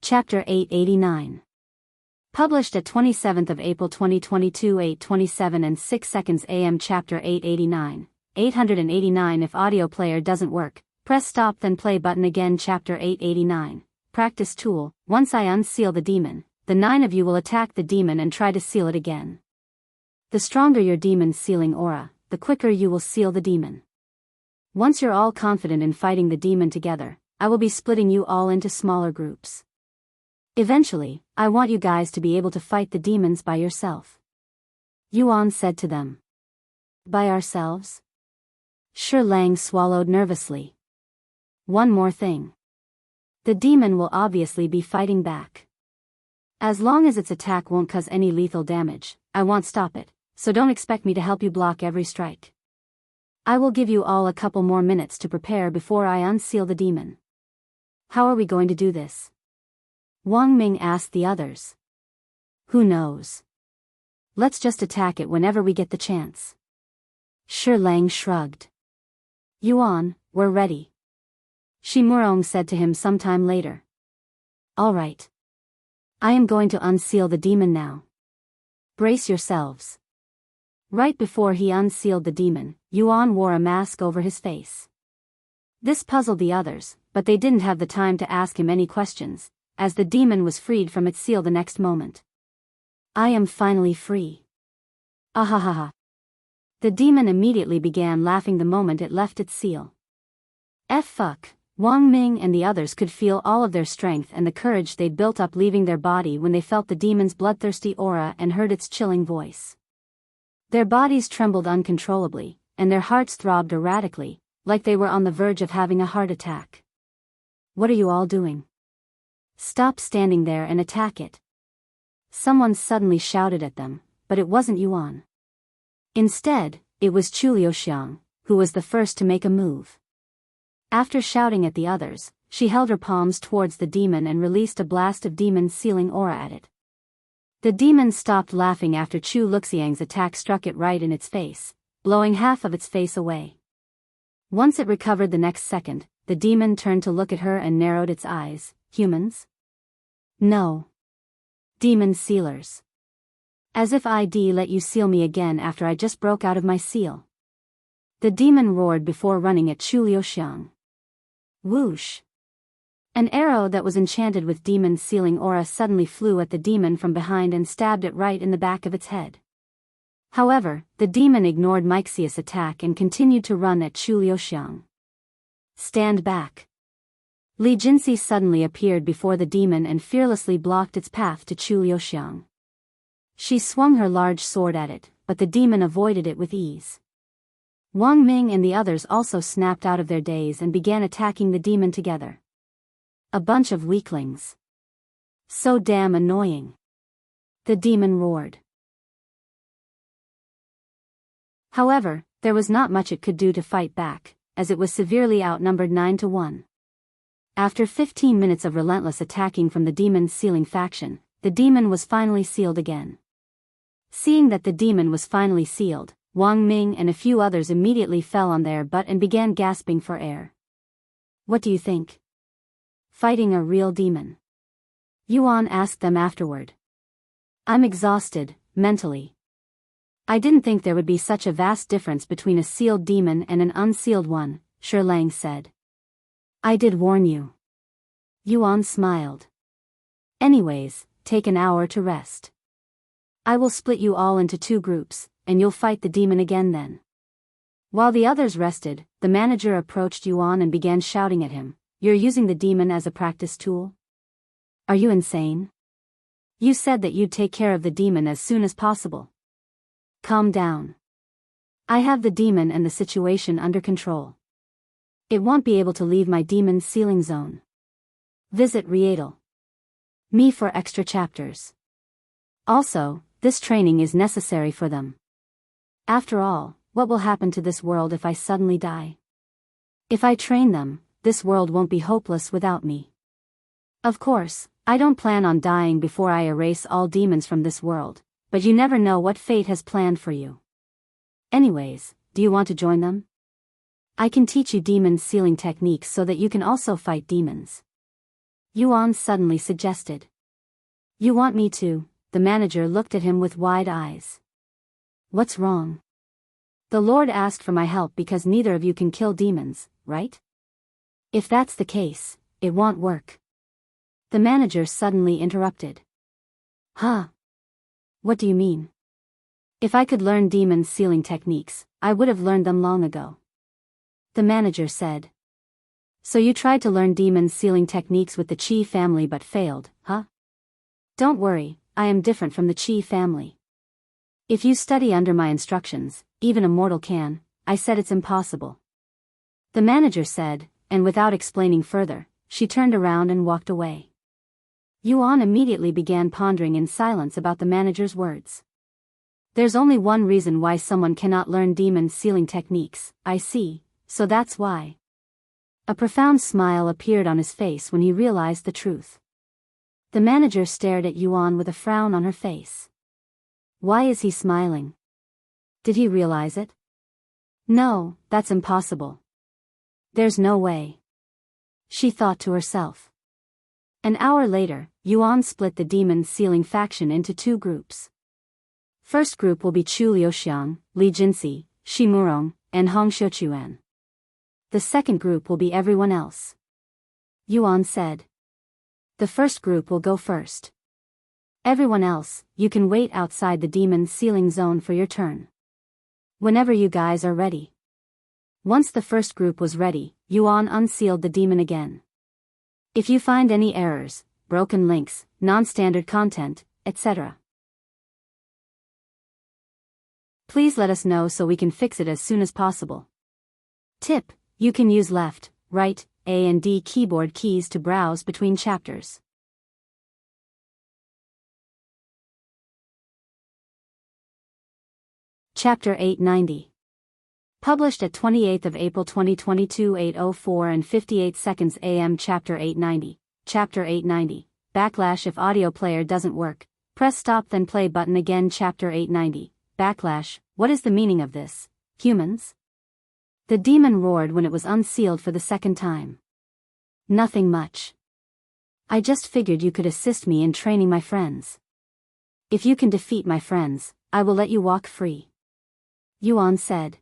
Chapter 889. Published at 27th of April 2022, 8:27 and 6 seconds AM. Chapter 889. 889. If audio player doesn't work, press stop then play button again. Chapter 889. Practice tool. Once I unseal the demon, the 9 of you will attack the demon and try to seal it again. The stronger your demon's sealing aura, the quicker you will seal the demon. Once you're all confident in fighting the demon together, I will be splitting you all into smaller groups. Eventually, I want you guys to be able to fight the demons by yourself. Yuan said to them. By ourselves? Shi Lang swallowed nervously. One more thing. The demon will obviously be fighting back. As long as its attack won't cause any lethal damage, I won't stop it, so don't expect me to help you block every strike. I will give you all a couple more minutes to prepare before I unseal the demon. How are we going to do this? Wang Ming asked the others. Who knows? Let's just attack it whenever we get the chance. Shi Lang shrugged. Yuan, we're ready. Shi Murong said to him sometime later. All right. I am going to unseal the demon now. Brace yourselves. Right before he unsealed the demon, Yuan wore a mask over his face. This puzzled the others, but they didn't have the time to ask him any questions, as the demon was freed from its seal the next moment. I am finally free. Ahahaha. The demon immediately began laughing the moment it left its seal. Fuck. Wang Ming and the others could feel all of their strength and the courage they'd built up leaving their body when they felt the demon's bloodthirsty aura and heard its chilling voice. Their bodies trembled uncontrollably, and their hearts throbbed erratically, like they were on the verge of having a heart attack. What are you all doing? Stop standing there and attack it. Someone suddenly shouted at them, but it wasn't Yuan. Instead, it was Chu Liuxiang, who was the first to make a move. After shouting at the others, she held her palms towards the demon and released a blast of demon sealing aura at it. The demon stopped laughing after Chu Liuxiang's attack struck it right in its face, blowing half of its face away. Once it recovered the next second, the demon turned to look at her and narrowed its eyes. Humans? No. Demon sealers. As if I'd let you seal me again after I just broke out of my seal. The demon roared before running at Chu Liuxiang. Whoosh! An arrow that was enchanted with demon sealing aura suddenly flew at the demon from behind and stabbed it right in the back of its head. However, the demon ignored Mixius' attack and continued to run at Chu Liuxiang. Stand back. Li Jinxi suddenly appeared before the demon and fearlessly blocked its path to Chu Liuxiang. She swung her large sword at it, but the demon avoided it with ease. Wang Ming and the others also snapped out of their daze and began attacking the demon together. A bunch of weaklings. So damn annoying. The demon roared. However, there was not much it could do to fight back, as it was severely outnumbered 9-1. After 15 minutes of relentless attacking from the demon's sealing faction, the demon was finally sealed again. Seeing that the demon was finally sealed, Wang Ming and a few others immediately fell on their butt and began gasping for air. What do you think? Fighting a real demon? Yuan asked them afterward. I'm exhausted, mentally. I didn't think there would be such a vast difference between a sealed demon and an unsealed one, Shi Lang said. I did warn you. Yuan smiled. Anyways, take an hour to rest. I will split you all into 2 groups, and you'll fight the demon again then. While the others rested, the manager approached Yuan and began shouting at him, You're using the demon as a practice tool? Are you insane? You said that you'd take care of the demon as soon as possible. Calm down. I have the demon and the situation under control. It won't be able to leave my demon sealing zone. Visit Rietal. Me for extra chapters. Also, this training is necessary for them. After all, what will happen to this world if I suddenly die? If I train them, this world won't be hopeless without me. Of course, I don't plan on dying before I erase all demons from this world, but you never know what fate has planned for you. Anyways, do you want to join them? I can teach you demon sealing techniques so that you can also fight demons. Yuan suddenly suggested. You want me to? The manager looked at him with wide eyes. What's wrong? The Lord asked for my help because neither of you can kill demons, right? If that's the case, it won't work. The manager suddenly interrupted. Huh? What do you mean? If I could learn demon sealing techniques, I would have learned them long ago. The manager said. So you tried to learn demon sealing techniques with the Qi family but failed, huh? Don't worry, I am different from the Qi family. If you study under my instructions, even a mortal can. I said it's impossible. The manager said, and without explaining further, she turned around and walked away. Yuan immediately began pondering in silence about the manager's words. There's only one reason why someone cannot learn demon sealing techniques, I see, so that's why. A profound smile appeared on his face when he realized the truth. The manager stared at Yuan with a frown on her face. Why is he smiling? Did he realize it? No, that's impossible. There's no way. She thought to herself. An hour later, Yuan split the demon sealing faction into two groups. First group will be Chu Liuxiang, Li Jinsi, Shi Murong, and Hong Xiuquan. The second group will be everyone else. Yuan said. The first group will go first. Everyone else, you can wait outside the demon sealing zone for your turn. Whenever you guys are ready. Once the first group was ready, Yuan unsealed the demon again. If you find any errors, broken links, non-standard content, etc., please let us know so we can fix it as soon as possible. Tip: you can use left, right, A and D keyboard keys to browse between chapters. Chapter 890. Published at 28th of April 2022 8:04 and 58 seconds AM. Chapter 890. Chapter 890. Backlash: if audio player doesn't work, press stop then play button again. Chapter 890. Backlash: what is the meaning of this, humans? The demon roared when it was unsealed for the second time. Nothing much. I just figured you could assist me in training my friends. If you can defeat my friends, I will let you walk free. Yuan said.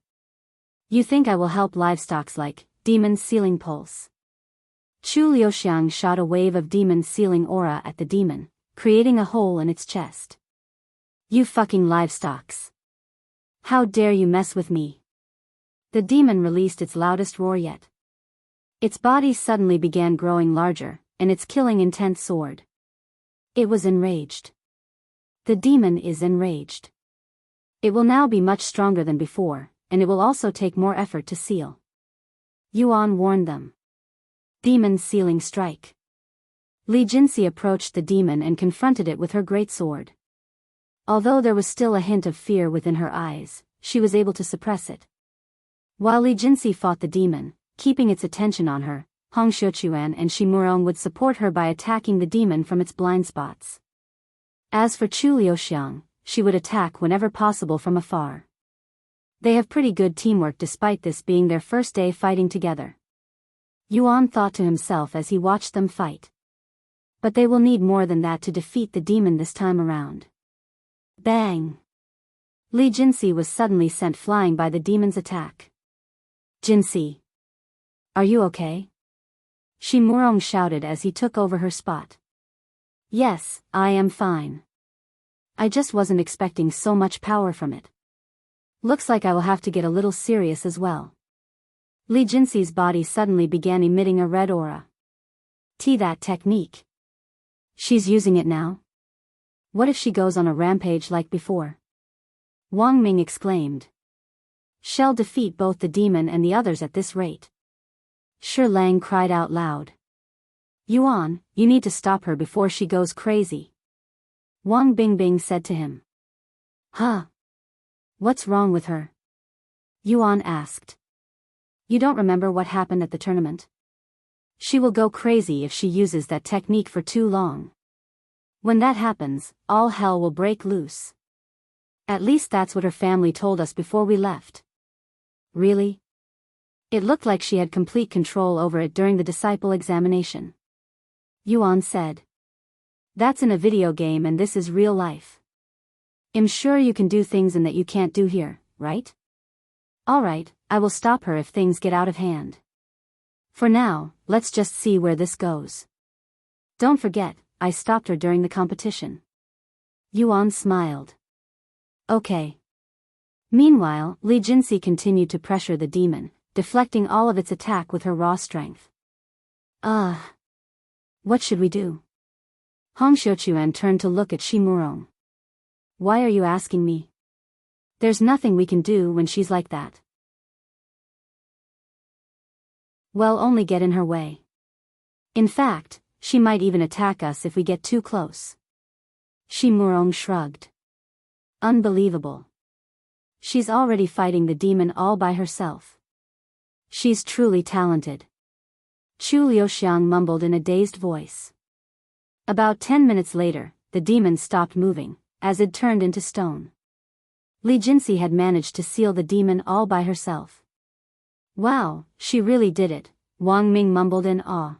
You think I will help livestocks like demon sealing pulse? Chu Liuxiang shot a wave of demon sealing aura at the demon, creating a hole in its chest. You fucking livestocks. How dare you mess with me? The demon released its loudest roar yet. Its body suddenly began growing larger, and its killing intent soared. It was enraged. The demon is enraged. It will now be much stronger than before, and it will also take more effort to seal. Yuan warned them. Demon sealing strike. Li Jinsi approached the demon and confronted it with her great sword. Although there was still a hint of fear within her eyes, she was able to suppress it. While Li Jinsi fought the demon, keeping its attention on her, Hong Xiuquan and Shi Murong would support her by attacking the demon from its blind spots. As for Chu Liuxiang, she would attack whenever possible from afar. They have pretty good teamwork despite this being their first day fighting together. Yuan thought to himself as he watched them fight. But they will need more than that to defeat the demon this time around. Bang! Li Jinsi was suddenly sent flying by the demon's attack. Jinsi. Are you okay? Shi Murong shouted as he took over her spot. Yes, I am fine. I just wasn't expecting so much power from it. Looks like I will have to get a little serious as well. Li Jinsi's body suddenly began emitting a red aura. That technique. She's using it now? What if she goes on a rampage like before? Wang Ming exclaimed. She'll defeat both the demon and the others at this rate. Shi Lang cried out loud. Yuan, you need to stop her before she goes crazy. Wang Bingbing said to him. Huh? What's wrong with her? Yuan asked. You don't remember what happened at the tournament? She will go crazy if she uses that technique for too long. When that happens, all hell will break loose. At least that's what her family told us before we left. Really? It looked like she had complete control over it during the disciple examination. Yuan said. That's in a video game and this is real life. I'm sure you can do things in that you can't do here, right? Alright, I will stop her if things get out of hand. For now, let's just see where this goes. Don't forget, I stopped her during the competition. Yuan smiled. Okay. Meanwhile, Li Jinsi continued to pressure the demon, deflecting all of its attack with her raw strength. What should we do? Hong Xiuquan turned to look at Shi Murong. Why are you asking me? There's nothing we can do when she's like that. Well, only get in her way. In fact, she might even attack us if we get too close. Shi Murong shrugged. Unbelievable. She's already fighting the demon all by herself. She's truly talented. Chu Liuxiang mumbled in a dazed voice. About 10 minutes later, the demon stopped moving, as it turned into stone. Li Jinsi had managed to seal the demon all by herself. Wow, she really did it, Wang Ming mumbled in awe.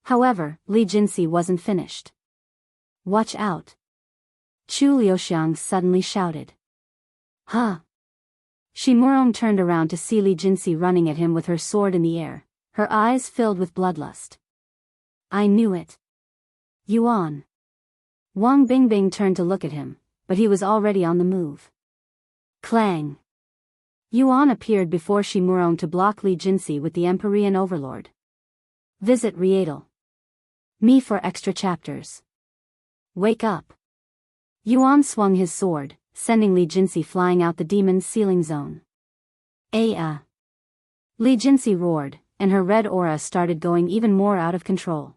However, Li Jinsi wasn't finished. Watch out. Chu Liuxiang suddenly shouted. Huh? Shi Murong turned around to see Li Jinsi running at him with her sword in the air, her eyes filled with bloodlust. I knew it. Yuan. Wang Bingbing turned to look at him, but he was already on the move. Clang. Yuan appeared before Shi Murong to block Li Jinsi with the Empyrean Overlord. Visit Rietal. Me for extra chapters. Wake up. Yuan swung his sword, sending Li Jinsi flying out the demon's sealing zone. Li Jinsi roared, and her red aura started going even more out of control.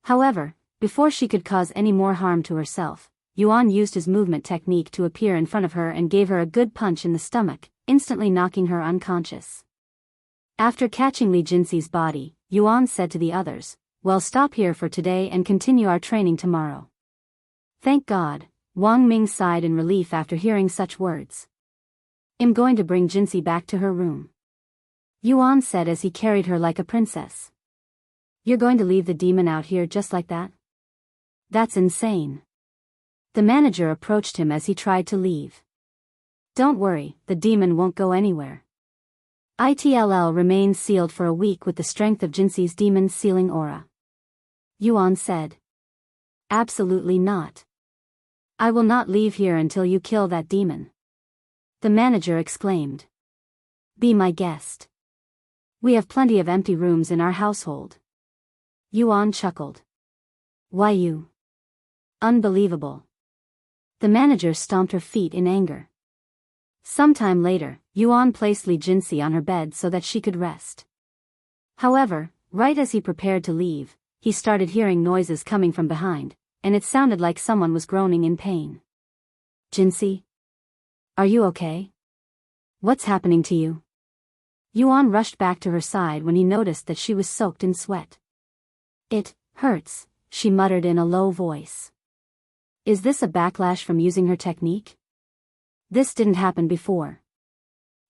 However, before she could cause any more harm to herself, Yuan used his movement technique to appear in front of her and gave her a good punch in the stomach, instantly knocking her unconscious. After catching Li Jinsi's body, Yuan said to the others, "Well, stop here for today and continue our training tomorrow." Thank God, Wang Ming sighed in relief after hearing such words. I'm going to bring Jinsi back to her room. Yuan said as he carried her like a princess. You're going to leave the demon out here just like that? That's insane. The manager approached him as he tried to leave. Don't worry, the demon won't go anywhere. ITLL remains sealed for a week with the strength of Jinsi's demon sealing aura. Yuan said. Absolutely not. I will not leave here until you kill that demon. The manager exclaimed. Be my guest. We have plenty of empty rooms in our household. Yuan chuckled. Why you? Unbelievable. The manager stomped her feet in anger. Sometime later, Yuan placed Li Jinsi on her bed so that she could rest. However, right as he prepared to leave, he started hearing noises coming from behind, and it sounded like someone was groaning in pain. Jinsi? Are you okay? What's happening to you? Yuan rushed back to her side when he noticed that she was soaked in sweat. It hurts, she muttered in a low voice. Is this a backlash from using her technique? This didn't happen before.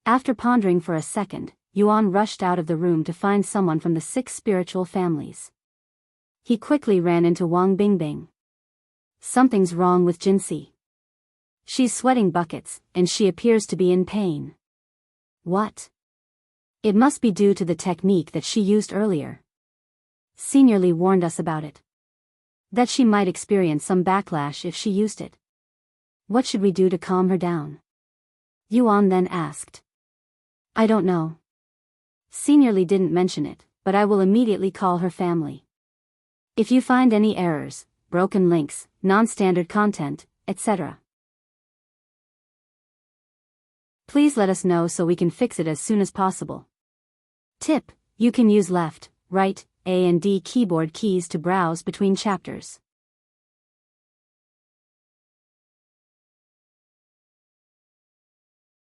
After pondering for a second, Yuan rushed out of the room to find someone from the 6 spiritual families. He quickly ran into Wang Bingbing. Something's wrong with Jinsi. She's sweating buckets, and she appears to be in pain. What? It must be due to the technique that she used earlier. Senior Li warned us about it. That she might experience some backlash if she used it. What should we do to calm her down? Yuan then asked. I don't know. Senior Li didn't mention it, but I will immediately call her family. If you find any errors, broken links, non-standard content, etc., please let us know so we can fix it as soon as possible. Tip: you can use left, right, A and D keyboard keys to browse between chapters.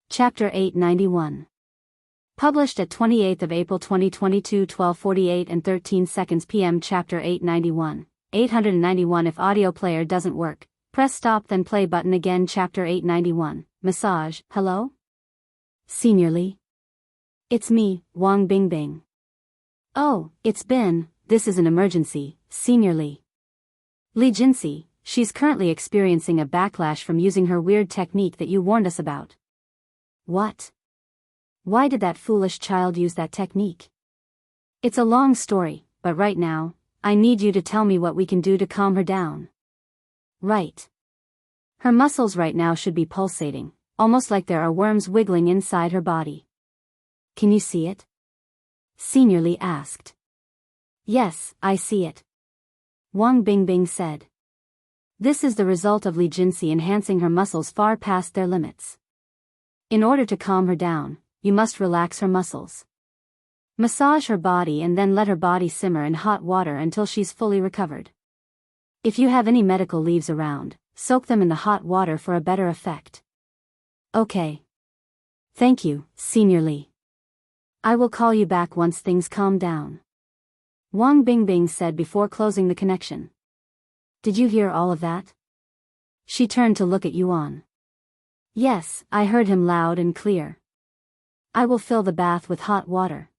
Chapter 891. Published at 28th of April 2022 12:48 and 13 seconds p.m. Chapter 891. 891 If audio player doesn't work, press stop then play button again. Chapter 891. Massage. Hello? Senior Li. It's me, Wang Bingbing. Oh, this is an emergency, Senior Li. Li Jinsi, she's currently experiencing a backlash from using her weird technique that you warned us about. What? Why did that foolish child use that technique? It's a long story, but right now, I need you to tell me what we can do to calm her down. Right. Her muscles right now should be pulsating, almost like there are worms wiggling inside her body. Can you see it? Senior Li asked. Yes, I see it. Wang Bingbing said. This is the result of Li Jinsi enhancing her muscles far past their limits. In order to calm her down, you must relax her muscles. Massage her body and then let her body simmer in hot water until she's fully recovered. If you have any medical leaves around, soak them in the hot water for a better effect. Okay. Thank you, Senior Li. I will call you back once things calm down. Wang Bingbing said before closing the connection. Did you hear all of that? She turned to look at Yuan. Yes, I heard him loud and clear. I will fill the bath with hot water.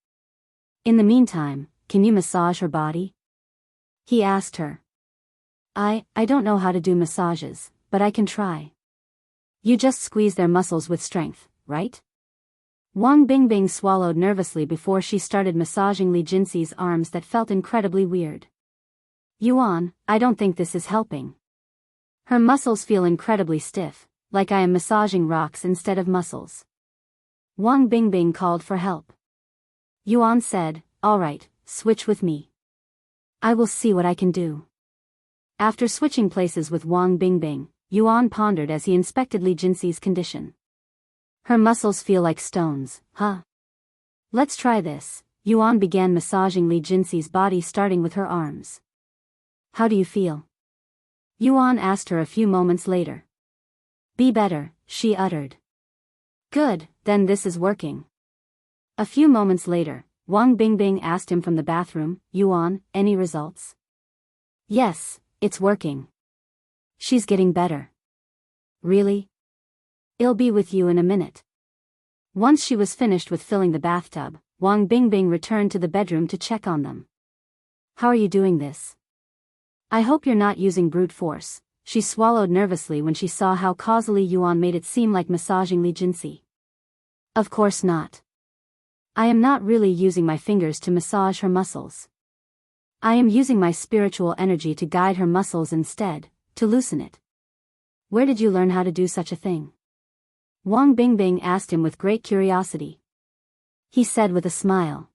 In the meantime, can you massage her body? He asked her. I don't know how to do massages, but I can try. You just squeeze their muscles with strength, right? Wang Bingbing swallowed nervously before she started massaging Li Jinsi's arms that felt incredibly weird. Yuan, I don't think this is helping. Her muscles feel incredibly stiff, like I am massaging rocks instead of muscles. Wang Bingbing called for help. Yuan said, all right, switch with me. I will see what I can do. After switching places with Wang Bingbing, Yuan pondered as he inspected Li Jinsi's condition. Her muscles feel like stones, huh? Let's try this. Yuan began massaging Li Jinsi's body starting with her arms. How do you feel? Yuan asked her a few moments later. Be better, she uttered. Good, then this is working. A few moments later, Wang Bingbing asked him from the bathroom, Yuan, any results? Yes, it's working. She's getting better. Really? I'll be with you in a minute. Once she was finished with filling the bathtub, Wang Bingbing returned to the bedroom to check on them. How are you doing this? I hope you're not using brute force. She swallowed nervously when she saw how causally Yuan made it seem like massaging Li Jinsi. Of course not. I am not really using my fingers to massage her muscles. I am using my spiritual energy to guide her muscles instead, to loosen it. Where did you learn how to do such a thing? Wang Bingbing asked him with great curiosity. He said with a smile.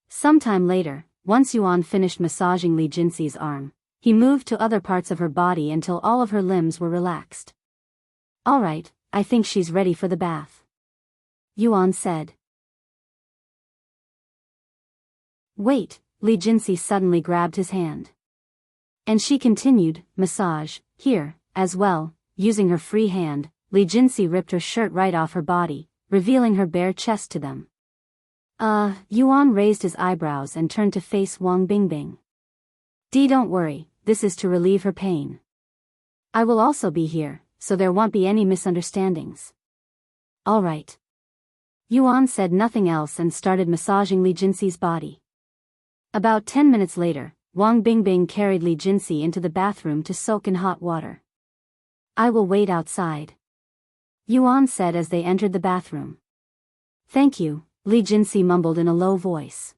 Sometime later, once Yuan finished massaging Li Jinsi's arm, he moved to other parts of her body until all of her limbs were relaxed. All right, I think she's ready for the bath. Yuan said. Wait, Li Jinsi suddenly grabbed his hand. And she continued, massage, here, as well. Using her free hand, Li Jinsi ripped her shirt right off her body, revealing her bare chest to them. Yuan raised his eyebrows and turned to face Wang Bingbing. Don't worry, this is to relieve her pain. I will also be here, so there won't be any misunderstandings. All right. Yuan said nothing else and started massaging Li Jinsi's body. About 10 minutes later, Wang Bingbing carried Li Jinsi into the bathroom to soak in hot water. I will wait outside. Yuan said as they entered the bathroom. Thank you, Li Jinsi mumbled in a low voice.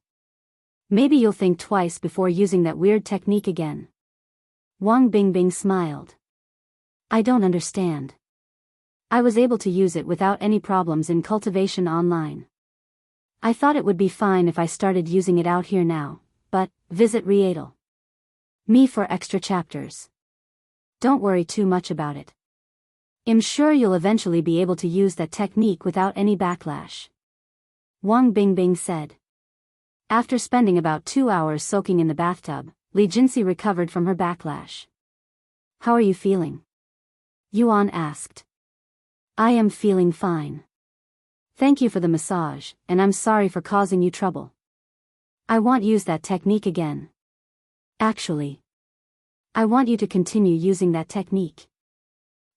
Maybe you'll think twice before using that weird technique again. Wang Bingbing smiled. I don't understand. I was able to use it without any problems in cultivation online. I thought it would be fine if I started using it out here now, but, visit Rietal. Me for extra chapters. Don't worry too much about it. I'm sure you'll eventually be able to use that technique without any backlash. Wang Bingbing said. After spending about 2 hours soaking in the bathtub, Li Jinsi recovered from her backlash. How are you feeling? Yuan asked. I am feeling fine. Thank you for the massage, and I'm sorry for causing you trouble. I won't use that technique again. Actually, I want you to continue using that technique.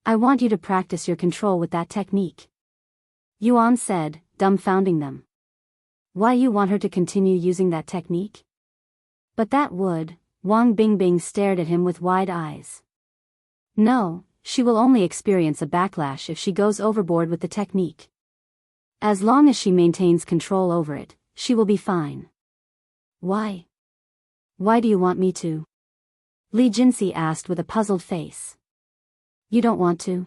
I want you to practice your control with that technique. Yuan said, dumbfounding them. Why you want her to continue using that technique? But that would, Wang Bingbing stared at him with wide eyes. No, she will only experience a backlash if she goes overboard with the technique. As long as she maintains control over it, she will be fine. Why? Why do you want me to? Li Jinsi asked with a puzzled face. You don't want to?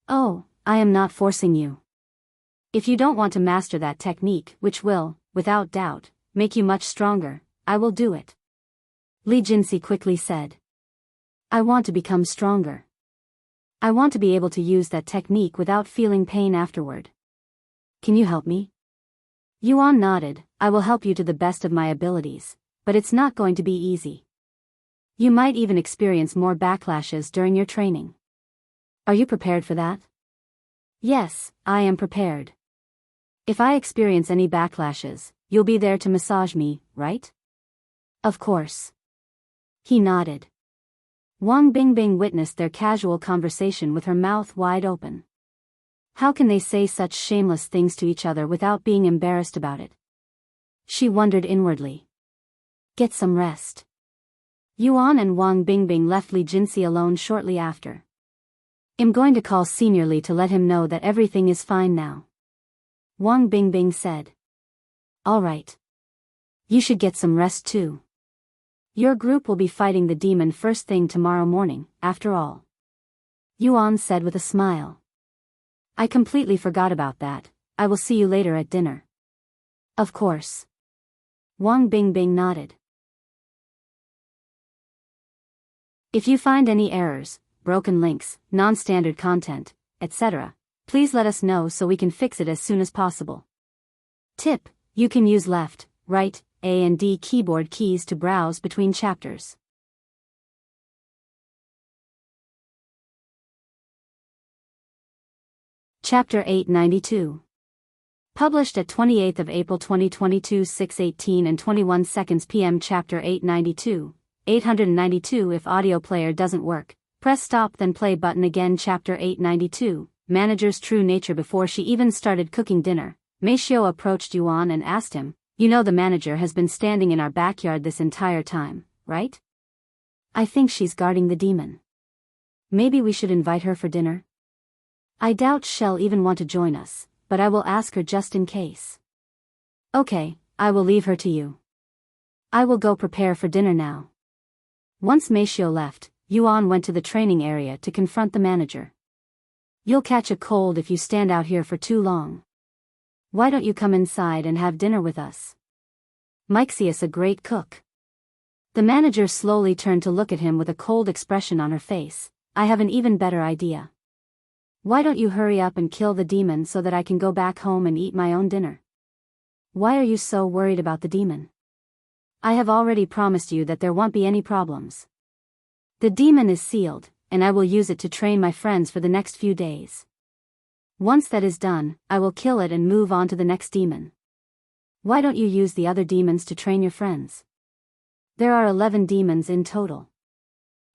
Oh, I am not forcing you. If you don't want to master that technique, which will, without doubt, make you much stronger, I will do it. Li Jinsi quickly said. I want to become stronger. I want to be able to use that technique without feeling pain afterward. Can you help me? Yuan nodded. I will help you to the best of my abilities, but it's not going to be easy. You might even experience more backlashes during your training. Are you prepared for that? Yes, I am prepared. If I experience any backlashes, you'll be there to massage me, right? Of course. He nodded. Wang Bingbing witnessed their casual conversation with her mouth wide open. How can they say such shameless things to each other without being embarrassed about it? She wondered inwardly. Get some rest. Yuan and Wang Bingbing left Li Jinsi alone shortly after. I'm going to call Senior Li to let him know that everything is fine now. Wang Bingbing said. All right. You should get some rest too. Your group will be fighting the demon first thing tomorrow morning, after all. Yuan said with a smile. I completely forgot about that. I will see you later at dinner. Of course. Wang Bingbing nodded. If you find any errors, broken links, non-standard content, etc., please let us know so we can fix it as soon as possible. Tip: you can use left, right, A and D keyboard keys to browse between chapters. Chapter 892. Published at 28th of April 2022 6:18 and 21 seconds p.m. Chapter 892. 892 If audio player doesn't work, press stop then play button again. Chapter 892. Manager's true nature. Before she even started cooking dinner, Mei Xiao approached Yuan and asked him, You know the manager has been standing in our backyard this entire time, right? I think she's guarding the demon. Maybe we should invite her for dinner? I doubt she'll even want to join us, but I will ask her just in case. Okay, I will leave her to you. I will go prepare for dinner now. Once Mei Xiao left, Yuan went to the training area to confront the manager. You'll catch a cold if you stand out here for too long. Why don't you come inside and have dinner with us? Meixius a great cook. The manager slowly turned to look at him with a cold expression on her face. I have an even better idea. Why don't you hurry up and kill the demon so that I can go back home and eat my own dinner? Why are you so worried about the demon? I have already promised you that there won't be any problems. The demon is sealed, and I will use it to train my friends for the next few days. Once that is done, I will kill it and move on to the next demon. Why don't you use the other demons to train your friends? There are 11 demons in total.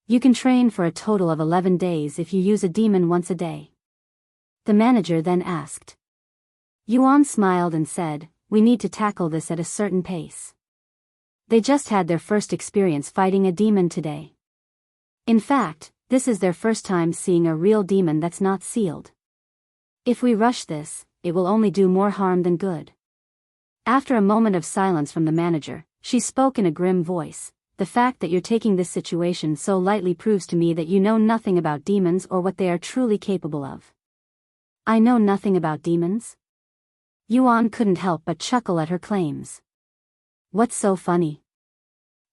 You can train for a total of 11 days if you use a demon once a day. The manager then asked. Yuan smiled and said, We need to tackle this at a certain pace. They just had their first experience fighting a demon today. In fact, this is their first time seeing a real demon that's not sealed. If we rush this, it will only do more harm than good. After a moment of silence from the manager, she spoke in a grim voice. The fact that you're taking this situation so lightly proves to me that you know nothing about demons or what they are truly capable of. I know nothing about demons? Yuan couldn't help but chuckle at her claims. What's so funny?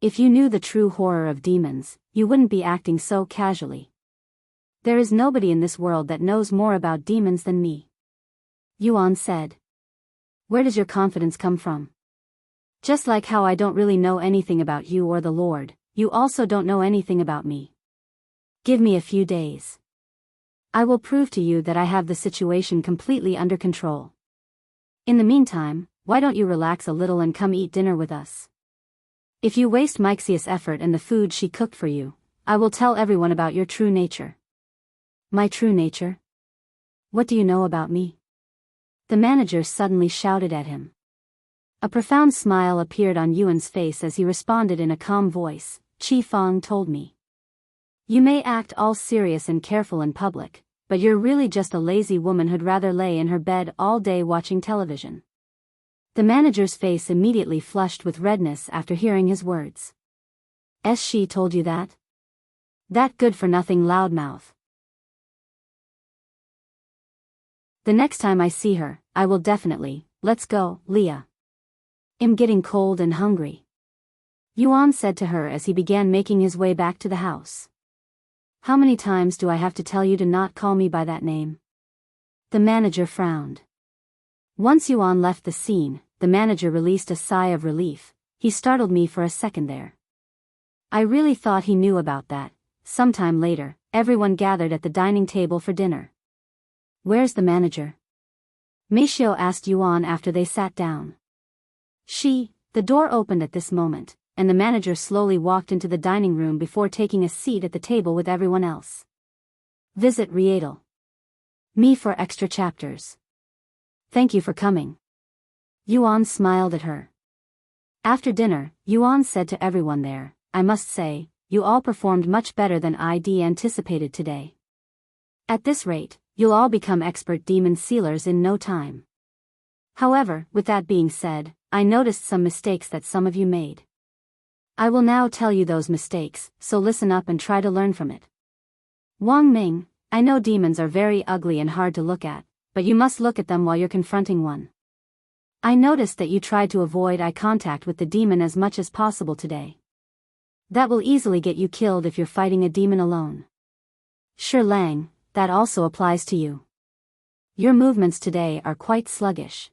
If you knew the true horror of demons, you wouldn't be acting so casually. There is nobody in this world that knows more about demons than me. Yuan said. Where does your confidence come from? Just like how I don't really know anything about you or the Lord, you also don't know anything about me. Give me a few days. I will prove to you that I have the situation completely under control. In the meantime, why don't you relax a little and come eat dinner with us? If you waste Mixia's effort and the food she cooked for you, I will tell everyone about your true nature. My true nature? What do you know about me? The manager suddenly shouted at him. A profound smile appeared on Yuan's face as he responded in a calm voice. Qi Fang told me. You may act all serious and careful in public, but you're really just a lazy woman who'd rather lay in her bed all day watching television. The manager's face immediately flushed with redness after hearing his words. She told you that? That good-for-nothing loudmouth. The next time I see her, I will definitely. Let's go, Leah. I'm getting cold and hungry. Yuan said to her as he began making his way back to the house. How many times do I have to tell you to not call me by that name? The manager frowned. Once Yuan left the scene, the manager released a sigh of relief. He startled me for a second there. I really thought he knew about that. Sometime later, everyone gathered at the dining table for dinner. Where's the manager? Meishio asked Yuan after they sat down. The door opened at this moment, and the manager slowly walked into the dining room before taking a seat at the table with everyone else. Visit Rietal. Me for extra chapters. Thank you for coming. Yuan smiled at her. After dinner, Yuan said to everyone there, I must say, you all performed much better than I'd anticipated today. At this rate, you'll all become expert demon sealers in no time. However, with that being said, I noticed some mistakes that some of you made. I will now tell you those mistakes, so listen up and try to learn from it. Wang Ming, I know demons are very ugly and hard to look at, but you must look at them while you're confronting one. I noticed that you tried to avoid eye contact with the demon as much as possible today. That will easily get you killed if you're fighting a demon alone. Shi Lang, that also applies to you. Your movements today are quite sluggish.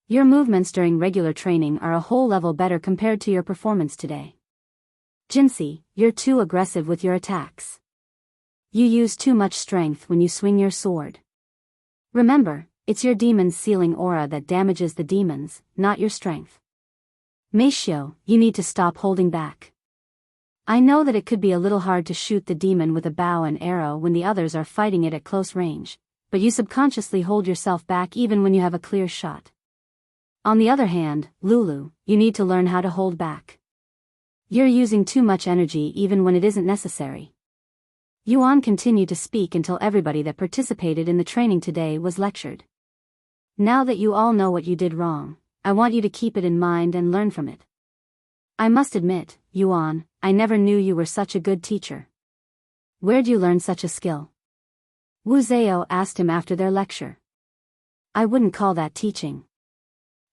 Your movements during regular training are a whole level better compared to your performance today. Jinsi, you're too aggressive with your attacks. You use too much strength when you swing your sword. Remember, it's your demon's sealing aura that damages the demons, not your strength. Meishio, you need to stop holding back. I know that it could be a little hard to shoot the demon with a bow and arrow when the others are fighting it at close range, but you subconsciously hold yourself back even when you have a clear shot. On the other hand, Lulu, you need to learn how to hold back. You're using too much energy even when it isn't necessary. Yuan continued to speak until everybody that participated in the training today was lectured. Now that you all know what you did wrong, I want you to keep it in mind and learn from it. I must admit, Yuan, I never knew you were such a good teacher. Where'd you learn such a skill? Wu Zhao asked him after their lecture. I wouldn't call that teaching.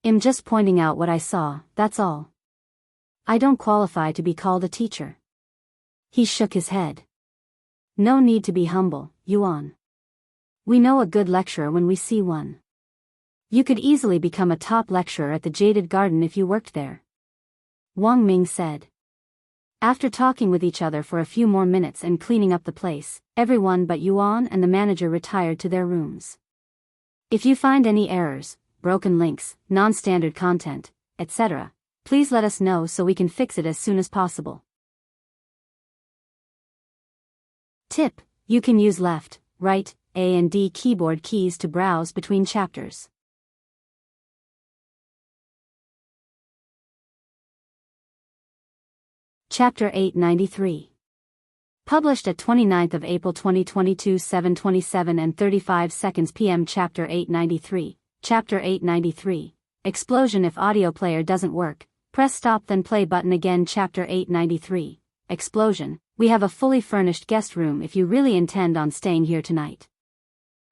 I'm just pointing out what I saw, that's all. I don't qualify to be called a teacher. He shook his head. No need to be humble, Yuan. We know a good lecturer when we see one. You could easily become a top lecturer at the Jaded Garden if you worked there. Wang Ming said. After talking with each other for a few more minutes and cleaning up the place, everyone but Yuan and the manager retired to their rooms. If you find any errors, broken links, non-standard content, etc., please let us know so we can fix it as soon as possible. Tip: you can use left, right, A and D keyboard keys to browse between chapters. Chapter 893. Published at 29th of April 2022 7:27 and 35 seconds p.m. Chapter 893. Chapter 893. Explosion. If audio player doesn't work, press stop then play button again. Chapter 893. Explosion. We have a fully furnished guest room if you really intend on staying here tonight.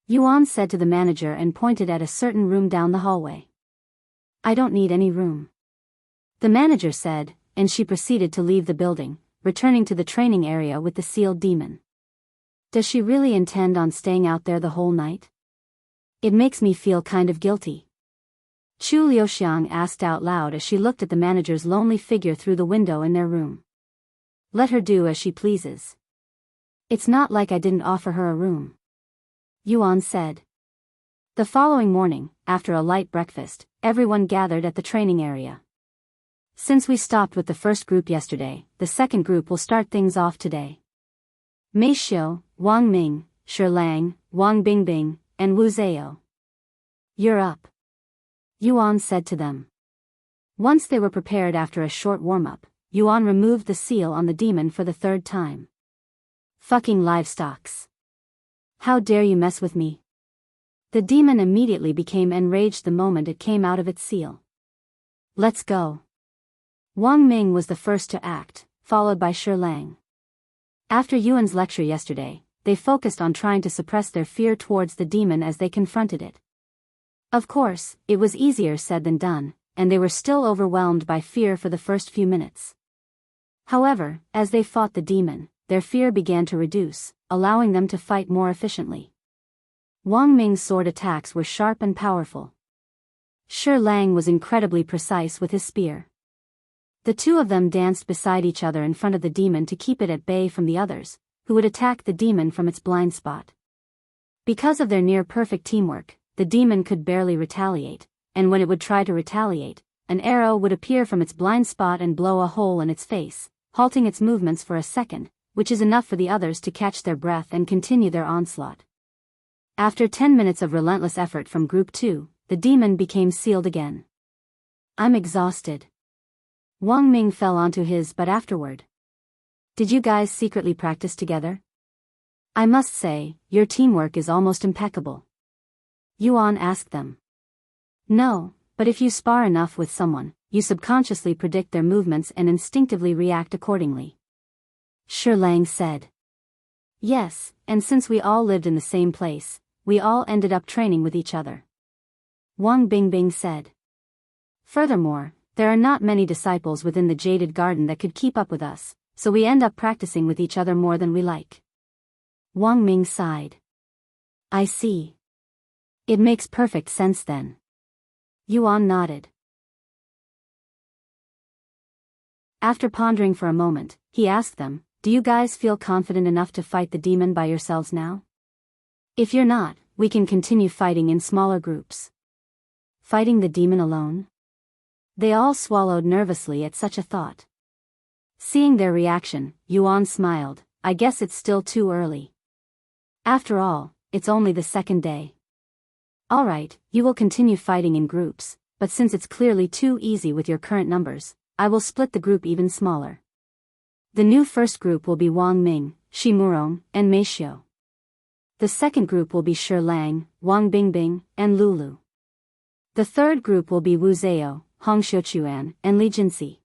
Yuan said to the manager and pointed at a certain room down the hallway. I don't need any room. The manager said, and she proceeded to leave the building, returning to the training area with the sealed demon. Does she really intend on staying out there the whole night? It makes me feel kind of guilty. Chu Liuxiang asked out loud as she looked at the manager's lonely figure through the window in their room. Let her do as she pleases. It's not like I didn't offer her a room. Yuan said. The following morning, after a light breakfast, everyone gathered at the training area. Since we stopped with the first group yesterday, the second group will start things off today. Mei Xiu, Wang Ming, Shi Lang, Wang Bingbing, and Wu Zhao. You're up, Yuan said to them. Once they were prepared after a short warm-up, Yuan removed the seal on the demon for the third time. Fucking livestocks. How dare you mess with me? The demon immediately became enraged the moment it came out of its seal. Let's go. Wang Ming was the first to act, followed by Shi Lang. After Yuan's lecture yesterday, they focused on trying to suppress their fear towards the demon as they confronted it. Of course, it was easier said than done, and they were still overwhelmed by fear for the first few minutes. However, as they fought the demon, their fear began to reduce, allowing them to fight more efficiently. Wang Ming's sword attacks were sharp and powerful. Shi Lang was incredibly precise with his spear. The two of them danced beside each other in front of the demon to keep it at bay from the others, who would attack the demon from its blind spot. Because of their near-perfect teamwork, the demon could barely retaliate, and when it would try to retaliate, an arrow would appear from its blind spot and blow a hole in its face, halting its movements for a second, which is enough for the others to catch their breath and continue their onslaught. After 10 minutes of relentless effort from Group 2, the demon became sealed again. I'm exhausted. Wang Ming fell onto his but afterward. Did you guys secretly practice together? I must say, your teamwork is almost impeccable. Yuan asked them. No, but if you spar enough with someone, you subconsciously predict their movements and instinctively react accordingly. Shi Lang said. Yes, and since we all lived in the same place, we all ended up training with each other. Wang Bingbing said. Furthermore, there are not many disciples within the Jaded Garden that could keep up with us, so we end up practicing with each other more than we like. Wang Ming sighed. I see. It makes perfect sense then. Yuan nodded. After pondering for a moment, he asked them, do you guys feel confident enough to fight the demon by yourselves now? If you're not, we can continue fighting in smaller groups. Fighting the demon alone? They all swallowed nervously at such a thought. Seeing their reaction, Yuan smiled. I guess it's still too early. After all, it's only the second day. Alright, you will continue fighting in groups, but since it's clearly too easy with your current numbers, I will split the group even smaller. The new first group will be Wang Ming, Shi Murong, and Mei Xiu. The second group will be Shi Lang, Wang Bingbing, and Lulu. The third group will be Wu Zhao, Hong Xiuquan, and Li Jinxi.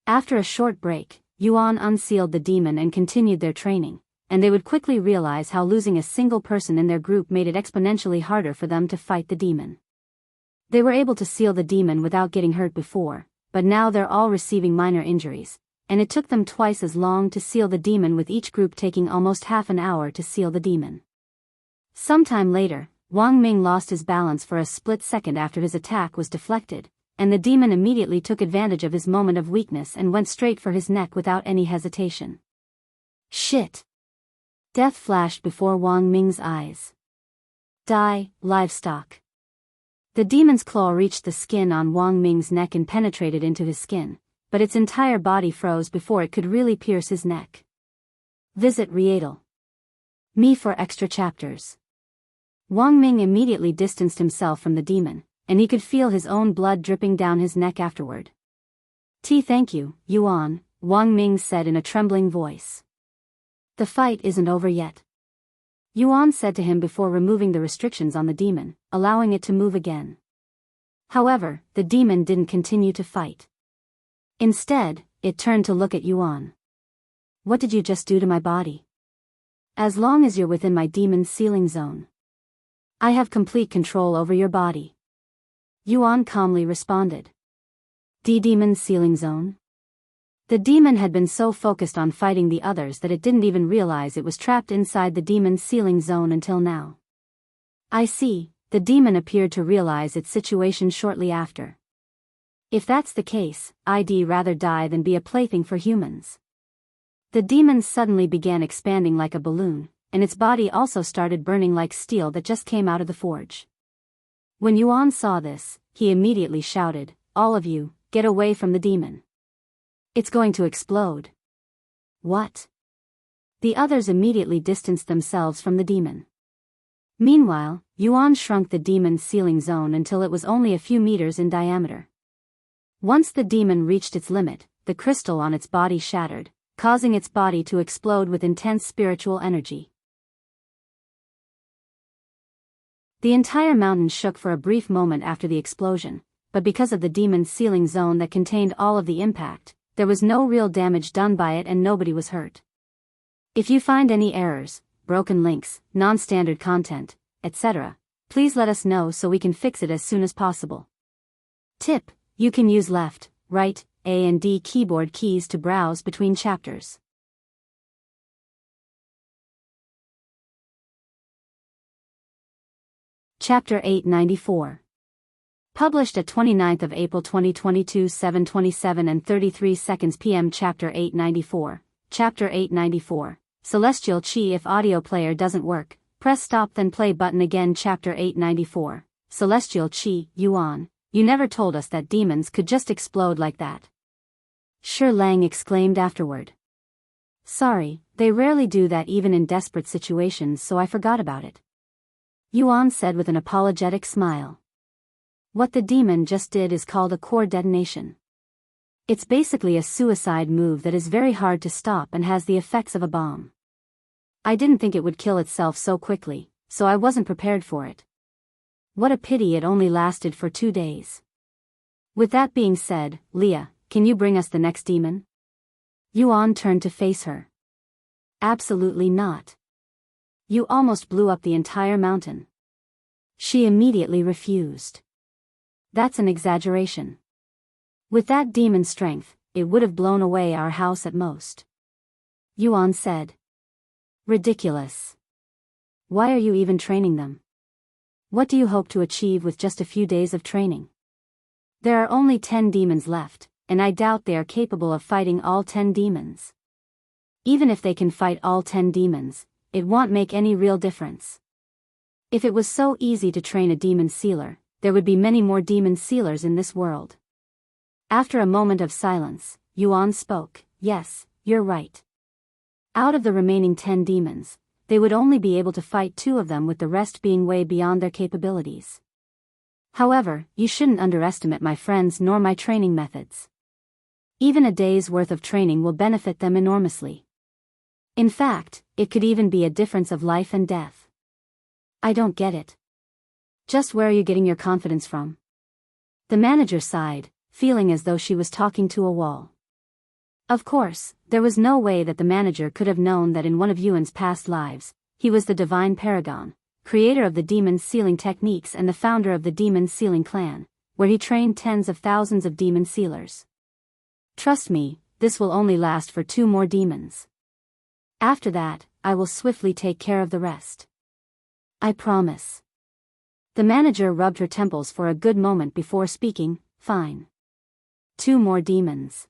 After a short break, Yuan unsealed the demon and continued their training, and they would quickly realize how losing a single person in their group made it exponentially harder for them to fight the demon. They were able to seal the demon without getting hurt before, but now they're all receiving minor injuries, and it took them twice as long to seal the demon, with each group taking almost half an hour to seal the demon. Sometime later, Wang Ming lost his balance for a split second after his attack was deflected, and the demon immediately took advantage of his moment of weakness and went straight for his neck without any hesitation. Shit! Death flashed before Wang Ming's eyes. Die, livestock. The demon's claw reached the skin on Wang Ming's neck and penetrated into his skin, but its entire body froze before it could really pierce his neck. Visit Rietal. Me for extra chapters. Wang Ming immediately distanced himself from the demon, and he could feel his own blood dripping down his neck afterward. Thank you, Yuan, Wang Ming said in a trembling voice. The fight isn't over yet. Yuan said to him before removing the restrictions on the demon, allowing it to move again. However, the demon didn't continue to fight. Instead, it turned to look at Yuan. What did you just do to my body? As long as you're within my demon's sealing zone, I have complete control over your body. Yuan calmly responded. Demon's sealing zone? The demon had been so focused on fighting the others that it didn't even realize it was trapped inside the demon's sealing zone until now. I see, the demon appeared to realize its situation shortly after. If that's the case, I'd rather die than be a plaything for humans. The demon suddenly began expanding like a balloon, and its body also started burning like steel that just came out of the forge. When Yuan saw this, he immediately shouted, "All of you, get away from the demon. It's going to explode." "What?" The others immediately distanced themselves from the demon. Meanwhile, Yuan shrunk the demon's sealing zone until it was only a few meters in diameter. Once the demon reached its limit, the crystal on its body shattered, causing its body to explode with intense spiritual energy. The entire mountain shook for a brief moment after the explosion, but because of the demon's sealing zone that contained all of the impact, there was no real damage done by it and nobody was hurt. If you find any errors, broken links, non-standard content, etc., please let us know so we can fix it as soon as possible. Tip: you can use left, right, A and D keyboard keys to browse between chapters. Chapter 894. Published at 29th of April 2022 7:27 and 33 seconds p.m. Chapter 894. Chapter 894. Celestial Chi. If audio player doesn't work, press stop then play button again. Chapter 894. Celestial Chi. Yuan, you never told us that demons could just explode like that. Shi Lang exclaimed afterward. Sorry, they rarely do that even in desperate situations, so I forgot about it. Yuan said with an apologetic smile. What the demon just did is called a core detonation. It's basically a suicide move that is very hard to stop and has the effects of a bomb. I didn't think it would kill itself so quickly, so I wasn't prepared for it. What a pity it only lasted for 2 days. With that being said, Leah, can you bring us the next demon? Yuan turned to face her. Absolutely not. You almost blew up the entire mountain. She immediately refused. That's an exaggeration. With that demon strength, it would have blown away our house at most. Yuan said. Ridiculous. Why are you even training them? What do you hope to achieve with just a few days of training? There are only 10 demons left, and I doubt they are capable of fighting all 10 demons. Even if they can fight all 10 demons, it won't make any real difference. If it was so easy to train a demon sealer, there would be many more demon sealers in this world. After a moment of silence, Yuan spoke. Yes, you're right. Out of the remaining 10 demons, they would only be able to fight 2 of them, with the rest being way beyond their capabilities. However, you shouldn't underestimate my friends nor my training methods. Even a day's worth of training will benefit them enormously. In fact, it could even be a difference of life and death. I don't get it. Just where are you getting your confidence from? The manager sighed, feeling as though she was talking to a wall. Of course, there was no way that the manager could have known that in one of Yuan's past lives, he was the divine paragon, creator of the demon sealing techniques and the founder of the demon sealing clan, where he trained tens of thousands of demon sealers. Trust me, this will only last for 2 more demons. After that, I will swiftly take care of the rest. I promise. The manager rubbed her temples for a good moment before speaking. Fine. 2 more demons.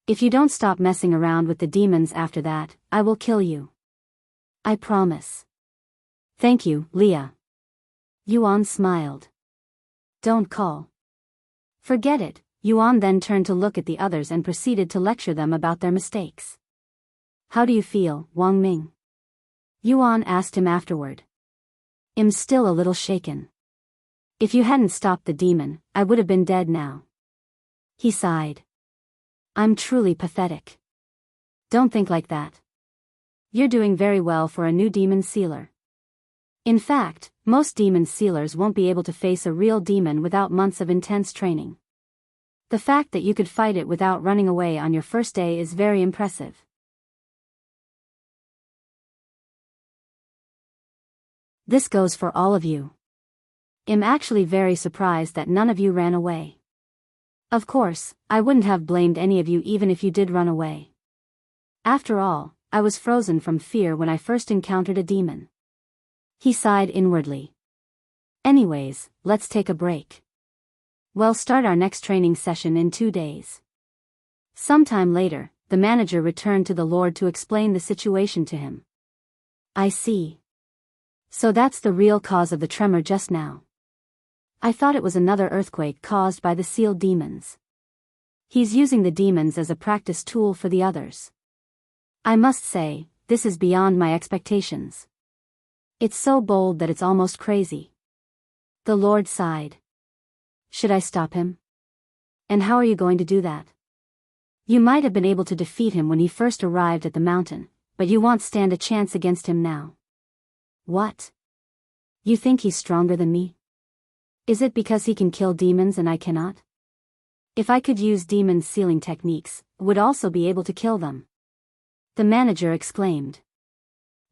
If you don't stop messing around with the demons after that, I will kill you. I promise. Thank you, Leah. Yuan smiled. Don't call. Forget it. Yuan then turned to look at the others and proceeded to lecture them about their mistakes. How do you feel, Wang Ming? Yuan asked him afterward. I'm still a little shaken. If you hadn't stopped the demon, I would have been dead now. He sighed. I'm truly pathetic. Don't think like that. You're doing very well for a new demon sealer. In fact, most demon sealers won't be able to face a real demon without months of intense training. The fact that you could fight it without running away on your first day is very impressive. This goes for all of you. I'm actually very surprised that none of you ran away. Of course, I wouldn't have blamed any of you even if you did run away. After all, I was frozen from fear when I first encountered a demon. He sighed inwardly. Anyways, let's take a break. We'll start our next training session in 2 days. Sometime later, the manager returned to the Lord to explain the situation to him. I see. So that's the real cause of the tremor just now. I thought it was another earthquake caused by the sealed demons. He's using the demons as a practice tool for the others. I must say, this is beyond my expectations. It's so bold that it's almost crazy. The Lord sighed. Should I stop him? And how are you going to do that? You might have been able to defeat him when he first arrived at the mountain, but you won't stand a chance against him now. What? You think he's stronger than me? Is it because he can kill demons and I cannot? If I could use demon sealing techniques, I would also be able to kill them. The manager exclaimed.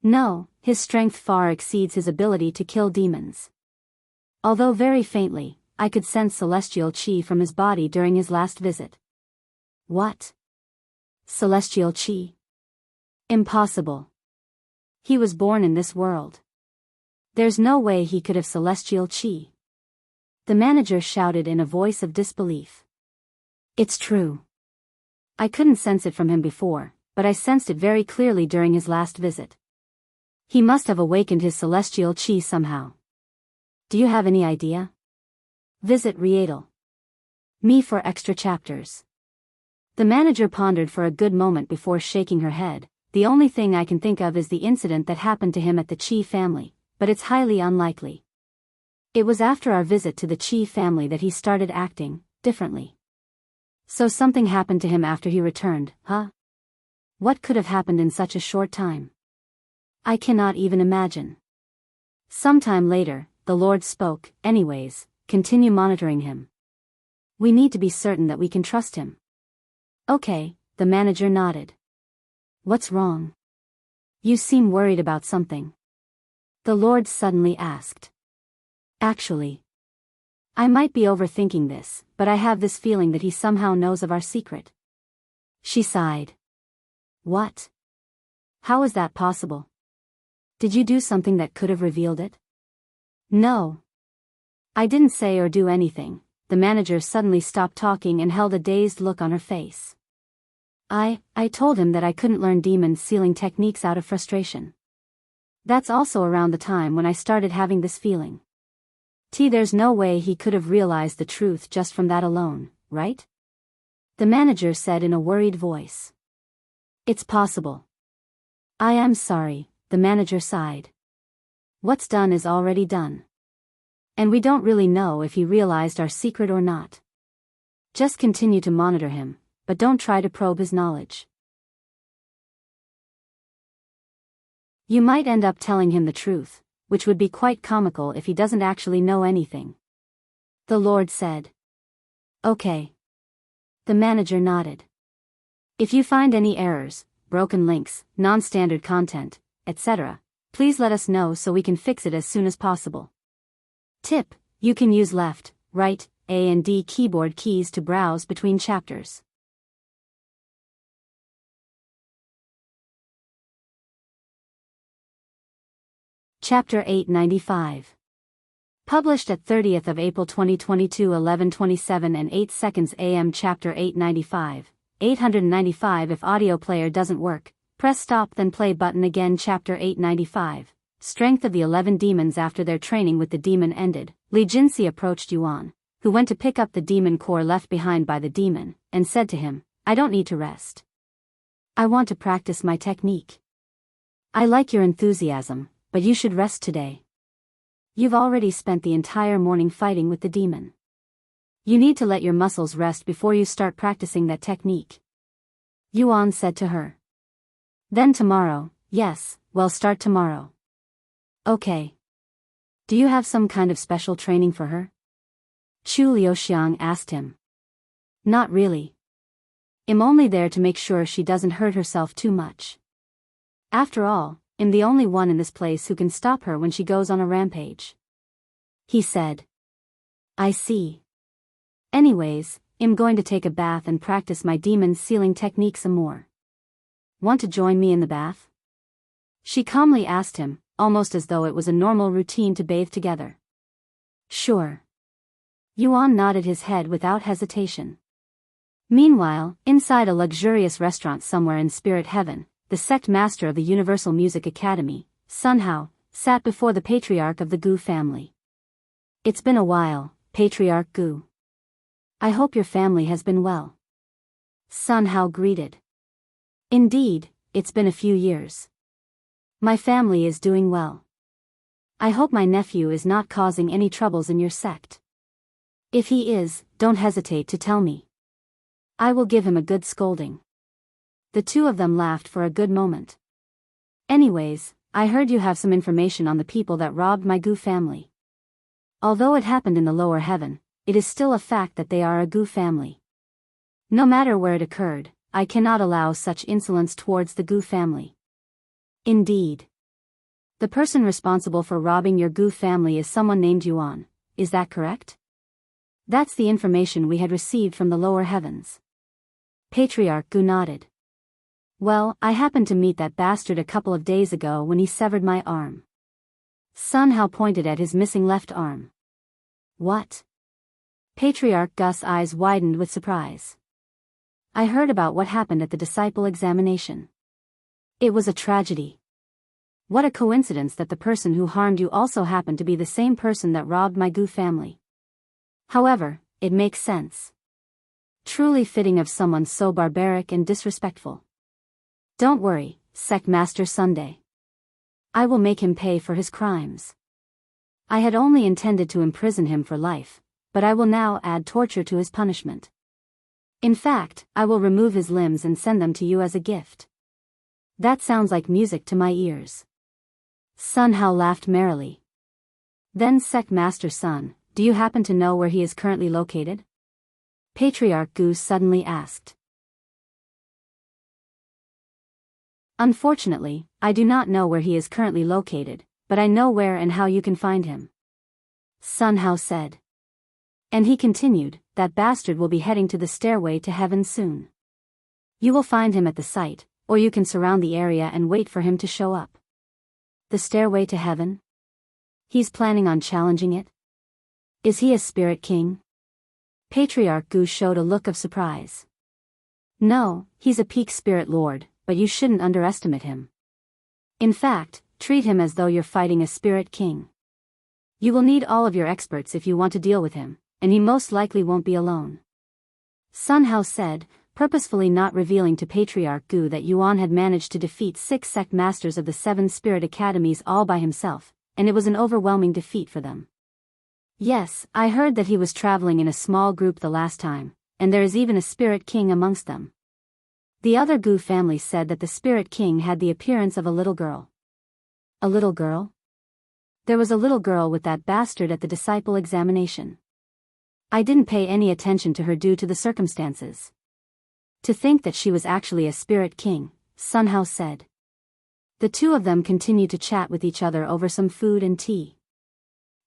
No, his strength far exceeds his ability to kill demons. Although very faintly, I could sense celestial chi from his body during his last visit. What? Celestial chi? Impossible. He was born in this world. There's no way he could have celestial chi. The manager shouted in a voice of disbelief. It's true. I couldn't sense it from him before, but I sensed it very clearly during his last visit. He must have awakened his celestial chi somehow. Do you have any idea? Visit Rietal. Me for extra chapters. The manager pondered for a good moment before shaking her head. The only thing I can think of is the incident that happened to him at the Chi family, but it's highly unlikely. It was after our visit to the Chi family that he started acting differently. So something happened to him after he returned, huh? What could have happened in such a short time? I cannot even imagine. Sometime later, the Lord spoke. Anyways, continue monitoring him. We need to be certain that we can trust him. Okay, the manager nodded. What's wrong? You seem worried about something. The Lord suddenly asked. Actually, I might be overthinking this, but I have this feeling that he somehow knows of our secret. She sighed. What? How is that possible? Did you do something that could have revealed it? No. I didn't say or do anything. The manager suddenly stopped talking and held a dazed look on her face. I told him that I couldn't learn demon sealing techniques out of frustration. That's also around the time when I started having this feeling. There's no way he could have realized the truth just from that alone, right? The manager said in a worried voice. It's possible. I am sorry, the manager sighed. What's done is already done. And we don't really know if he realized our secret or not. Just continue to monitor him, but don't try to probe his knowledge. You might end up telling him the truth, which would be quite comical if he doesn't actually know anything. The Lord said. Okay. The manager nodded. If you find any errors, broken links, non-standard content, etc., please let us know so we can fix it as soon as possible. Tip: you can use left, right, A and D keyboard keys to browse between chapters. Chapter 895. Published at 30th of April 2022 11:27 and 8 seconds AM. Chapter 895. 895 If audio player doesn't work, press stop then play button again. Chapter 895. Strength of the 11 demons. After their training with the demon ended, Li Jinsi approached Yuan, who went to pick up the demon core left behind by the demon, and said to him, I don't need to rest. I want to practice my technique. I like your enthusiasm, but you should rest today. You've already spent the entire morning fighting with the demon. You need to let your muscles rest before you start practicing that technique. Yuan said to her. Then tomorrow, yes, well start tomorrow. Okay. Do you have some kind of special training for her? Chu Liuxiang asked him. Not really. I'm only there to make sure she doesn't hurt herself too much. After all, I'm the only one in this place who can stop her when she goes on a rampage. He said. I see. Anyways, I'm going to take a bath and practice my demon sealing technique some more. Want to join me in the bath? She calmly asked him, almost as though it was a normal routine to bathe together. Sure. Yuan nodded his head without hesitation. Meanwhile, inside a luxurious restaurant somewhere in Spirit Heaven, the sect master of the Universal Music Academy, Sun Hao, sat before the patriarch of the Gu family. It's been a while, Patriarch Gu. I hope your family has been well. Sun Hao greeted. Indeed, it's been a few years. My family is doing well. I hope my nephew is not causing any troubles in your sect. If he is, don't hesitate to tell me. I will give him a good scolding. The two of them laughed for a good moment. Anyways, I heard you have some information on the people that robbed my Gu family. Although it happened in the lower heaven, it is still a fact that they are a Gu family. No matter where it occurred, I cannot allow such insolence towards the Gu family. Indeed. The person responsible for robbing your Gu family is someone named Yuan, is that correct? That's the information we had received from the lower heavens. Patriarch Gu nodded. Well, I happened to meet that bastard a couple of days ago when he severed my arm. Sun Hao pointed at his missing left arm. What? Patriarch Gu's eyes widened with surprise. I heard about what happened at the disciple examination. It was a tragedy. What a coincidence that the person who harmed you also happened to be the same person that robbed my Gu family. However, it makes sense. Truly fitting of someone so barbaric and disrespectful. Don't worry, Sect Master Sunday. I will make him pay for his crimes. I had only intended to imprison him for life, but I will now add torture to his punishment. In fact, I will remove his limbs and send them to you as a gift. That sounds like music to my ears. Sun Hao laughed merrily. Then Sect Master Sun, do you happen to know where he is currently located? Patriarch Gu suddenly asked. Unfortunately, I do not know where he is currently located, but I know where and how you can find him. Sun Hao said. And he continued, that bastard will be heading to the stairway to heaven soon. You will find him at the site, or you can surround the area and wait for him to show up. The stairway to heaven? He's planning on challenging it? Is he a spirit king? Patriarch Gu showed a look of surprise. No, he's a peak spirit lord, but you shouldn't underestimate him. In fact, treat him as though you're fighting a spirit king. You will need all of your experts if you want to deal with him, and he most likely won't be alone. Sun Hao said, purposefully not revealing to Patriarch Gu that Yuan had managed to defeat 6 sect masters of the 7 spirit academies all by himself, and it was an overwhelming defeat for them. Yes, I heard that he was traveling in a small group the last time, and there is even a spirit king amongst them. The other Gu family said that the spirit king had the appearance of a little girl. A little girl? There was a little girl with that bastard at the disciple examination. I didn't pay any attention to her due to the circumstances. To think that she was actually a spirit king, Sun Hao said. The two of them continued to chat with each other over some food and tea.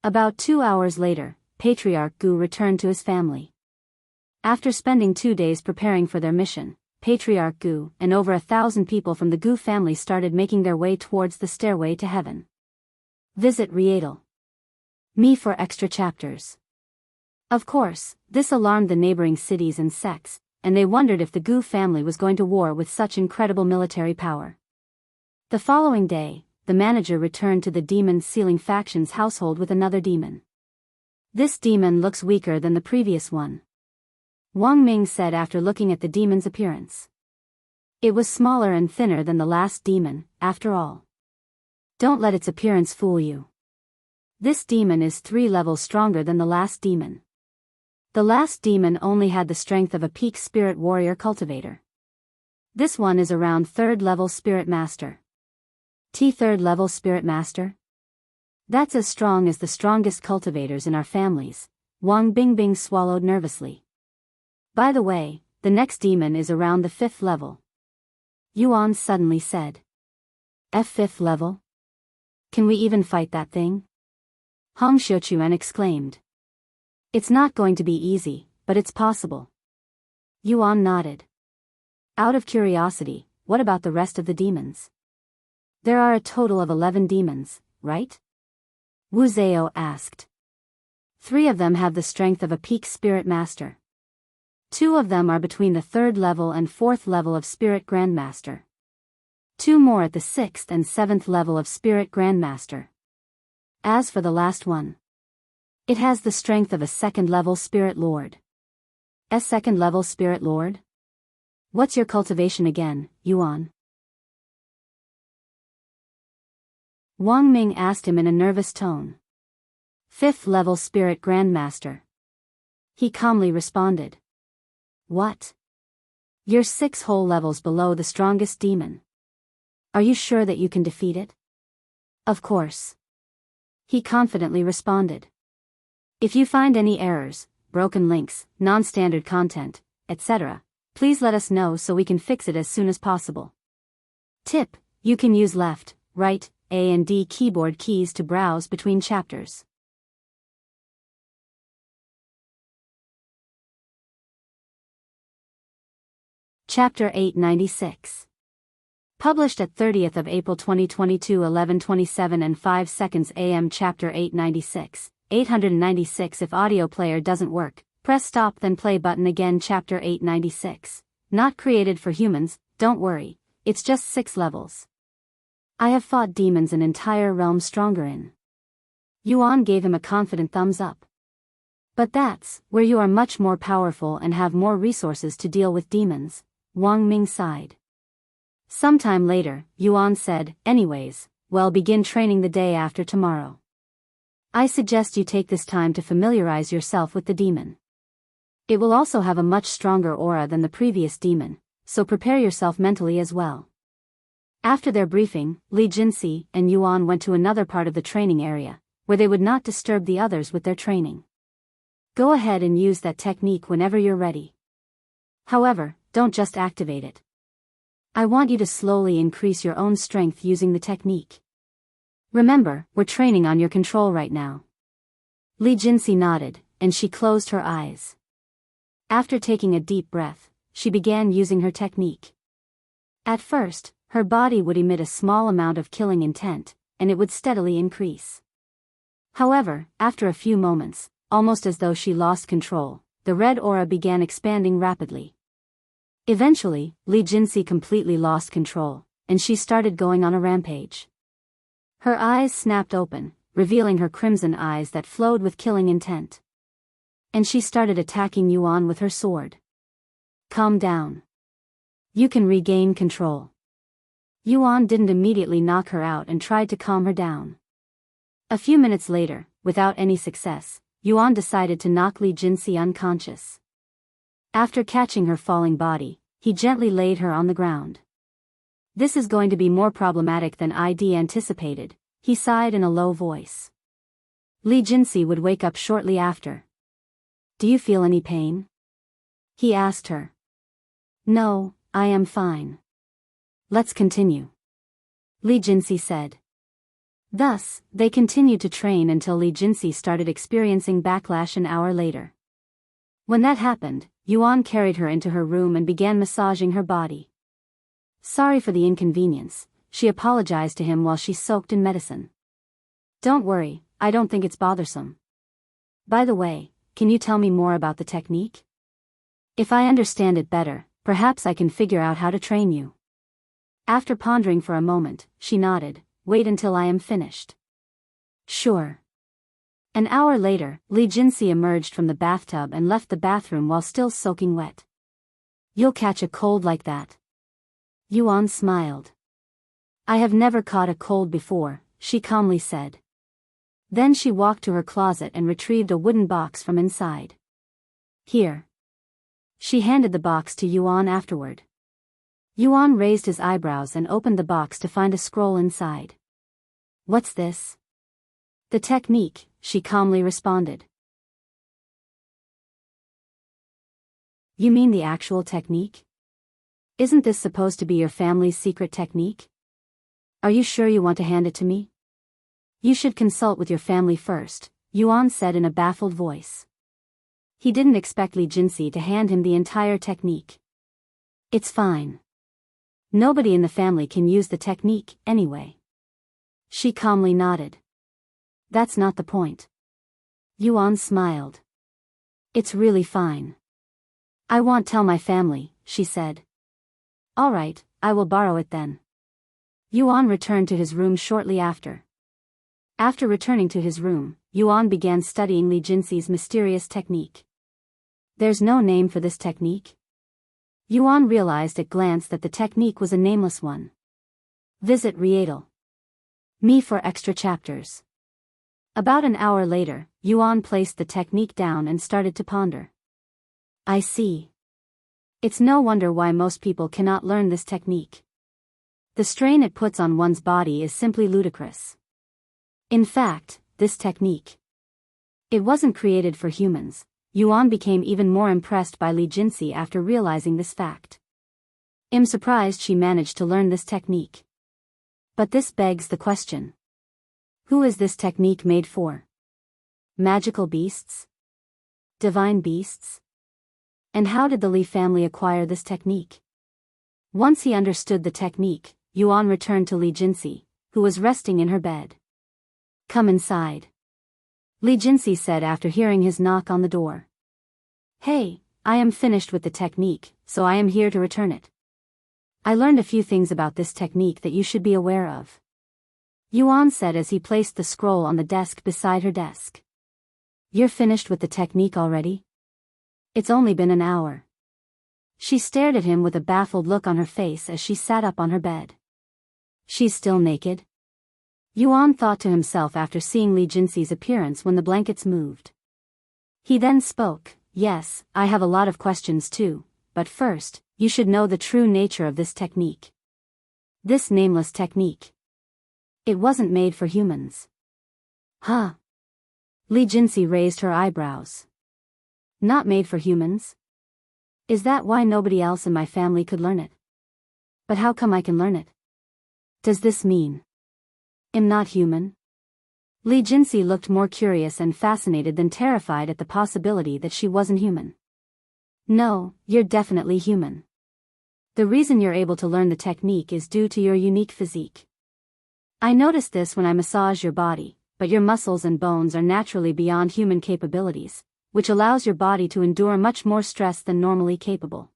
About 2 hours later, Patriarch Gu returned to his family. After spending 2 days preparing for their mission, Patriarch Gu and over 1,000 people from the Gu family started making their way towards the stairway to heaven. Visit Rietal. Me for extra chapters. Of course, this alarmed the neighboring cities and sects, and they wondered if the Gu family was going to war with such incredible military power. The following day, the manager returned to the demon sealing faction's household with another demon. This demon looks weaker than the previous one. Wang Ming said after looking at the demon's appearance. It was smaller and thinner than the last demon, after all. Don't let its appearance fool you. This demon is 3 levels stronger than the last demon. The last demon only had the strength of a peak spirit warrior cultivator. This one is around 3rd level spirit master. 3rd level spirit master? That's as strong as the strongest cultivators in our families, Wang Bingbing swallowed nervously. By the way, the next demon is around the 5th level. Yuan suddenly said. F5th level? Can we even fight that thing? Hong Xiuquan exclaimed. It's not going to be easy, but it's possible. Yuan nodded. Out of curiosity, what about the rest of the demons? There are a total of 11 demons, right? Wu Zhao asked. 3 of them have the strength of a peak spirit master. 2 of them are between the 3rd level and 4th level of Spirit Grandmaster. 2 more at the 6th and 7th level of Spirit Grandmaster. As for the last one, It has the strength of a second-level spirit lord. A second-level spirit lord? What's your cultivation again, Yuan? Wang Ming asked him in a nervous tone. Fifth-level spirit grandmaster. He calmly responded. What? You're 6 whole levels below the strongest demon. Are you sure that you can defeat it? Of course. He confidently responded. If you find any errors, broken links, non-standard content, etc., please let us know so we can fix it as soon as possible. Tip: you can use left, right, A and D keyboard keys to browse between chapters. Chapter 896. Published at 30th of April 2022 11:27 and 5 seconds AM. Chapter 896, 896. If audio player doesn't work, press stop then play button again. Chapter 896. Not created for humans, don't worry, it's just 6 levels. I have fought demons an entire realm stronger in. Yuan gave him a confident thumbs up. But that's where you are much more powerful and have more resources to deal with demons, Wang Ming sighed. Sometime later, Yuan said, anyways, well, begin training the day after tomorrow. I suggest you take this time to familiarize yourself with the demon. It will also have a much stronger aura than the previous demon, so prepare yourself mentally as well. After their briefing, Li Jinxi and Yuan went to another part of the training area, where they would not disturb the others with their training. Go ahead and use that technique whenever you're ready. However, don't just activate it. I want you to slowly increase your own strength using the technique. Remember, we're training on your control right now. Li Jinxi nodded, and she closed her eyes. After taking a deep breath, she began using her technique. At first, her body would emit a small amount of killing intent, and it would steadily increase. However, after a few moments, almost as though she lost control, the red aura began expanding rapidly. Eventually, Li Jinxi completely lost control, and she started going on a rampage. Her eyes snapped open, revealing her crimson eyes that flowed with killing intent. And she started attacking Yuan with her sword. Calm down. You can regain control. Yuan didn't immediately knock her out and tried to calm her down. A few minutes later, without any success, Yuan decided to knock Li Jinxi unconscious. After catching her falling body, he gently laid her on the ground. This is going to be more problematic than I'd anticipated, he sighed in a low voice. Li Jinxi would wake up shortly after. Do you feel any pain? He asked her. No, I am fine. Let's continue. Li Jinxi said. Thus, they continued to train until Li Jinxi started experiencing backlash an hour later. When that happened, Yuan carried her into her room and began massaging her body. Sorry for the inconvenience, she apologized to him while she soaked in medicine. Don't worry, I don't think it's bothersome. By the way, can you tell me more about the technique? If I understand it better, perhaps I can figure out how to train you. After pondering for a moment, she nodded. Wait until I am finished. Sure. An hour later, Li Jinxi emerged from the bathtub and left the bathroom while still soaking wet. You'll catch a cold like that. Yuan smiled. I have never caught a cold before, she calmly said. Then she walked to her closet and retrieved a wooden box from inside. Here. She handed the box to Yuan afterward. Yuan raised his eyebrows and opened the box to find a scroll inside. What's this? The technique, she calmly responded. You mean the actual technique? Isn't this supposed to be your family's secret technique? Are you sure you want to hand it to me? You should consult with your family first, Yuan said in a baffled voice. He didn't expect Li Jinxi to hand him the entire technique. It's fine. Nobody in the family can use the technique, anyway. She calmly nodded. That's not the point. Yuan smiled. It's really fine. I won't tell my family, she said. All right, I will borrow it then. Yuan returned to his room shortly after. After returning to his room, Yuan began studying Li Jinxi's mysterious technique. There's no name for this technique? Yuan realized at glance that the technique was a nameless one. Visit Rietal. Me for extra chapters. About an hour later, Yuan placed the technique down and started to ponder. I see. It's no wonder why most people cannot learn this technique. The strain it puts on one's body is simply ludicrous. In fact, this technique. It wasn't created for humans. Yuan became even more impressed by Li Jinxi after realizing this fact. I'm surprised she managed to learn this technique. But this begs the question. Who is this technique made for? Magical beasts? Divine beasts? And how did the Li family acquire this technique? Once he understood the technique, Yuan returned to Li Jinxi, who was resting in her bed. Come inside. Li Jinxi said after hearing his knock on the door. Hey, I am finished with the technique, so I am here to return it. I learned a few things about this technique that you should be aware of. Yuan said as he placed the scroll on the desk beside her desk. You're finished with the technique already? It's only been an hour. She stared at him with a baffled look on her face as she sat up on her bed. She's still naked? Yuan thought to himself after seeing Li Jinxi's appearance when the blankets moved. He then spoke, yes, I have a lot of questions too, but first, you should know the true nature of this technique. This nameless technique. It wasn't made for humans. Huh? Li Jinxi raised her eyebrows. Not made for humans? Is that why nobody else in my family could learn it? But how come I can learn it? Does this mean I'm not human? Li Jinxi looked more curious and fascinated than terrified at the possibility that she wasn't human. No, you're definitely human. The reason you're able to learn the technique is due to your unique physique. I noticed this when I massage your body, but your muscles and bones are naturally beyond human capabilities, which allows your body to endure much more stress than normally capable.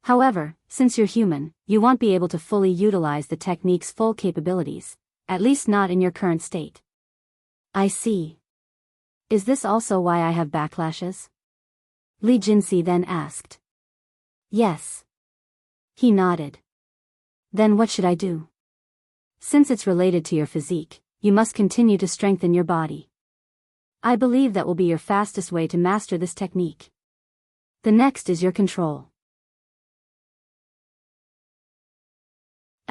However, since you're human, you won't be able to fully utilize the technique's full capabilities, at least not in your current state. I see. Is this also why I have backlashes? Li Jinxi then asked. Yes. He nodded. Then what should I do? Since it's related to your physique, you must continue to strengthen your body. I believe that will be your fastest way to master this technique. The next is your control.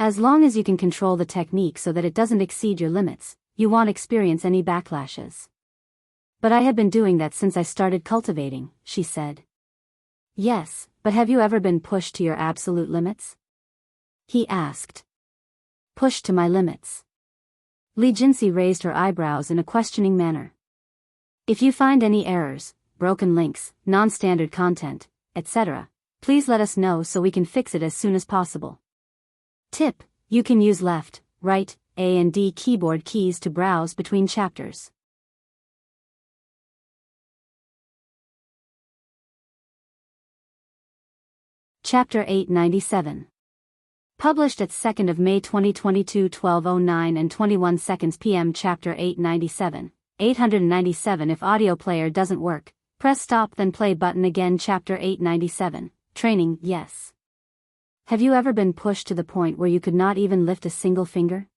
As long as you can control the technique so that it doesn't exceed your limits, you won't experience any backlashes. But I have been doing that since I started cultivating, she said. Yes, but have you ever been pushed to your absolute limits? He asked. Pushed to my limits. Li Jinxi raised her eyebrows in a questioning manner. If you find any errors, broken links, non-standard content, etc., please let us know so we can fix it as soon as possible. Tip: you can use left, right, A and D keyboard keys to browse between chapters. Chapter 897. Published at 2nd of May 2022 12:09 and 21 seconds p.m. Chapter 897. 897 If audio player doesn't work, press stop then play button again. Chapter 897. Training, yes. Have you ever been pushed to the point where you could not even lift a single finger?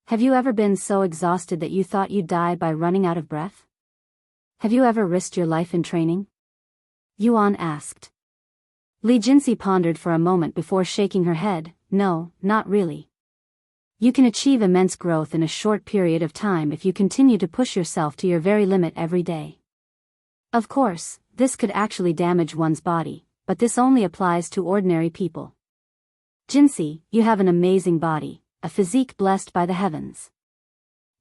Have you ever been so exhausted that you thought you'd die by running out of breath? Have you ever risked your life in training? Yuan asked. Li Jinxi pondered for a moment before shaking her head. No, not really. You can achieve immense growth in a short period of time if you continue to push yourself to your very limit every day. Of course, this could actually damage one's body, but this only applies to ordinary people. Jinxi, you have an amazing body, a physique blessed by the heavens.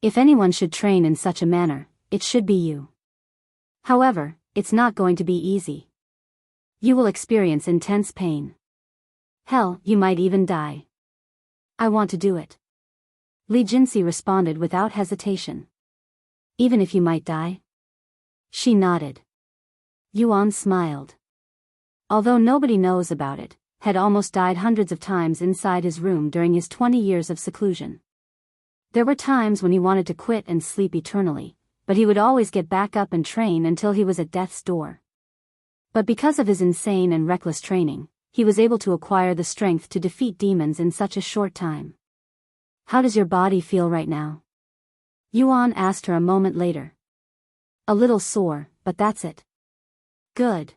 If anyone should train in such a manner, it should be you. However, it's not going to be easy. You will experience intense pain. Hell, you might even die. I want to do it. Li Jinxi responded without hesitation. Even if you might die? She nodded. Yuan smiled. Although nobody knows about it, had almost died hundreds of times inside his room during his 20 years of seclusion. There were times when he wanted to quit and sleep eternally, but he would always get back up and train until he was at death's door. But because of his insane and reckless training, he was able to acquire the strength to defeat demons in such a short time. How does your body feel right now? Yuan asked her a moment later. A little sore, but that's it. Good.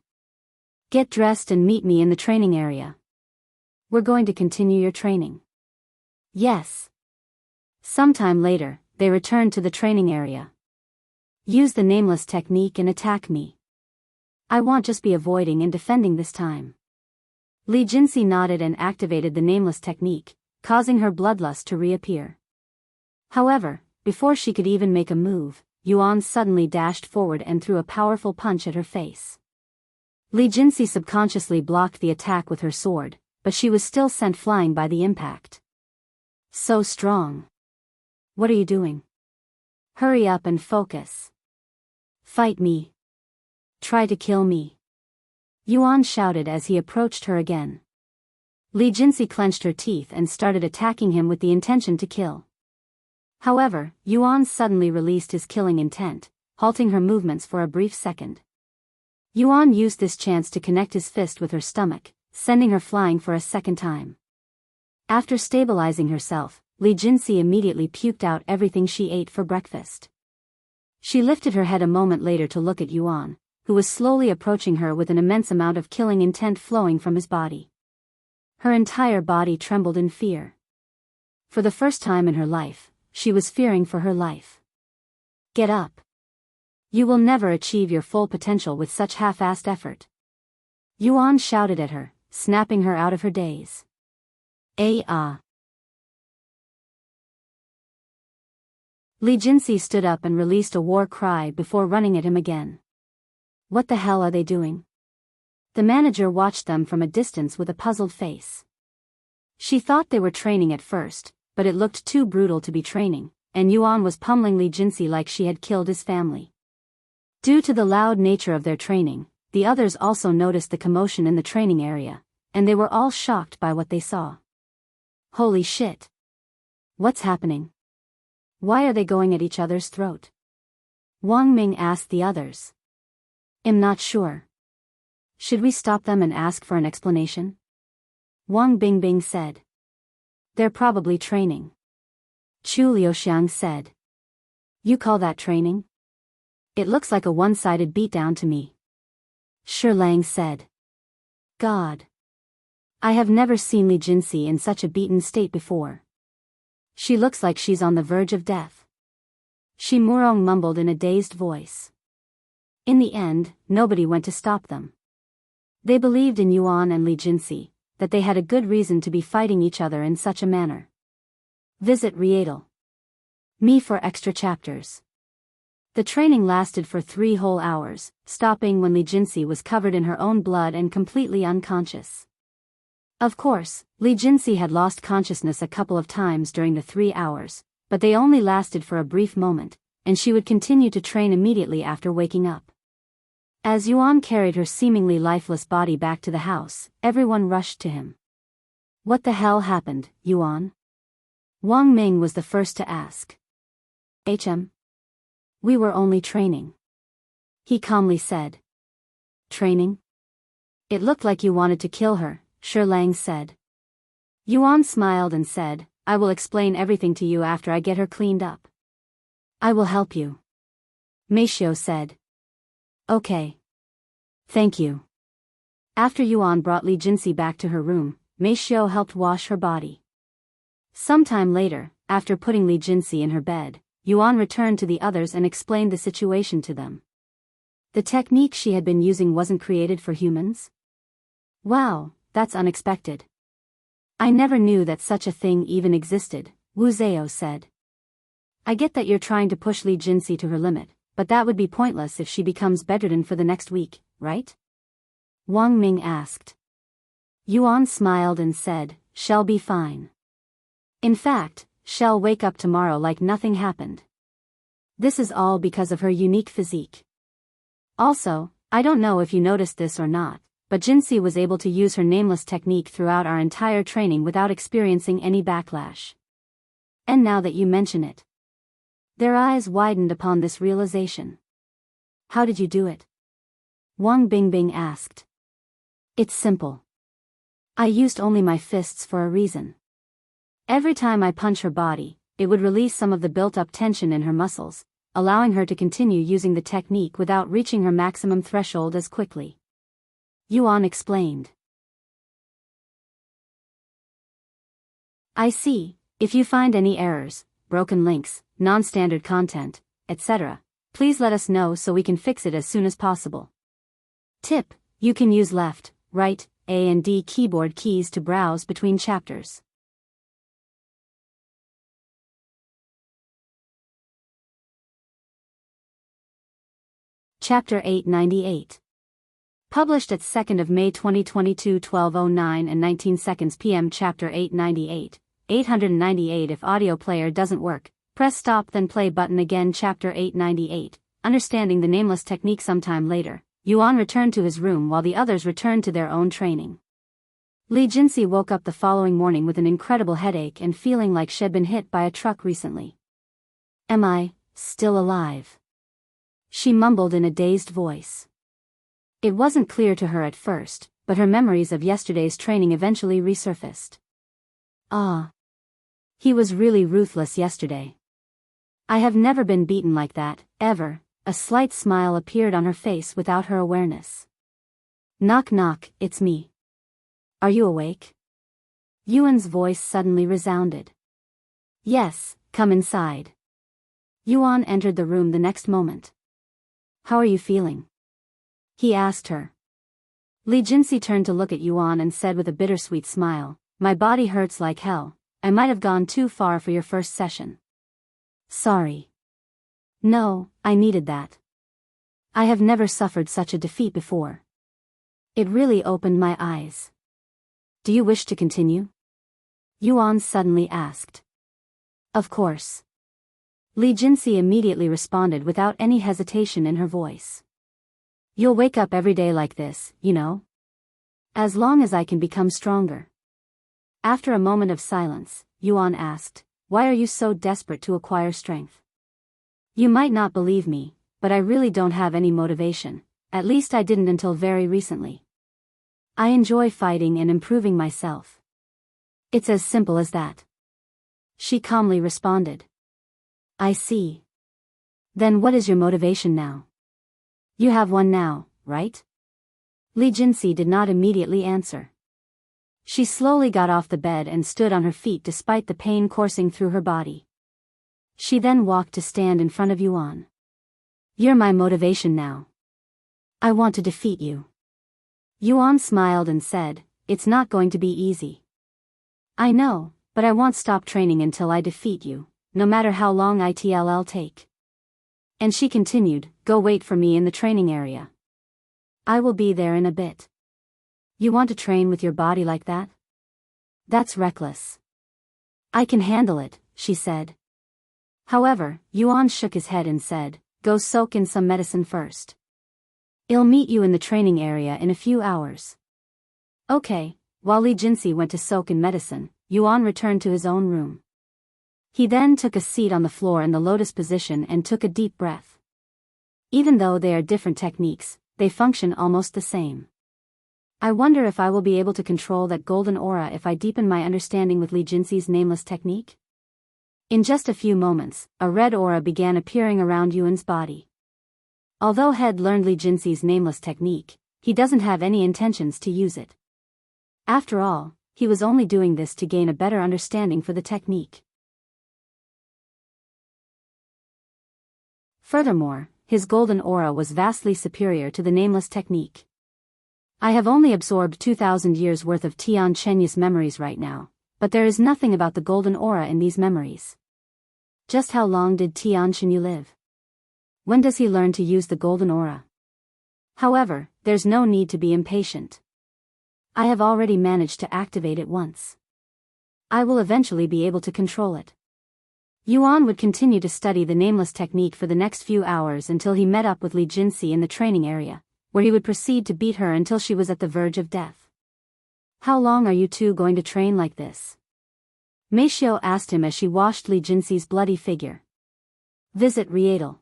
Get dressed and meet me in the training area. We're going to continue your training. Yes. Sometime later, they returned to the training area. Use the nameless technique and attack me. I won't just be avoiding and defending this time. Li Jinsi nodded and activated the nameless technique, causing her bloodlust to reappear. However, before she could even make a move, Yuan suddenly dashed forward and threw a powerful punch at her face. Li Jinsi subconsciously blocked the attack with her sword, but she was still sent flying by the impact. So strong. What are you doing? Hurry up and focus. Fight me. Try to kill me. Yuan shouted as he approached her again. Li Jinsi clenched her teeth and started attacking him with the intention to kill. However, Yuan suddenly released his killing intent, halting her movements for a brief second. Yuan used this chance to connect his fist with her stomach, sending her flying for a second time. After stabilizing herself, Li Jinsi immediately puked out everything she ate for breakfast. She lifted her head a moment later to look at Yuan, who was slowly approaching her with an immense amount of killing intent flowing from his body. Her entire body trembled in fear. For the first time in her life, she was fearing for her life. Get up. You will never achieve your full potential with such half-assed effort. Yuan shouted at her, snapping her out of her daze. Li Jinsi stood up and released a war cry before running at him again. What the hell are they doing? The manager watched them from a distance with a puzzled face. She thought they were training at first, but it looked too brutal to be training, and Yuan was pummeling Li Jinsi like she had killed his family. Due to the loud nature of their training, the others also noticed the commotion in the training area, and they were all shocked by what they saw. Holy shit! What's happening? Why are they going at each other's throat? Wang Ming asked the others. I'm not sure. Should we stop them and ask for an explanation? Wang Bingbing said. They're probably training. Chu Liuxiang said. You call that training? It looks like a one-sided beatdown to me. Shi Lang said. God. I have never seen Li Jinsi in such a beaten state before. She looks like she's on the verge of death. Shi Murong mumbled in a dazed voice. In the end, nobody went to stop them. They believed in Yuan and Li Jinsi, that they had a good reason to be fighting each other in such a manner. Visit Rietal. Me for extra chapters. The training lasted for 3 whole hours, stopping when Li Jinsi was covered in her own blood and completely unconscious. Of course, Li Jinsi had lost consciousness a couple of times during the 3 hours, but they only lasted for a brief moment, and she would continue to train immediately after waking up. As Yuan carried her seemingly lifeless body back to the house, everyone rushed to him. What the hell happened, Yuan? Wang Ming was the first to ask. We were only training. He calmly said. Training? It looked like you wanted to kill her, Shi Lang said. Yuan smiled and said, I will explain everything to you after I get her cleaned up. I will help you. Meishio said. Okay. Thank you. After Yuan brought Li Jinsi back to her room, Meishio helped wash her body. Sometime later, after putting Li Jinsi in her bed, Yuan returned to the others and explained the situation to them. The technique she had been using wasn't created for humans? Wow, that's unexpected. I never knew that such a thing even existed, Wu Zhao said. I get that you're trying to push Li Jinsi to her limit, but that would be pointless if she becomes bedridden for the next week, right? Wang Ming asked. Yuan smiled and said, she'll be fine. In fact, she'll wake up tomorrow like nothing happened. This is all because of her unique physique. Also, I don't know if you noticed this or not, but Jinsi was able to use her nameless technique throughout our entire training without experiencing any backlash. And now that you mention it. Their eyes widened upon this realization. How did you do it? Wang Bingbing asked. It's simple. I used only my fists for a reason. Every time I punch her body, it would release some of the built-up tension in her muscles, allowing her to continue using the technique without reaching her maximum threshold as quickly. Yuan explained. I see. If you find any errors, broken links, non-standard content, etc., please let us know so we can fix it as soon as possible. Tip: you can use left, right, A and D keyboard keys to browse between chapters. Chapter 898. Published at 2nd of May 2022 12:09 and 19 seconds p.m. Chapter 898. 898 If audio player doesn't work, press stop then play button again. Chapter 898. Understanding the nameless technique. Sometime later, Yuan returned to his room while the others returned to their own training. Li Jinsi woke up the following morning with an incredible headache and feeling like she'd been hit by a truck recently. Am I still alive? She mumbled in a dazed voice. It wasn't clear to her at first, but her memories of yesterday's training eventually resurfaced. Ah. He was really ruthless yesterday. I have never been beaten like that, ever. A slight smile appeared on her face without her awareness. Knock knock, it's me. Are you awake? Yuan's voice suddenly resounded. Yes, come inside. Yuan entered the room the next moment. How are you feeling? He asked her. Li Jinsi turned to look at Yuan and said with a bittersweet smile, my body hurts like hell. I might have gone too far for your first session. Sorry. No, I needed that. I have never suffered such a defeat before. It really opened my eyes. Do you wish to continue? Yuan suddenly asked. Of course. Li Jinsi immediately responded without any hesitation in her voice. You'll wake up every day like this, you know? As long as I can become stronger. After a moment of silence, Yuan asked, why are you so desperate to acquire strength? You might not believe me, but I really don't have any motivation, at least I didn't until very recently. I enjoy fighting and improving myself. It's as simple as that. She calmly responded. I see. Then what is your motivation now? You have one now, right? Li Jinsi did not immediately answer. She slowly got off the bed and stood on her feet despite the pain coursing through her body. She then walked to stand in front of Yuan. You're my motivation now. I want to defeat you. Yuan smiled and said, it's not going to be easy. I know, but I won't stop training until I defeat you, no matter how long it'll take. And she continued, go wait for me in the training area. I will be there in a bit. You want to train with your body like that? That's reckless. I can handle it, she said. However, Yuan shook his head and said, go soak in some medicine first. I'll meet you in the training area in a few hours. Okay. While Li Jinsi went to soak in medicine, Yuan returned to his own room. He then took a seat on the floor in the lotus position and took a deep breath. Even though they are different techniques, they function almost the same. I wonder if I will be able to control that golden aura if I deepen my understanding with Li Jinsi's nameless technique? In just a few moments, a red aura began appearing around Yuan's body. Although Head learned Li Jinsi's nameless technique, he doesn't have any intentions to use it. After all, he was only doing this to gain a better understanding for the technique. Furthermore, his golden aura was vastly superior to the nameless technique. I have only absorbed 2,000 years worth of Tian Chenyu's memories right now, but there is nothing about the golden aura in these memories. Just how long did Tian Chenyu live? When does he learn to use the golden aura? However, there's no need to be impatient. I have already managed to activate it once. I will eventually be able to control it. Yuan would continue to study the nameless technique for the next few hours until he met up with Li Jinsi in the training area, where he would proceed to beat her until she was at the verge of death. How long are you two going to train like this? Meishio asked him as she washed Li Jinsi's bloody figure. Visit Rietal.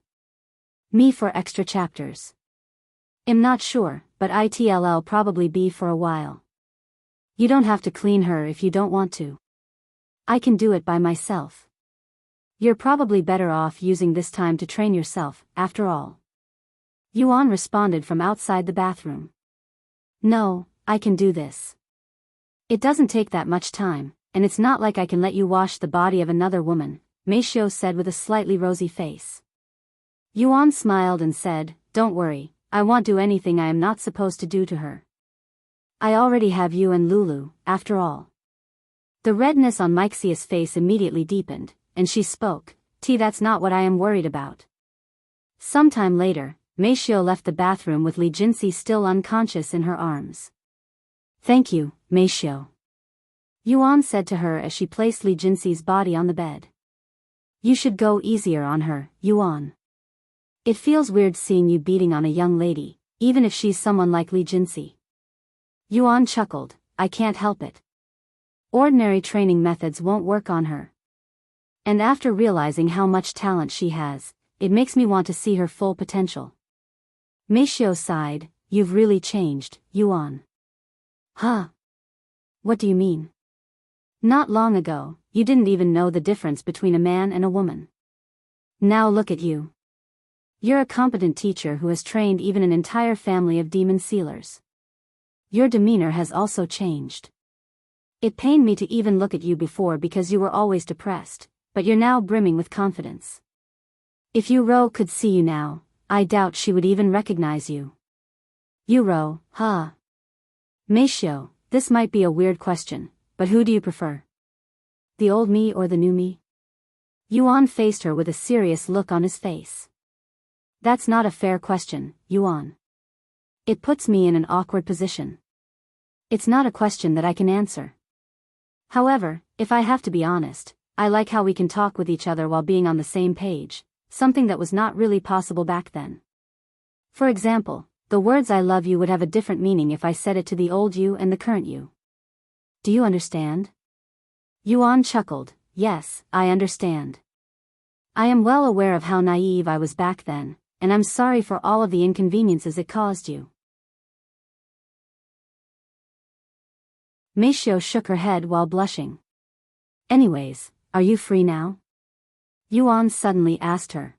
Me for extra chapters. I'm not sure, but it'll probably be for a while. You don't have to clean her if you don't want to. I can do it by myself. You're probably better off using this time to train yourself, after all. Yuan responded from outside the bathroom. No, I can do this. It doesn't take that much time, and it's not like I can let you wash the body of another woman, Meishio said with a slightly rosy face. Yuan smiled and said, Don't worry, I won't do anything I am not supposed to do to her. I already have you and Lulu, after all. The redness on Mixia's face immediately deepened, and she spoke, That's not what I am worried about. Sometime later, Meishio left the bathroom with Li Jinsi still unconscious in her arms. Thank you, Meishio. Yuan said to her as she placed Li Jinsi's body on the bed. You should go easier on her, Yuan. It feels weird seeing you beating on a young lady, even if she's someone like Li Jinsi. Yuan chuckled, I can't help it. Ordinary training methods won't work on her. And after realizing how much talent she has, it makes me want to see her full potential. Meishio sighed, You've really changed, Yuan. Huh? What do you mean? Not long ago, you didn't even know the difference between a man and a woman. Now look at you. You're a competent teacher who has trained even an entire family of demon sealers. Your demeanor has also changed. It pained me to even look at you before because you were always depressed, but you're now brimming with confidence. If Yuro could see you now, I doubt she would even recognize you. Yuro, huh? Meishio, this might be a weird question, but who do you prefer? The old me or the new me? Yuan faced her with a serious look on his face. That's not a fair question, Yuan. It puts me in an awkward position. It's not a question that I can answer. However, if I have to be honest, I like how we can talk with each other while being on the same page, something that was not really possible back then. For example, the words I love you would have a different meaning if I said it to the old you and the current you. Do you understand? Yuan chuckled, Yes, I understand. I am well aware of how naive I was back then, and I'm sorry for all of the inconveniences it caused you. Meishio shook her head while blushing. Anyways, are you free now? Yuan suddenly asked her.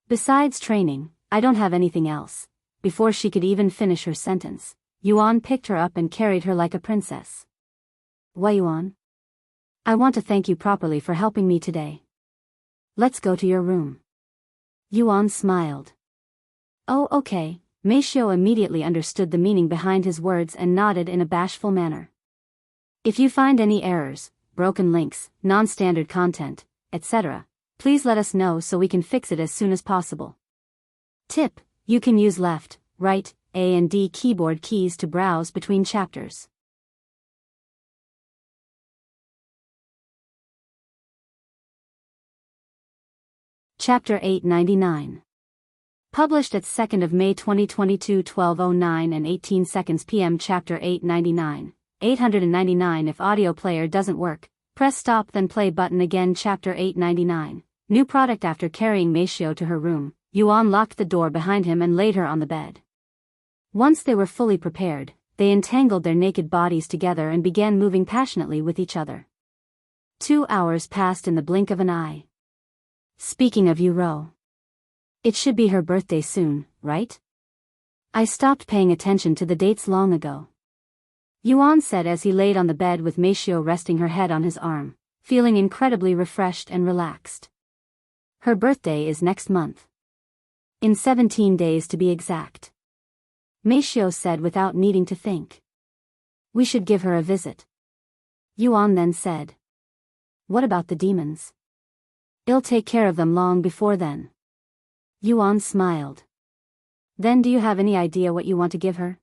Besides training, I don't have anything else. Before she could even finish her sentence, Yuan picked her up and carried her like a princess. Why, Yuan? I want to thank you properly for helping me today. Let's go to your room. Yuan smiled. Oh, okay. Meishio immediately understood the meaning behind his words and nodded in a bashful manner. If you find any errors, broken links, non-standard content, etc., please let us know so we can fix it as soon as possible. Tip: you can use left, right, A and D keyboard keys to browse between chapters. Chapter 899. Published at 2nd of May 2022 12:09 and 18 seconds p.m. Chapter 899. 899 If audio player doesn't work, press stop then play button again. Chapter 899. New product. After carrying Meishio to her room, Yuan locked the door behind him and laid her on the bed. Once they were fully prepared, they entangled their naked bodies together and began moving passionately with each other. 2 hours passed in the blink of an eye. Speaking of Yuro. It should be her birthday soon, right? I stopped paying attention to the dates long ago. Yuan said as he laid on the bed with Meishio resting her head on his arm, feeling incredibly refreshed and relaxed. Her birthday is next month. In 17 days to be exact. Meishio said without needing to think. We should give her a visit. Yuan then said. What about the demons? I'll take care of them long before then. Yuan smiled. Then do you have any idea what you want to give her?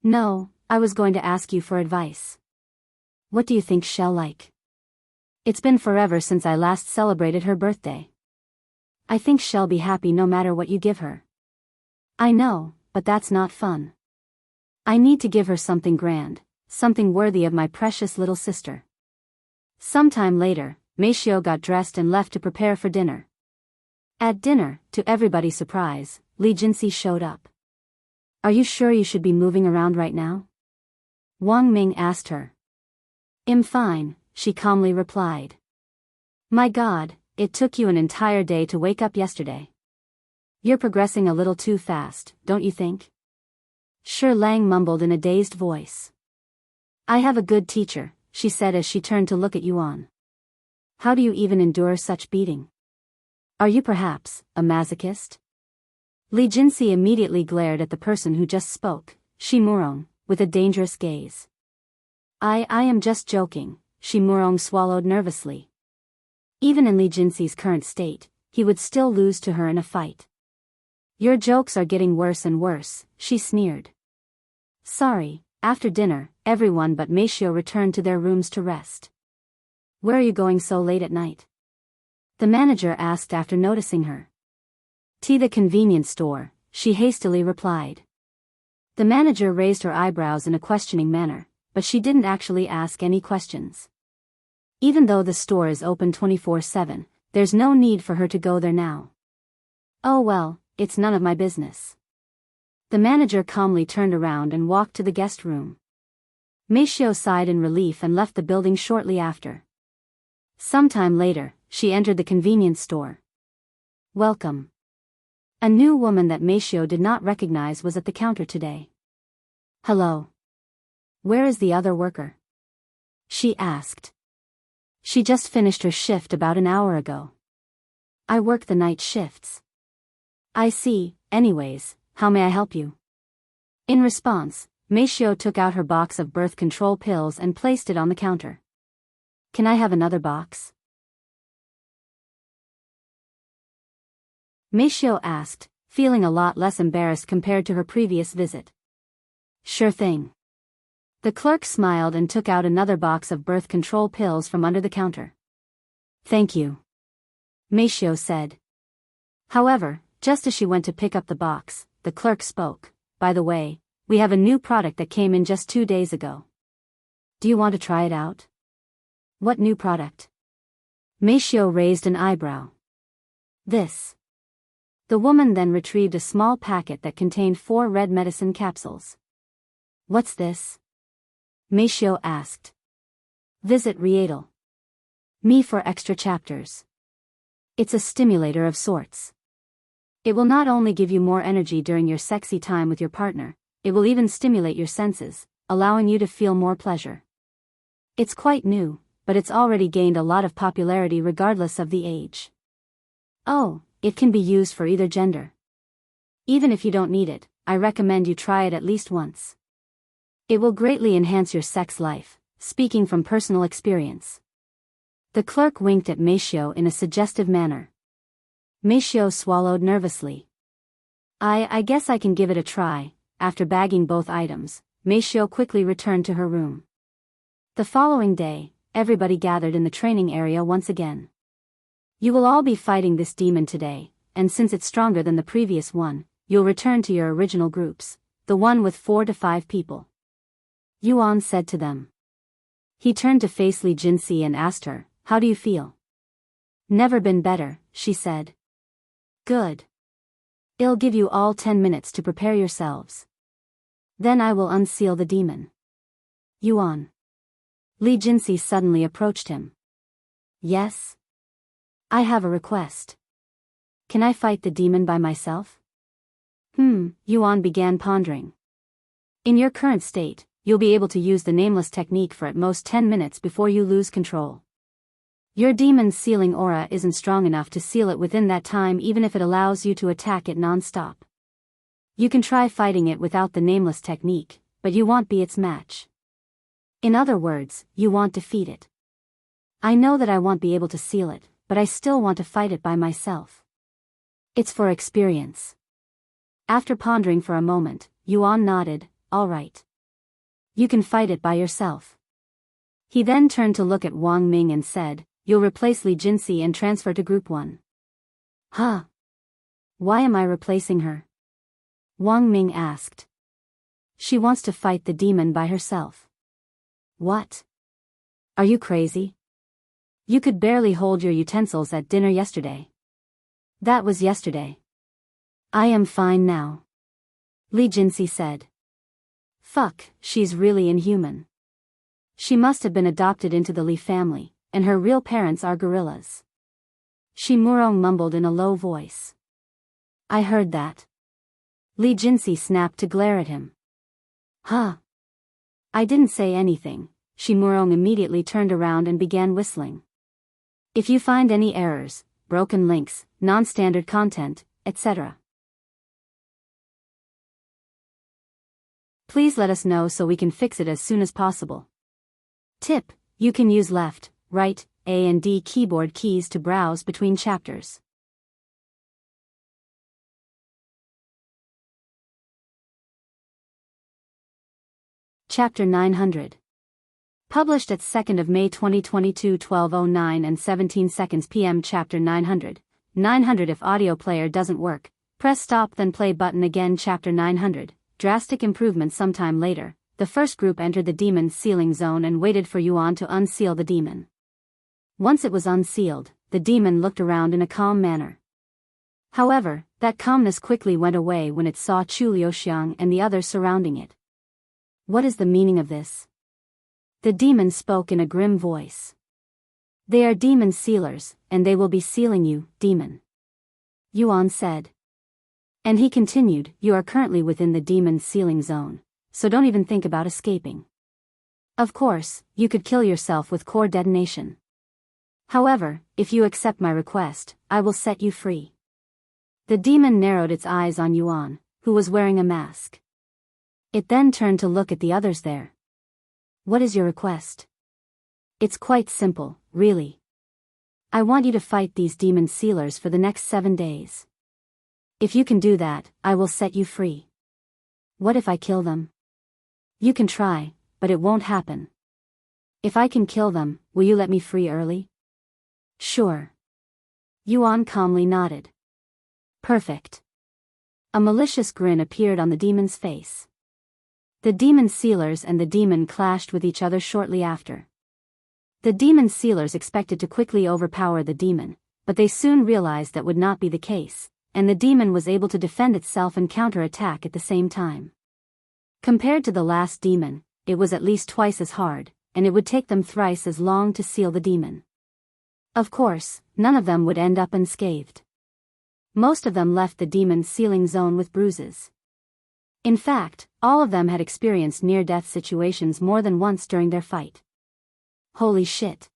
No, I was going to ask you for advice. What do you think she'll like? It's been forever since I last celebrated her birthday. I think she'll be happy no matter what you give her. I know, but that's not fun. I need to give her something grand, something worthy of my precious little sister. Sometime later, Meishio got dressed and left to prepare for dinner. At dinner, to everybody's surprise, Li Jinxi showed up. Are you sure you should be moving around right now? Wang Ming asked her. I'm fine, she calmly replied. My God, it took you an entire day to wake up yesterday. You're progressing a little too fast, don't you think? Shi Lang mumbled in a dazed voice. I have a good teacher, she said as she turned to look at Yuan. How do you even endure such beating? Are you perhaps a masochist? Li Jinxi immediately glared at the person who just spoke, Shi Murong, with a dangerous gaze. I am just joking, Shi Murong swallowed nervously. Even in Li Jinxi's current state, he would still lose to her in a fight. Your jokes are getting worse and worse, she sneered. Sorry, after dinner, everyone but Meishio returned to their rooms to rest. Where are you going so late at night? The manager asked after noticing her. To the convenience store, she hastily replied. The manager raised her eyebrows in a questioning manner, but she didn't actually ask any questions. Even though the store is open 24/7, there's no need for her to go there now. Oh well, it's none of my business. The manager calmly turned around and walked to the guest room. Meishio sighed in relief and left the building shortly after. Sometime later, she entered the convenience store. Welcome. A new woman that Meishio did not recognize was at the counter today. Hello. Where is the other worker? She asked. She just finished her shift about an hour ago. I work the night shifts. I see, anyways, how may I help you? In response, Meishio took out her box of birth control pills and placed it on the counter. Can I have another box? Meishio asked, feeling a lot less embarrassed compared to her previous visit. Sure thing. The clerk smiled and took out another box of birth control pills from under the counter. Thank you. Meishio said. However, just as she went to pick up the box, the clerk spoke. By the way, we have a new product that came in just 2 days ago. Do you want to try it out? What new product? Meishio raised an eyebrow. This. The woman then retrieved a small packet that contained 4 red medicine capsules. What's this? Meishio asked. Visit Rietal. Me for extra chapters. It's a stimulator of sorts. It will not only give you more energy during your sexy time with your partner, it will even stimulate your senses, allowing you to feel more pleasure. It's quite new, but it's already gained a lot of popularity regardless of the age. Oh, it can be used for either gender. Even if you don't need it, I recommend you try it at least once. It will greatly enhance your sex life, speaking from personal experience. The clerk winked at Meishio in a suggestive manner. Meishio swallowed nervously. I guess I can give it a try. After bagging both items, Meishio quickly returned to her room. The following day, everybody gathered in the training area once again. You will all be fighting this demon today, and since it's stronger than the previous one, you'll return to your original groups, the one with 4 to 5 people. Yuan said to them. He turned to face Li Jinxi and asked her, how do you feel? Never been better, she said. Good. I'll give you all 10 minutes to prepare yourselves. Then I will unseal the demon. Yuan. Li Jinxi suddenly approached him. Yes? I have a request. Can I fight the demon by myself? Yuan began pondering. In your current state, you'll be able to use the nameless technique for at most 10 minutes before you lose control. Your demon's sealing aura isn't strong enough to seal it within that time even if it allows you to attack it non-stop. You can try fighting it without the nameless technique, but you won't be its match. In other words, you won't defeat it. I know that I won't be able to seal it, but I still want to fight it by myself. It's for experience. After pondering for a moment, Yuan nodded, all right. You can fight it by yourself. He then turned to look at Wang Ming and said, you'll replace Li Jinxi and transfer to Group 1. Huh? Why am I replacing her? Wang Ming asked. She wants to fight the demon by herself. What? Are you crazy? You could barely hold your utensils at dinner yesterday. That was yesterday. I am fine now. Li Jinxi said. Fuck, she's really inhuman. She must have been adopted into the Li family, and her real parents are gorillas. Shi Murong mumbled in a low voice. I heard that. Li Jinxi snapped to glare at him. Huh? I didn't say anything. Shi Murong immediately turned around and began whistling. If you find any errors, broken links, non-standard content, etc., please let us know so we can fix it as soon as possible. Tip: you can use left, right, A and D keyboard keys to browse between chapters. Chapter 900. Published at 2nd of May 2022 12:09 and 17 seconds p.m. Chapter 900. 900 If audio player doesn't work, press stop then play button again. Chapter 900. Drastic improvement. Sometime later, the first group entered the demon's sealing zone and waited for Yuan to unseal the demon. Once it was unsealed, the demon looked around in a calm manner. However, that calmness quickly went away when it saw Chu Liuxiang and the others surrounding it. What is the meaning of this? The demon spoke in a grim voice. They are demon sealers, and they will be sealing you, demon. Yuan said. And he continued, you are currently within the demon sealing zone, so don't even think about escaping. Of course, you could kill yourself with core detonation. However, if you accept my request, I will set you free. The demon narrowed its eyes on Yuan, who was wearing a mask. It then turned to look at the others there. What is your request? It's quite simple, really. I want you to fight these demon sealers for the next 7 days. If you can do that, I will set you free. What if I kill them? You can try, but it won't happen. If I can kill them, will you let me free early? Sure. Yuan calmly nodded. Perfect. A malicious grin appeared on the demon's face. The demon sealers and the demon clashed with each other shortly after. The demon sealers expected to quickly overpower the demon, but they soon realized that would not be the case, and the demon was able to defend itself and counter-attack at the same time. Compared to the last demon, it was at least twice as hard, and it would take them thrice as long to seal the demon. Of course, none of them would end up unscathed. Most of them left the demon's sealing zone with bruises. In fact, all of them had experienced near-death situations more than once during their fight. Holy shit.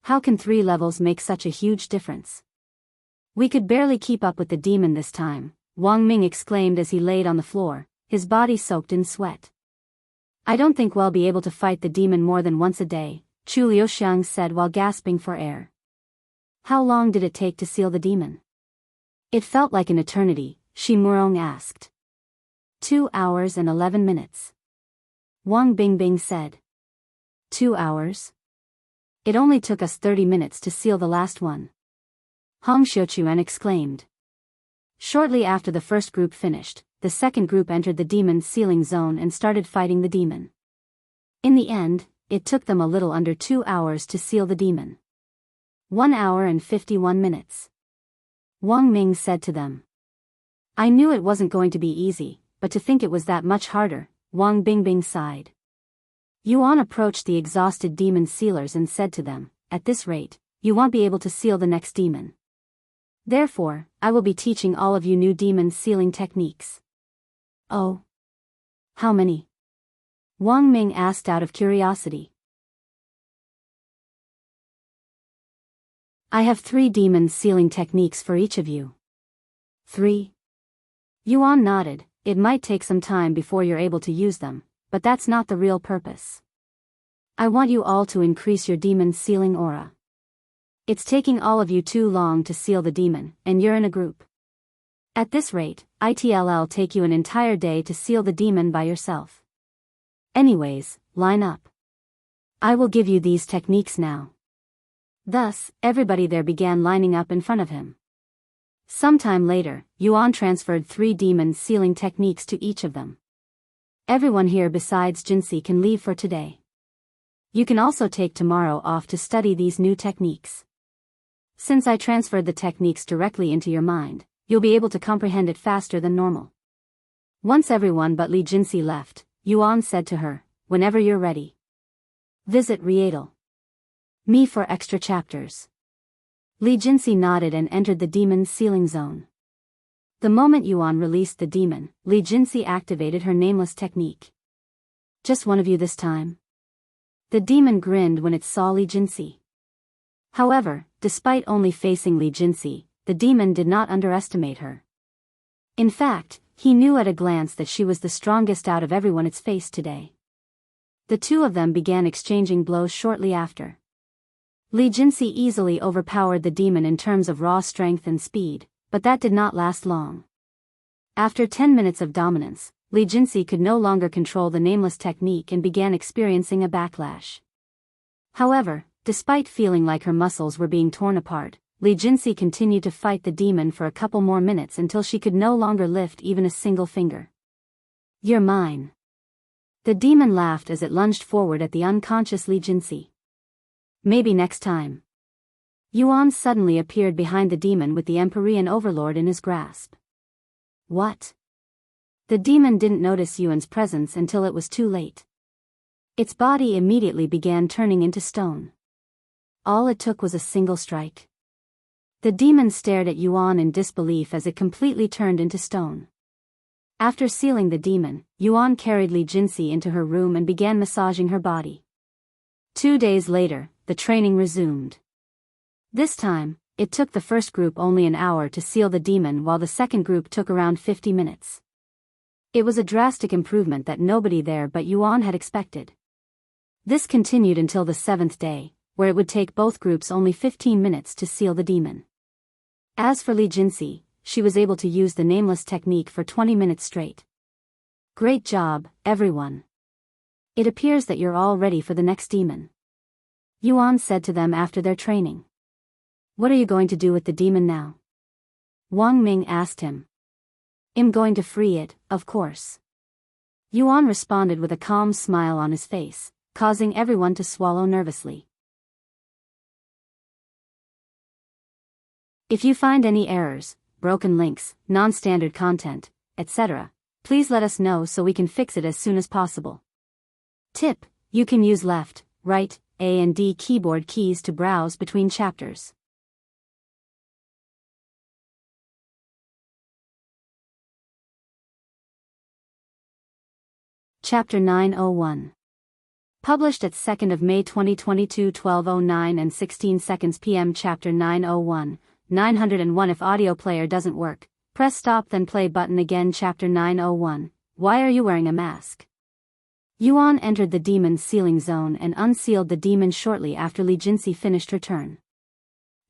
How can 3 levels make such a huge difference? We could barely keep up with the demon this time, Wang Ming exclaimed as he laid on the floor, his body soaked in sweat. I don't think we'll be able to fight the demon more than once a day, Chu Liuxiang said while gasping for air. How long did it take to seal the demon? It felt like an eternity, Shi Murong asked. 2 hours and 11 minutes. Wang Bingbing said. 2 hours? It only took us 30 minutes to seal the last one. Hong Xiuquan exclaimed. Shortly after the first group finished, the second group entered the demon's sealing zone and started fighting the demon. In the end, it took them a little under 2 hours to seal the demon. 1 hour and 51 minutes. Wang Ming said to them. I knew it wasn't going to be easy, but to think it was that much harder, Wang Bingbing sighed. Yuan approached the exhausted demon sealers and said to them, at this rate, you won't be able to seal the next demon. Therefore, I will be teaching all of you new demon sealing techniques. Oh. How many? Wang Ming asked out of curiosity. I have 3 demon sealing techniques for each of you. 3? Yuan nodded. It might take some time before you're able to use them, but that's not the real purpose. I want you all to increase your demon sealing aura. It's taking all of you too long to seal the demon, and you're in a group. At this rate, it'll take you an entire day to seal the demon by yourself. Anyways, line up. I will give you these techniques now. Thus, everybody there began lining up in front of him. Sometime later, Yuan transferred 3 demon sealing techniques to each of them. Everyone here besides Jinxi can leave for today. You can also take tomorrow off to study these new techniques. Since I transferred the techniques directly into your mind, you'll be able to comprehend it faster than normal. Once everyone but Li Jinxi left, Yuan said to her, "Whenever you're ready. Visit Rietal. Me for extra chapters." Li Jinxi nodded and entered the demon's sealing zone. The moment Yuan released the demon, Li Jinxi activated her nameless technique. "Just one of you this time?" The demon grinned when it saw Li Jinxi. However, despite only facing Li Jinxi, the demon did not underestimate her. In fact, he knew at a glance that she was the strongest out of everyone it's faced today. The two of them began exchanging blows shortly after. Li Jinxi easily overpowered the demon in terms of raw strength and speed, but that did not last long. After 10 minutes of dominance, Li Jinxi could no longer control the nameless technique and began experiencing a backlash. However, despite feeling like her muscles were being torn apart, Li Jinxi continued to fight the demon for a couple more minutes until she could no longer lift even a single finger. "You're mine." The demon laughed as it lunged forward at the unconscious Li Jinxi. "Maybe next time." Yuan suddenly appeared behind the demon with the Empyrean Overlord in his grasp. "What?" The demon didn't notice Yuan's presence until it was too late. Its body immediately began turning into stone. All it took was a single strike. The demon stared at Yuan in disbelief as it completely turned into stone. After sealing the demon, Yuan carried Li Jinxi into her room and began massaging her body. 2 days later, the training resumed. This time, it took the first group only an hour to seal the demon while the second group took around 50 minutes. It was a drastic improvement that nobody there but Yuan had expected. This continued until the 7th day, where it would take both groups only 15 minutes to seal the demon. As for Li Jinxi, she was able to use the nameless technique for 20 minutes straight. "Great job, everyone. It appears that you're all ready for the next demon," Yuan said to them after their training. "What are you going to do with the demon now?" Wang Ming asked him. "I'm going to free it, of course." Yuan responded with a calm smile on his face, causing everyone to swallow nervously. If you find any errors, broken links, non-standard content, etc., please let us know so we can fix it as soon as possible. Tip: you can use left, right, A and D keyboard keys to browse between chapters. Chapter 901. Published at 2nd of May 2022 12:09 and 16 seconds p.m. Chapter 901. 901 If audio player doesn't work, press stop then play button again. Chapter 901. Why are you wearing a mask? Yuan entered the demon's sealing zone and unsealed the demon shortly after Li Jinxi finished her turn.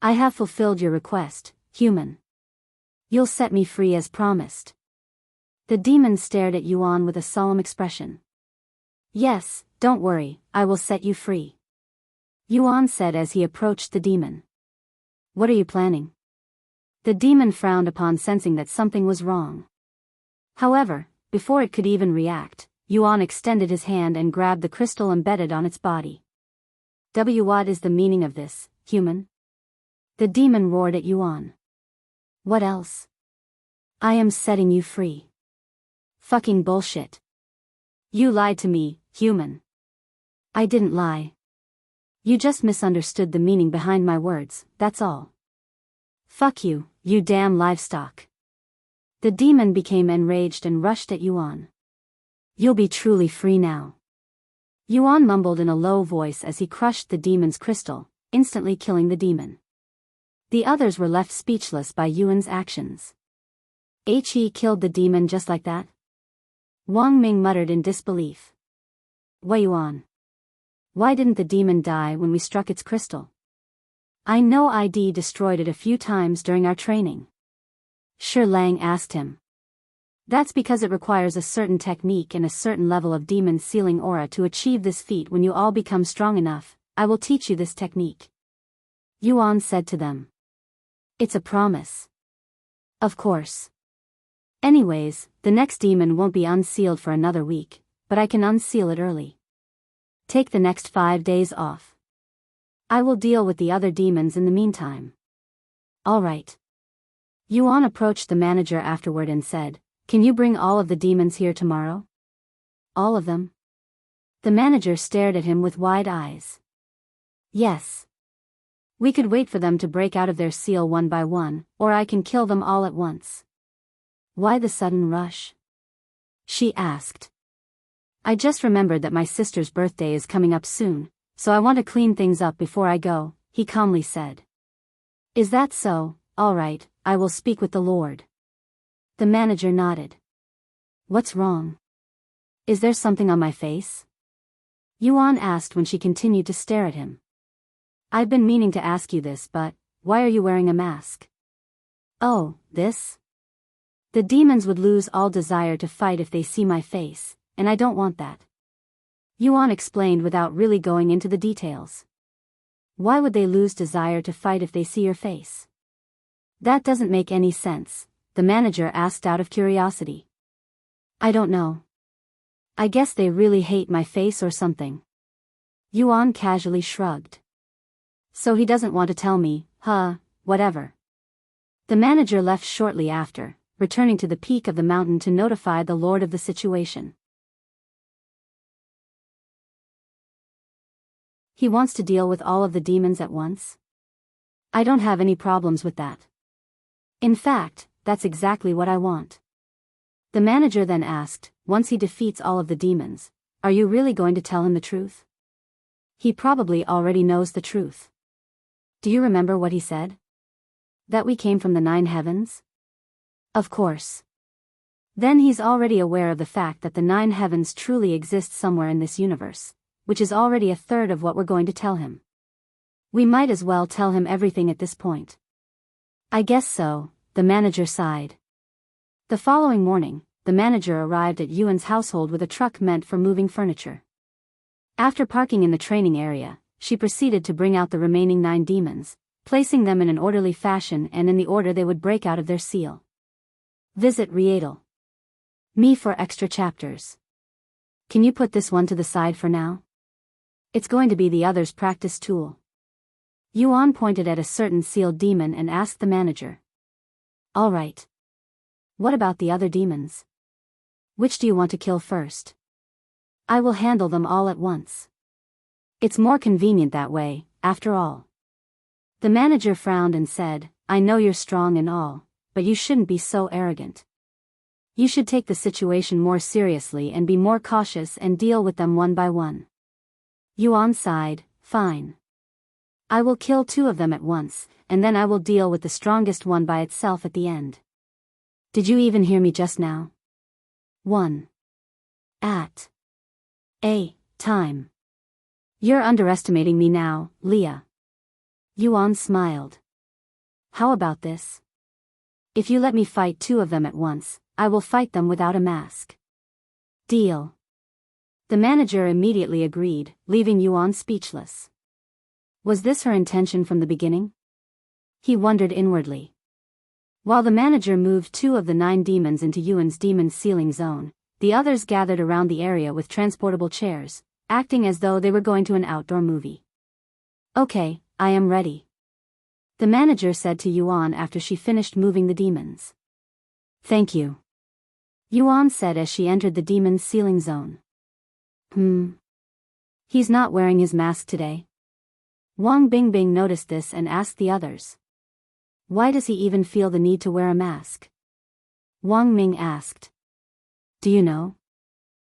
"I have fulfilled your request, human. You'll set me free as promised." The demon stared at Yuan with a solemn expression. "Yes, don't worry, I will set you free," Yuan said as he approached the demon. "What are you planning?" The demon frowned upon sensing that something was wrong. However, before it could even react, Yuan extended his hand and grabbed the crystal embedded on its body. What is the meaning of this, human?" The demon roared at Yuan. "What else? I am setting you free." "Fucking bullshit. You lied to me, human." "I didn't lie. You just misunderstood the meaning behind my words, that's all." "Fuck you, you damn livestock." The demon became enraged and rushed at Yuan. "You'll be truly free now," Yuan mumbled in a low voice as he crushed the demon's crystal, instantly killing the demon. The others were left speechless by Yuan's actions. "He killed the demon just like that?" Wang Ming muttered in disbelief. "Why Yuan? Why didn't the demon die when we struck its crystal? I know ID destroyed it a few times during our training." Shi Lang asked him. "That's because it requires a certain technique and a certain level of demon sealing aura to achieve this feat. When you all become strong enough, I will teach you this technique," Yuan said to them. "It's a promise." "Of course. Anyways, the next demon won't be unsealed for another week, but I can unseal it early. Take the next 5 days off. I will deal with the other demons in the meantime." All right. Yuan approached the manager afterward and said, "Can you bring all of the demons here tomorrow?" All of them? The manager stared at him with wide eyes. Yes. We could wait for them to break out of their seal one by one, or I can kill them all at once. Why the sudden rush? She asked. I just remembered that my sister's birthday is coming up soon, so I want to clean things up before I go, he calmly said. Is that so? All right, I will speak with the Lord. The manager nodded. What's wrong? Is there something on my face? Yuan asked when she continued to stare at him. I've been meaning to ask you this, but why are you wearing a mask? Oh, this? The demons would lose all desire to fight if they see my face, and I don't want that. Yuan explained without really going into the details. Why would they lose desire to fight if they see your face? That doesn't make any sense, the manager asked out of curiosity. I don't know. I guess they really hate my face or something. Yuan casually shrugged. So he doesn't want to tell me, huh, whatever. The manager left shortly after, returning to the peak of the mountain to notify the lord of the situation. He wants to deal with all of the demons at once? I don't have any problems with that. In fact, that's exactly what I want. The manager then asked, once he defeats all of the demons, are you really going to tell him the truth? He probably already knows the truth. Do you remember what he said? That we came from the 9 heavens? Of course. Then he's already aware of the fact that the 9 heavens truly exist somewhere in this universe, which is already a third of what we're going to tell him. We might as well tell him everything at this point. I guess so, the manager sighed. The following morning, the manager arrived at Yuan's household with a truck meant for moving furniture. After parking in the training area, she proceeded to bring out the remaining 9 demons, placing them in an orderly fashion and in the order they would break out of their seal. Visit Rietal. Me for extra chapters. Can you put this one to the side for now? It's going to be the other's practice tool. Yuan pointed at a certain sealed demon and asked the manager. All right. What about the other demons? Which do you want to kill first? I will handle them all at once. It's more convenient that way, after all. The manager frowned and said, I know you're strong and all, but you shouldn't be so arrogant. You should take the situation more seriously and be more cautious and deal with them one by one. Yuan sighed, fine. I will kill 2 of them at once, and then I will deal with the strongest one by itself at the end. Did you even hear me just now? 1. At a time. You're underestimating me now, Leah. Yuan smiled. How about this? If you let me fight 2 of them at once, I will fight them without a mask. Deal. The manager immediately agreed, leaving Yuan speechless. Was this her intention from the beginning? He wondered inwardly. While the manager moved 2 of the 9 demons into Yuan's demon sealing zone, the others gathered around the area with transportable chairs, acting as though they were going to an outdoor movie. Okay, I am ready. The manager said to Yuan after she finished moving the demons. Thank you. Yuan said as she entered the demon's sealing zone. He's not wearing his mask today. Wang Bingbing noticed this and asked the others. Why does he even feel the need to wear a mask? Wang Ming asked. Do you know?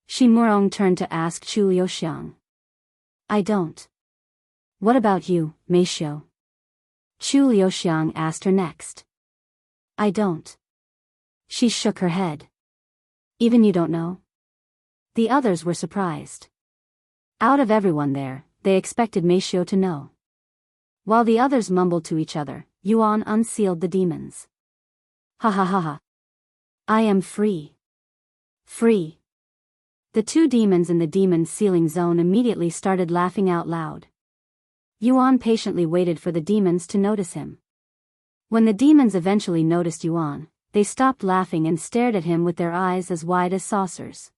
Shi Murong turned to ask Chu Liuxiang. I don't. What about you, Mei Xiu? Chu Liuxiang asked her next. I don't. She shook her head. Even you don't know? The others were surprised. Out of everyone there, they expected Mei Xiu to know. While the others mumbled to each other, Yuan unsealed the demons. Ha ha ha ha. I am free. Free. The 2 demons in the demon sealing zone immediately started laughing out loud. Yuan patiently waited for the demons to notice him. When the demons eventually noticed Yuan, they stopped laughing and stared at him with their eyes as wide as saucers.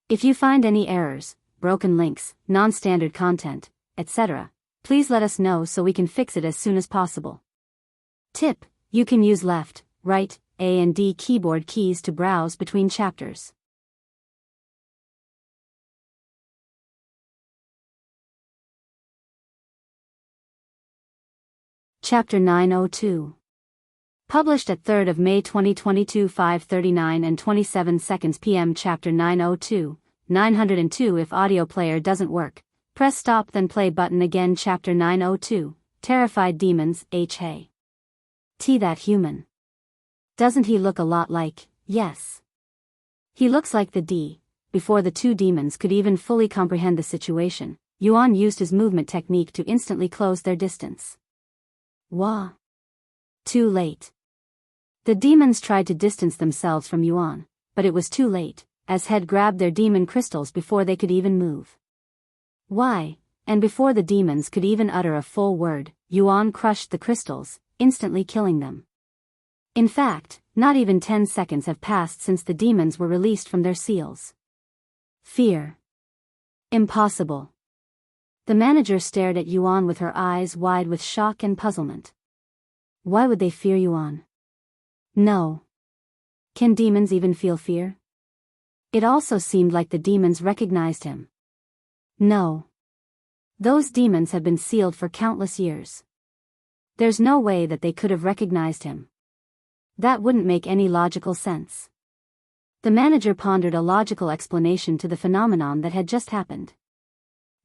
If you find any errors, broken links, non-standard content, etc., Please let us know so we can fix it as soon as possible. Tip: you can use left, right, A and D keyboard keys to browse between chapters. Chapter 902. Published at 3rd of May 2022 5:39 and 27 seconds p.m. Chapter 902, 902 If audio player doesn't work, press stop then play button again. Chapter 902, Terrified Demons. Hey. That human. Doesn't he look a lot like, yes. He looks like the D. Before the two demons could even fully comprehend the situation, Yuan used his movement technique to instantly close their distance. Wah. Too late. The demons tried to distance themselves from Yuan, but it was too late, as Head grabbed their demon crystals before they could even move. Why? And before the demons could even utter a full word, Yuan crushed the crystals, instantly killing them. In fact, not even 10 seconds have passed since the demons were released from their seals. Fear. Impossible. The manager stared at Yuan with her eyes wide with shock and puzzlement. Why would they fear Yuan? No. Can demons even feel fear? It also seemed like the demons recognized him. No. Those demons have been sealed for countless years. There's no way that they could have recognized him. That wouldn't make any logical sense. The manager pondered a logical explanation to the phenomenon that had just happened.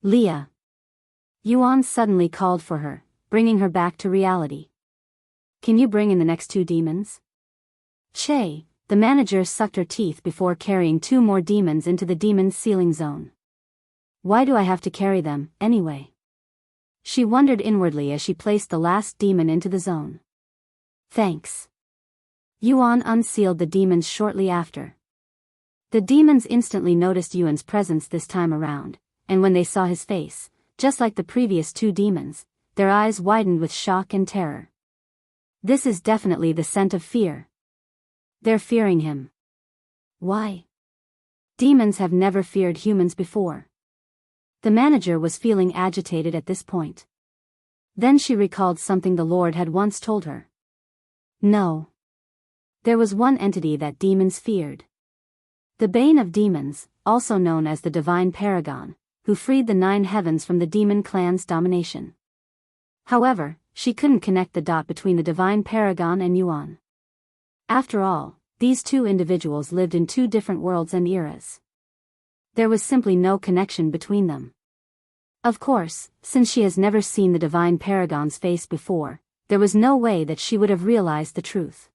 Leah. Yuan suddenly called for her, bringing her back to reality. Can you bring in the next two demons? Che, the manager sucked her teeth before carrying two more demons into the demon's sealing zone. Why do I have to carry them, anyway? She wondered inwardly as she placed the last demon into the zone. Thanks. Yuan unsealed the demons shortly after. The demons instantly noticed Yuan's presence this time around, and when they saw his face, just like the previous two demons, their eyes widened with shock and terror. This is definitely the scent of fear. They're fearing him. Why? Demons have never feared humans before. The manager was feeling agitated at this point. Then she recalled something the Lord had once told her. No. There was one entity that demons feared. The Bane of Demons, also known as the Divine Paragon, who freed the 9 heavens from the demon clan's domination. However, she couldn't connect the dot between the Divine Paragon and Yuan. After all, these two individuals lived in two different worlds and eras. There was simply no connection between them. Of course, since she has never seen the Divine Paragon's face before, there was no way that she would have realized the truth.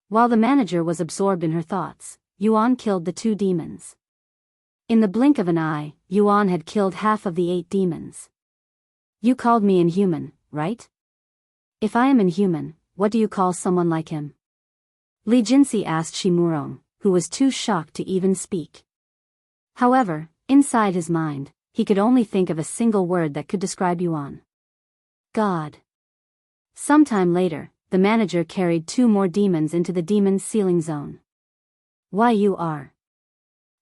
While the manager was absorbed in her thoughts, Yuan killed the two demons. In the blink of an eye, Yuan had killed half of the 8 demons. You called me inhuman, right? If I am inhuman, what do you call someone like him? Li Jinsi asked Shimurong, who was too shocked to even speak. However, inside his mind, he could only think of a single word that could describe Yuan. God. Sometime later, the manager carried 2 more demons into the demon's sealing zone. Why you are?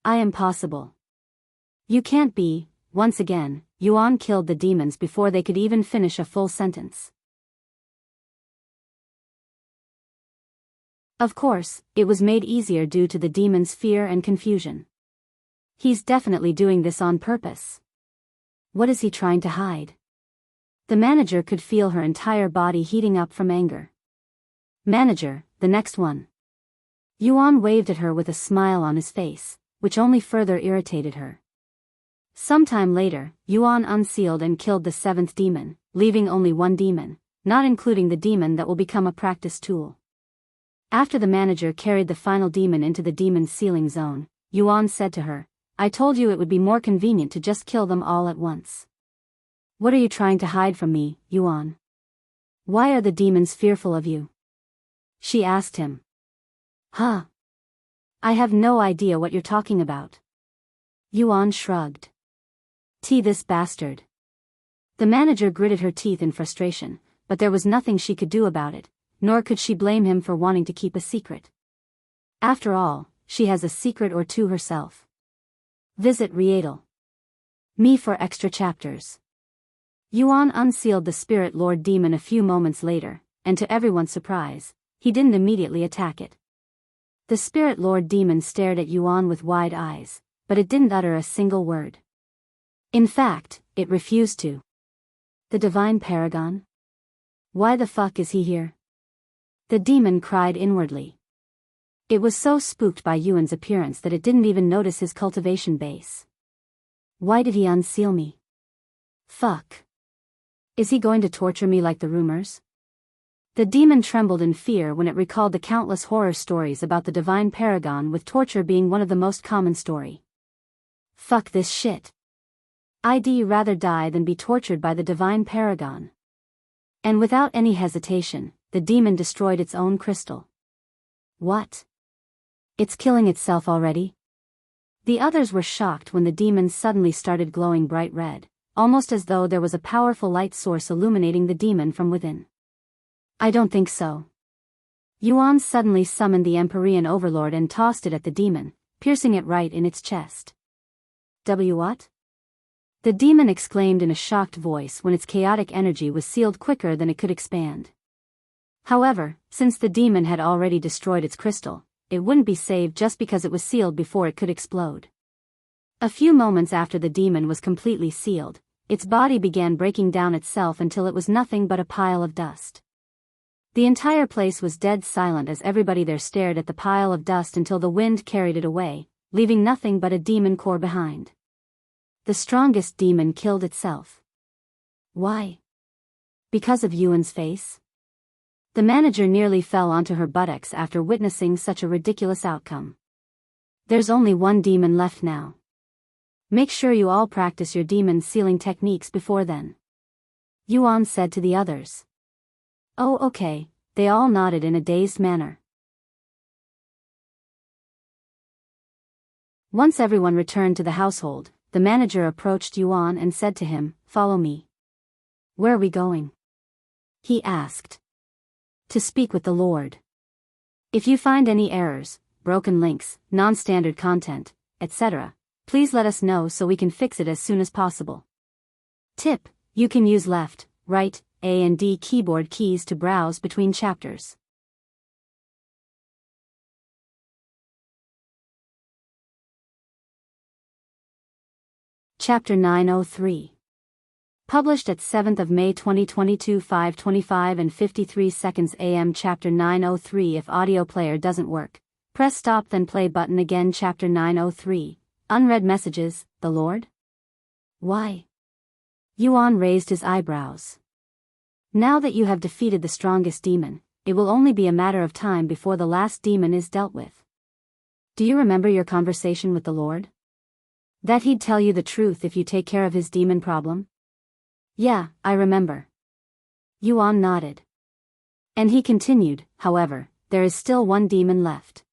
I am possible. You can't be. Once again, Yuan killed the demons before they could even finish a full sentence. Of course, it was made easier due to the demon's fear and confusion. He's definitely doing this on purpose. What is he trying to hide? The manager could feel her entire body heating up from anger. Manager, the next one. Yuan waved at her with a smile on his face, which only further irritated her. Sometime later, Yuan unsealed and killed the 7th demon, leaving only 1 demon, not including the demon that will become a practice tool. After the manager carried the final demon into the demon's sealing zone, Yuan said to her, I told you it would be more convenient to just kill them all at once. What are you trying to hide from me, Yuan? Why are the demons fearful of you? She asked him. Huh? I have no idea what you're talking about. Yuan shrugged. This bastard. The manager gritted her teeth in frustration, but there was nothing she could do about it, nor could she blame him for wanting to keep a secret. After all, she has a secret or two herself. Visit Rietal. Me for extra chapters. Yuan unsealed the Spirit Lord demon a few moments later, and to everyone's surprise, he didn't immediately attack it. The Spirit Lord demon stared at Yuan with wide eyes, but it didn't utter a single word. In fact, it refused to. The Divine Paragon? Why the fuck is he here? The demon cried inwardly. It was so spooked by Yuan's appearance that it didn't even notice his cultivation base. Why did he unseal me? Fuck. Is he going to torture me like the rumors? The demon trembled in fear when it recalled the countless horror stories about the Divine Paragon, with torture being one of the most common story. Fuck this shit. I'd rather die than be tortured by the Divine Paragon. And without any hesitation, the demon destroyed its own crystal. What? It's killing itself already? The others were shocked when the demon suddenly started glowing bright red, almost as though there was a powerful light source illuminating the demon from within. I don't think so. Yuan suddenly summoned the Empyrean Overlord and tossed it at the demon, piercing it right in its chest. What? The demon exclaimed in a shocked voice when its chaotic energy was sealed quicker than it could expand. However, since the demon had already destroyed its crystal, it wouldn't be saved just because it was sealed before it could explode. A few moments after the demon was completely sealed, its body began breaking down itself until it was nothing but a pile of dust. The entire place was dead silent as everybody there stared at the pile of dust until the wind carried it away, leaving nothing but a demon core behind. The strongest demon killed itself. Why? Because of Yuan's face? The manager nearly fell onto her buttocks after witnessing such a ridiculous outcome. There's only one demon left now. Make sure you all practice your demon sealing techniques before then. Yuan said to the others. Oh, okay, they all nodded in a dazed manner. Once everyone returned to the household, the manager approached Yuan and said to him, "Follow me." "Where are we going?" he asked. "To speak with the Lord. If you find any errors, broken links, non-standard content, etc., please let us know so we can fix it as soon as possible." Tip: you can use left, right, A and D keyboard keys to browse between chapters. Chapter 903. Published at 7th of May 2022, 5:25 and 53 seconds AM. Chapter 903. If audio player doesn't work, press stop then play button again. Chapter 903. Unread messages, the Lord? Why? Yuan raised his eyebrows. Now that you have defeated the strongest demon, it will only be a matter of time before the last demon is dealt with. Do you remember your conversation with the Lord? That he'd tell you the truth if you take care of his demon problem? Yeah, I remember. Yuan nodded. And he continued, however, there is still one demon left.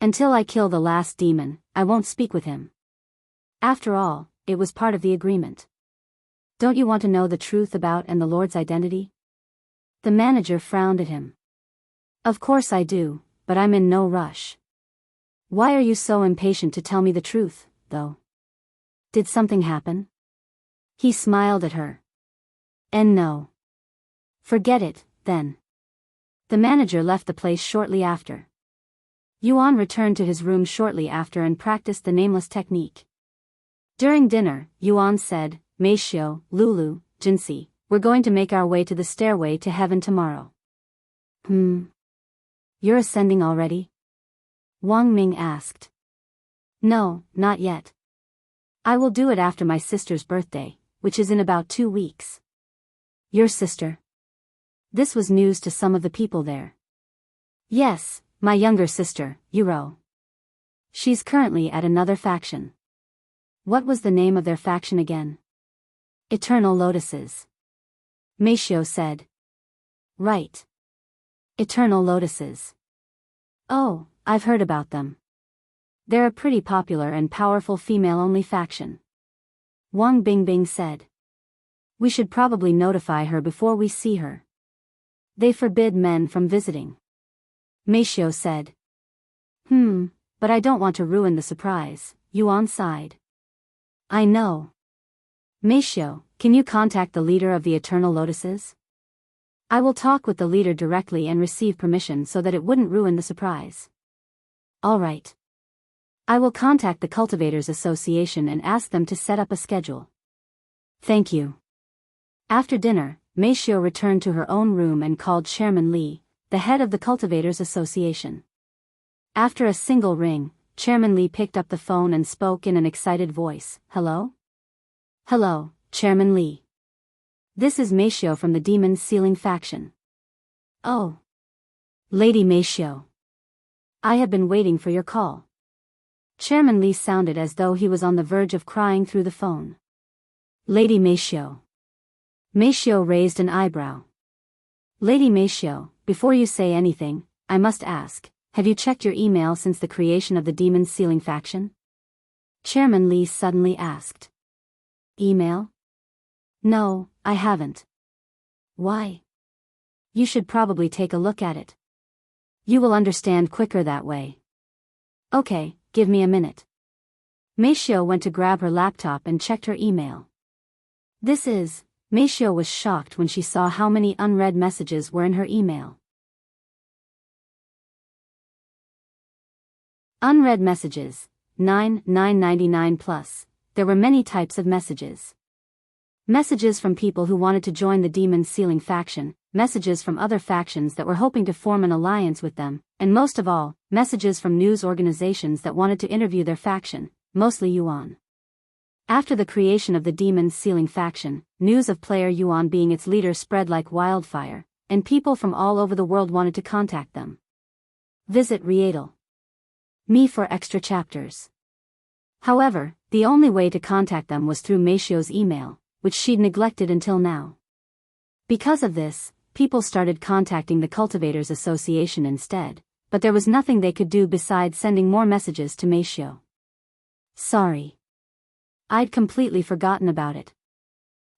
Until I kill the last demon, I won't speak with him. After all, it was part of the agreement. Don't you want to know the truth about and the Lord's identity? The manager frowned at him. Of course I do, but I'm in no rush. Why are you so impatient to tell me the truth, though? Did something happen? He smiled at her. And no. Forget it, then. The manager left the place shortly after. Yuan returned to his room shortly after and practiced the nameless technique. During dinner, Yuan said, "Meishio, Lulu, Jinsi, we're going to make our way to the stairway to heaven tomorrow." You're ascending already? Wang Ming asked. No, not yet. I will do it after my sister's birthday, which is in about 2 weeks. Your sister? This was news to some of the people there. Yes, my younger sister, Yuro. She's currently at another faction. What was the name of their faction again? Eternal Lotuses. Meishio said. Right. Eternal Lotuses. Oh, I've heard about them. They're a pretty popular and powerful female-only faction. Wang Bingbing said. We should probably notify her before we see her. They forbid men from visiting. Meishio said. But I don't want to ruin the surprise, Yuan sighed. I know. Meisho, can you contact the leader of the Eternal Lotuses? I will talk with the leader directly and receive permission so that it wouldn't ruin the surprise. All right. I will contact the Cultivators Association and ask them to set up a schedule. Thank you. After dinner, Meisho returned to her own room and called Chairman Li, the head of the Cultivators Association. After a single ring, Chairman Li picked up the phone and spoke in an excited voice. Hello? Hello, Chairman Li. This is Meisho from the Demon's Ceiling faction. Oh. Lady Meisho. I have been waiting for your call. Chairman Li sounded as though he was on the verge of crying through the phone. Lady Meisho. Meisho raised an eyebrow. Lady Meisho, before you say anything, I must ask, have you checked your email since the creation of the Demon's Ceiling faction? Chairman Li suddenly asked. Email? No, I haven't. Why? You should probably take a look at it. You will understand quicker that way. Okay, give me a minute. Meisho went to grab her laptop and checked her email. Meisho was shocked when she saw how many unread messages were in her email. Unread messages, 999 plus. There were many types of messages. Messages from people who wanted to join the Demon's Ceiling faction, messages from other factions that were hoping to form an alliance with them, and most of all, messages from news organizations that wanted to interview their faction, mostly Yuan. After the creation of the Demon's Ceiling faction, news of player Yuan being its leader spread like wildfire, and people from all over the world wanted to contact them. Visit Me for extra chapters. However, the only way to contact them was through Meisho's email, which she'd neglected until now. Because of this, people started contacting the Cultivators Association instead, but there was nothing they could do besides sending more messages to Meisho. Sorry. I'd completely forgotten about it.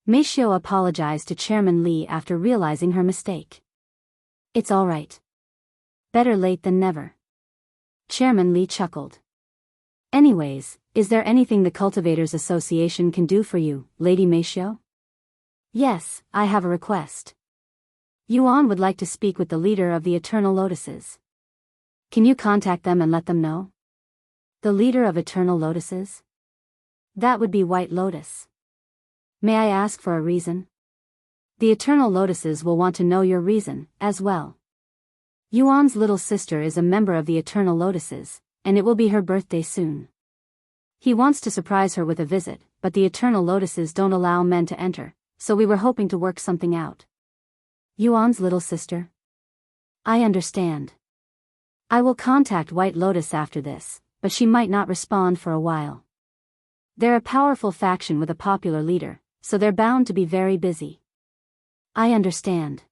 Meisho apologized to Chairman Li after realizing her mistake. It's all right. Better late than never. Chairman Li chuckled. Anyways, is there anything the Cultivators Association can do for you, Lady Meisho? Yes, I have a request. Yuan would like to speak with the leader of the Eternal Lotuses. Can you contact them and let them know? The leader of Eternal Lotuses? That would be White Lotus. May I ask for a reason? The Eternal Lotuses will want to know your reason, as well. Yuan's little sister is a member of the Eternal Lotuses, and it will be her birthday soon. He wants to surprise her with a visit, but the Eternal Lotuses don't allow men to enter, so we were hoping to work something out. Yuan's little sister? I understand. I will contact White Lotus after this, but she might not respond for a while. They're a powerful faction with a popular leader, so they're bound to be very busy. I understand.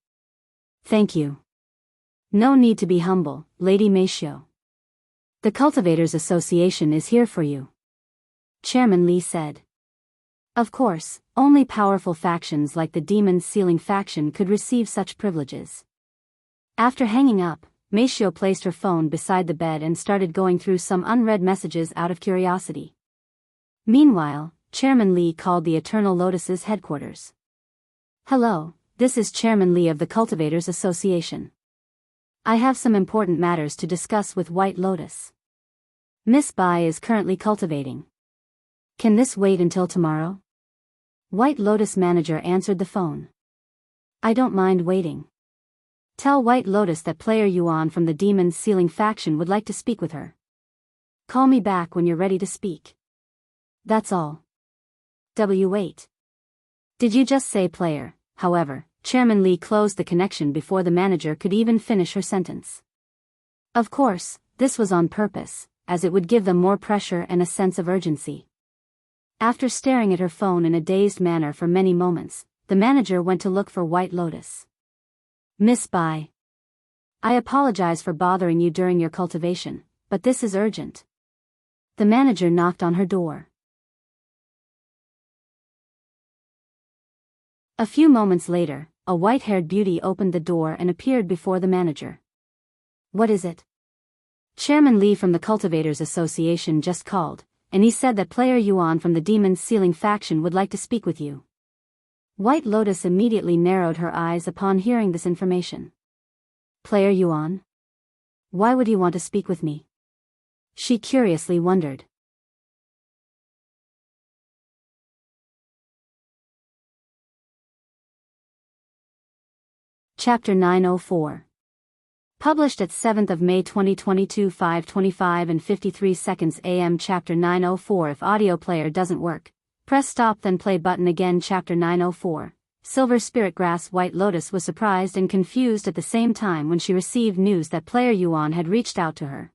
Thank you. No need to be humble, Lady Meisho. The Cultivators Association is here for you. Chairman Li said. Of course, only powerful factions like the Demon's Ceiling faction could receive such privileges. After hanging up, Meisho placed her phone beside the bed and started going through some unread messages out of curiosity. Meanwhile, Chairman Li called the Eternal Lotus's headquarters. Hello, this is Chairman Li of the Cultivators Association. I have some important matters to discuss with White Lotus. Miss Bai is currently cultivating. Can this wait until tomorrow? White Lotus manager answered the phone. I don't mind waiting. Tell White Lotus that player Yuan from the Demon's Ceiling faction would like to speak with her. Call me back when you're ready to speak. That's all. Wait. Did you just say player? However, Chairman Li closed the connection before the manager could even finish her sentence. Of course, this was on purpose, as it would give them more pressure and a sense of urgency. After staring at her phone in a dazed manner for many moments, the manager went to look for White Lotus. Miss Bai. I apologize for bothering you during your cultivation, but this is urgent. The manager knocked on her door. A few moments later, a white-haired beauty opened the door and appeared before the manager. What is it? Chairman Li from the Cultivators Association just called. and he said that player Yuan from the Demon's Ceiling faction would like to speak with you. White Lotus immediately narrowed her eyes upon hearing this information. Player Yuan? Why would he want to speak with me? She curiously wondered. Chapter 904. Published at 7th of May 2022 5:25 and 53 seconds AM. Chapter 904. If audio player doesn't work, press stop then play button again. Chapter 904. Silver Spirit Grass. White Lotus was surprised and confused at the same time when she received news that player Yuan had reached out to her.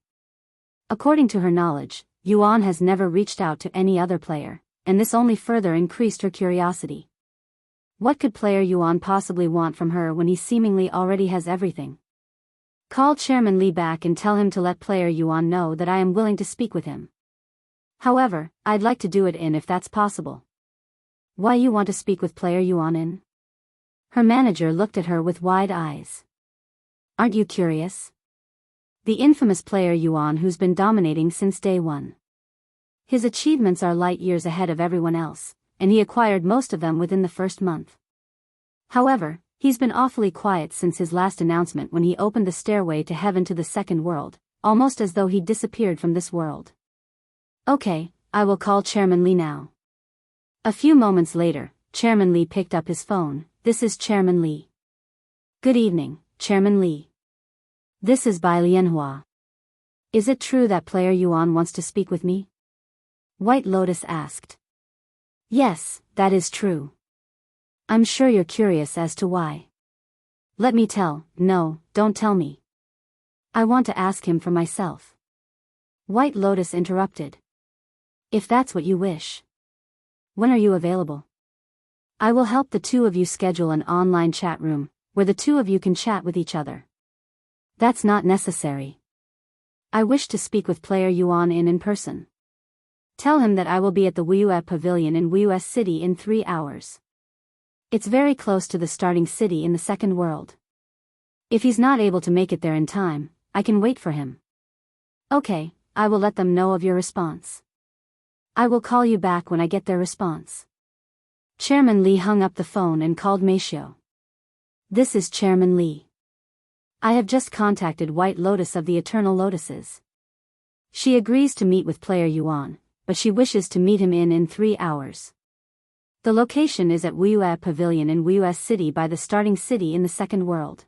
According to her knowledge, Yuan has never reached out to any other player, and this only further increased her curiosity. What could player Yuan possibly want from her when he seemingly already has everything? Call Chairman Li back and tell him to let player Yuan know that I am willing to speak with him. However, I'd like to do it in if that's possible. Why you want to speak with player Yuan in? Her manager looked at her with wide eyes. Aren't you curious? The infamous player Yuan who's been dominating since day one. His achievements are light years ahead of everyone else, and he acquired most of them within the first month. However, he's been awfully quiet since his last announcement when he opened the stairway to heaven to the second world, almost as though he disappeared from this world. Okay, I will call Chairman Li now. A few moments later, Chairman Li picked up his phone. This is Chairman Li. Good evening, Chairman Li. This is Bai Lianhua. Is it true that player Yuan wants to speak with me? White Lotus asked. Yes, that is true. I'm sure you're curious as to why. Let me tell. No, don't tell me. I want to ask him for myself. White Lotus interrupted. If that's what you wish. When are you available? I will help the two of you schedule an online chat room, where the two of you can chat with each other. That's not necessary. I wish to speak with player Yuan in person. Tell him that I will be at the Wuxia Pavilion in Wuxia City in 3 hours. It's very close to the starting city in the second world. If he's not able to make it there in time, I can wait for him. Okay, I will let them know of your response. I will call you back when I get their response. Chairman Li hung up the phone and called Meishio. This is Chairman Li. I have just contacted White Lotus of the Eternal Lotuses. She agrees to meet with player Yuan, but she wishes to meet him in 3 hours. The location is at Wuxia Pavilion in Wuxia City by the starting city in the second world.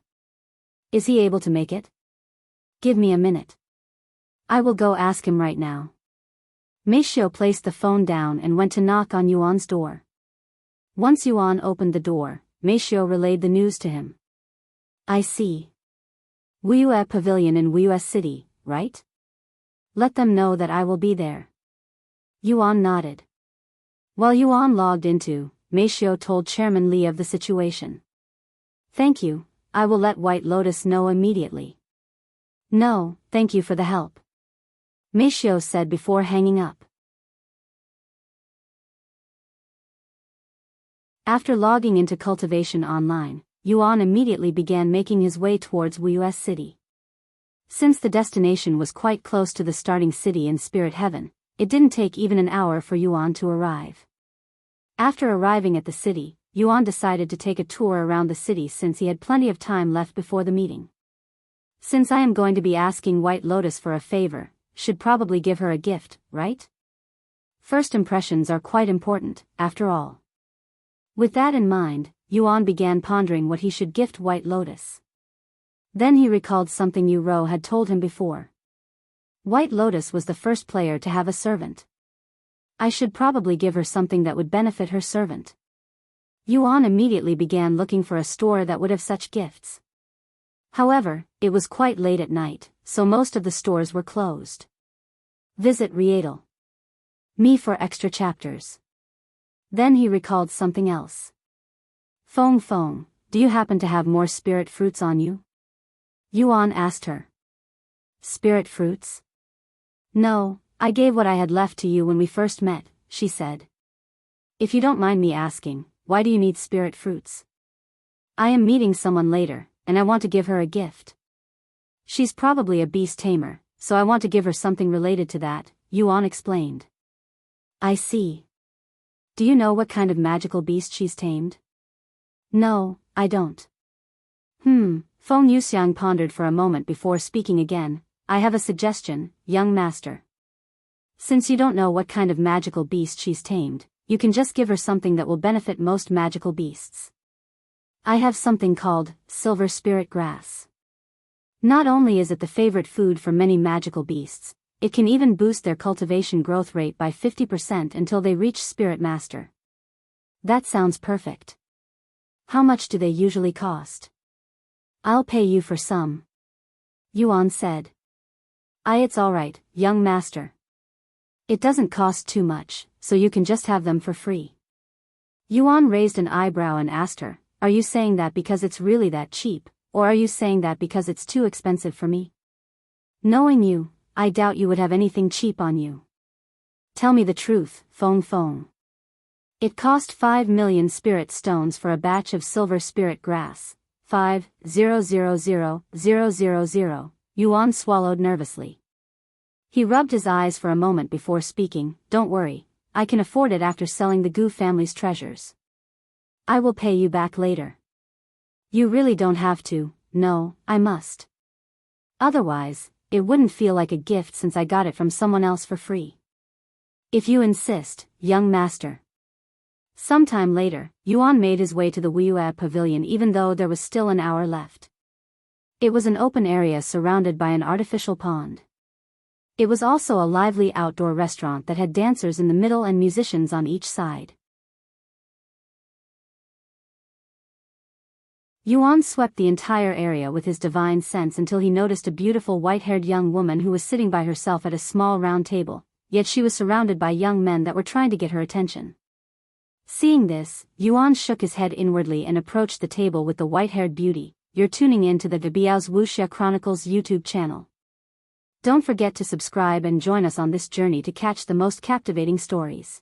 Is he able to make it? Give me a minute. I will go ask him right now. Meishio placed the phone down and went to knock on Yuan's door. Once Yuan opened the door, Meishio relayed the news to him. I see. Wuxia Pavilion in Wuxia City, right? Let them know that I will be there. Yuan nodded. While Yuan logged into, Meishio told Chairman Li of the situation. Thank you, I will let White Lotus know immediately. No, thank you for the help. Meishio said before hanging up. After logging into Cultivation Online, Yuan immediately began making his way towards Wuxia City. Since the destination was quite close to the starting city in Spirit Heaven, it didn't take even an hour for Yuan to arrive. After arriving at the city, Yuan decided to take a tour around the city since he had plenty of time left before the meeting. Since I am going to be asking White Lotus for a favor, should probably give her a gift, right? First impressions are quite important, after all. With that in mind, Yuan began pondering what he should gift White Lotus. Then he recalled something Yu Ro had told him before. White Lotus was the first player to have a servant. I should probably give her something that would benefit her servant. Yuan immediately began looking for a store that would have such gifts. However, it was quite late at night, so most of the stores were closed. Visit Rietal. Me for extra chapters. Then he recalled something else. Feng Feng, do you happen to have more spirit fruits on you? Yuan asked her. Spirit fruits? No, I gave what I had left to you when we first met, she said. If you don't mind me asking, why do you need spirit fruits? I am meeting someone later, and I want to give her a gift. She's probably a beast tamer, so I want to give her something related to that, Yuan explained. I see. Do you know what kind of magical beast she's tamed? No, I don't. Feng Yuxiang pondered for a moment before speaking again. I have a suggestion, young master. Since you don't know what kind of magical beast she's tamed, you can just give her something that will benefit most magical beasts. I have something called silver spirit grass. Not only is it the favorite food for many magical beasts, it can even boost their cultivation growth rate by 50% until they reach spirit master. That sounds perfect. How much do they usually cost? I'll pay you for some. Yuan said. It's alright, young master. It doesn't cost too much, so you can just have them for free. Yuan raised an eyebrow and asked her, are you saying that because it's really that cheap, or are you saying that because it's too expensive for me? Knowing you, I doubt you would have anything cheap on you. Tell me the truth, Feng. It cost 5 million spirit stones for a batch of silver spirit grass. 5,000,000. Yuan swallowed nervously. He rubbed his eyes for a moment before speaking. Don't worry, I can afford it after selling the Gu family's treasures. I will pay you back later. You really don't have to. No, I must. Otherwise, it wouldn't feel like a gift since I got it from someone else for free. If you insist, young master. Sometime later, Yuan made his way to the Wuxia pavilion even though there was still an hour left. It was an open area surrounded by an artificial pond. It was also a lively outdoor restaurant that had dancers in the middle and musicians on each side. Yuan swept the entire area with his divine sense until he noticed a beautiful white-haired young woman who was sitting by herself at a small round table, yet she was surrounded by young men that were trying to get her attention. Seeing this, Yuan shook his head inwardly and approached the table with the white-haired beauty. You're tuning in to the Biyao's Wuxia Chronicles YouTube channel. Don't forget to subscribe and join us on this journey to catch the most captivating stories.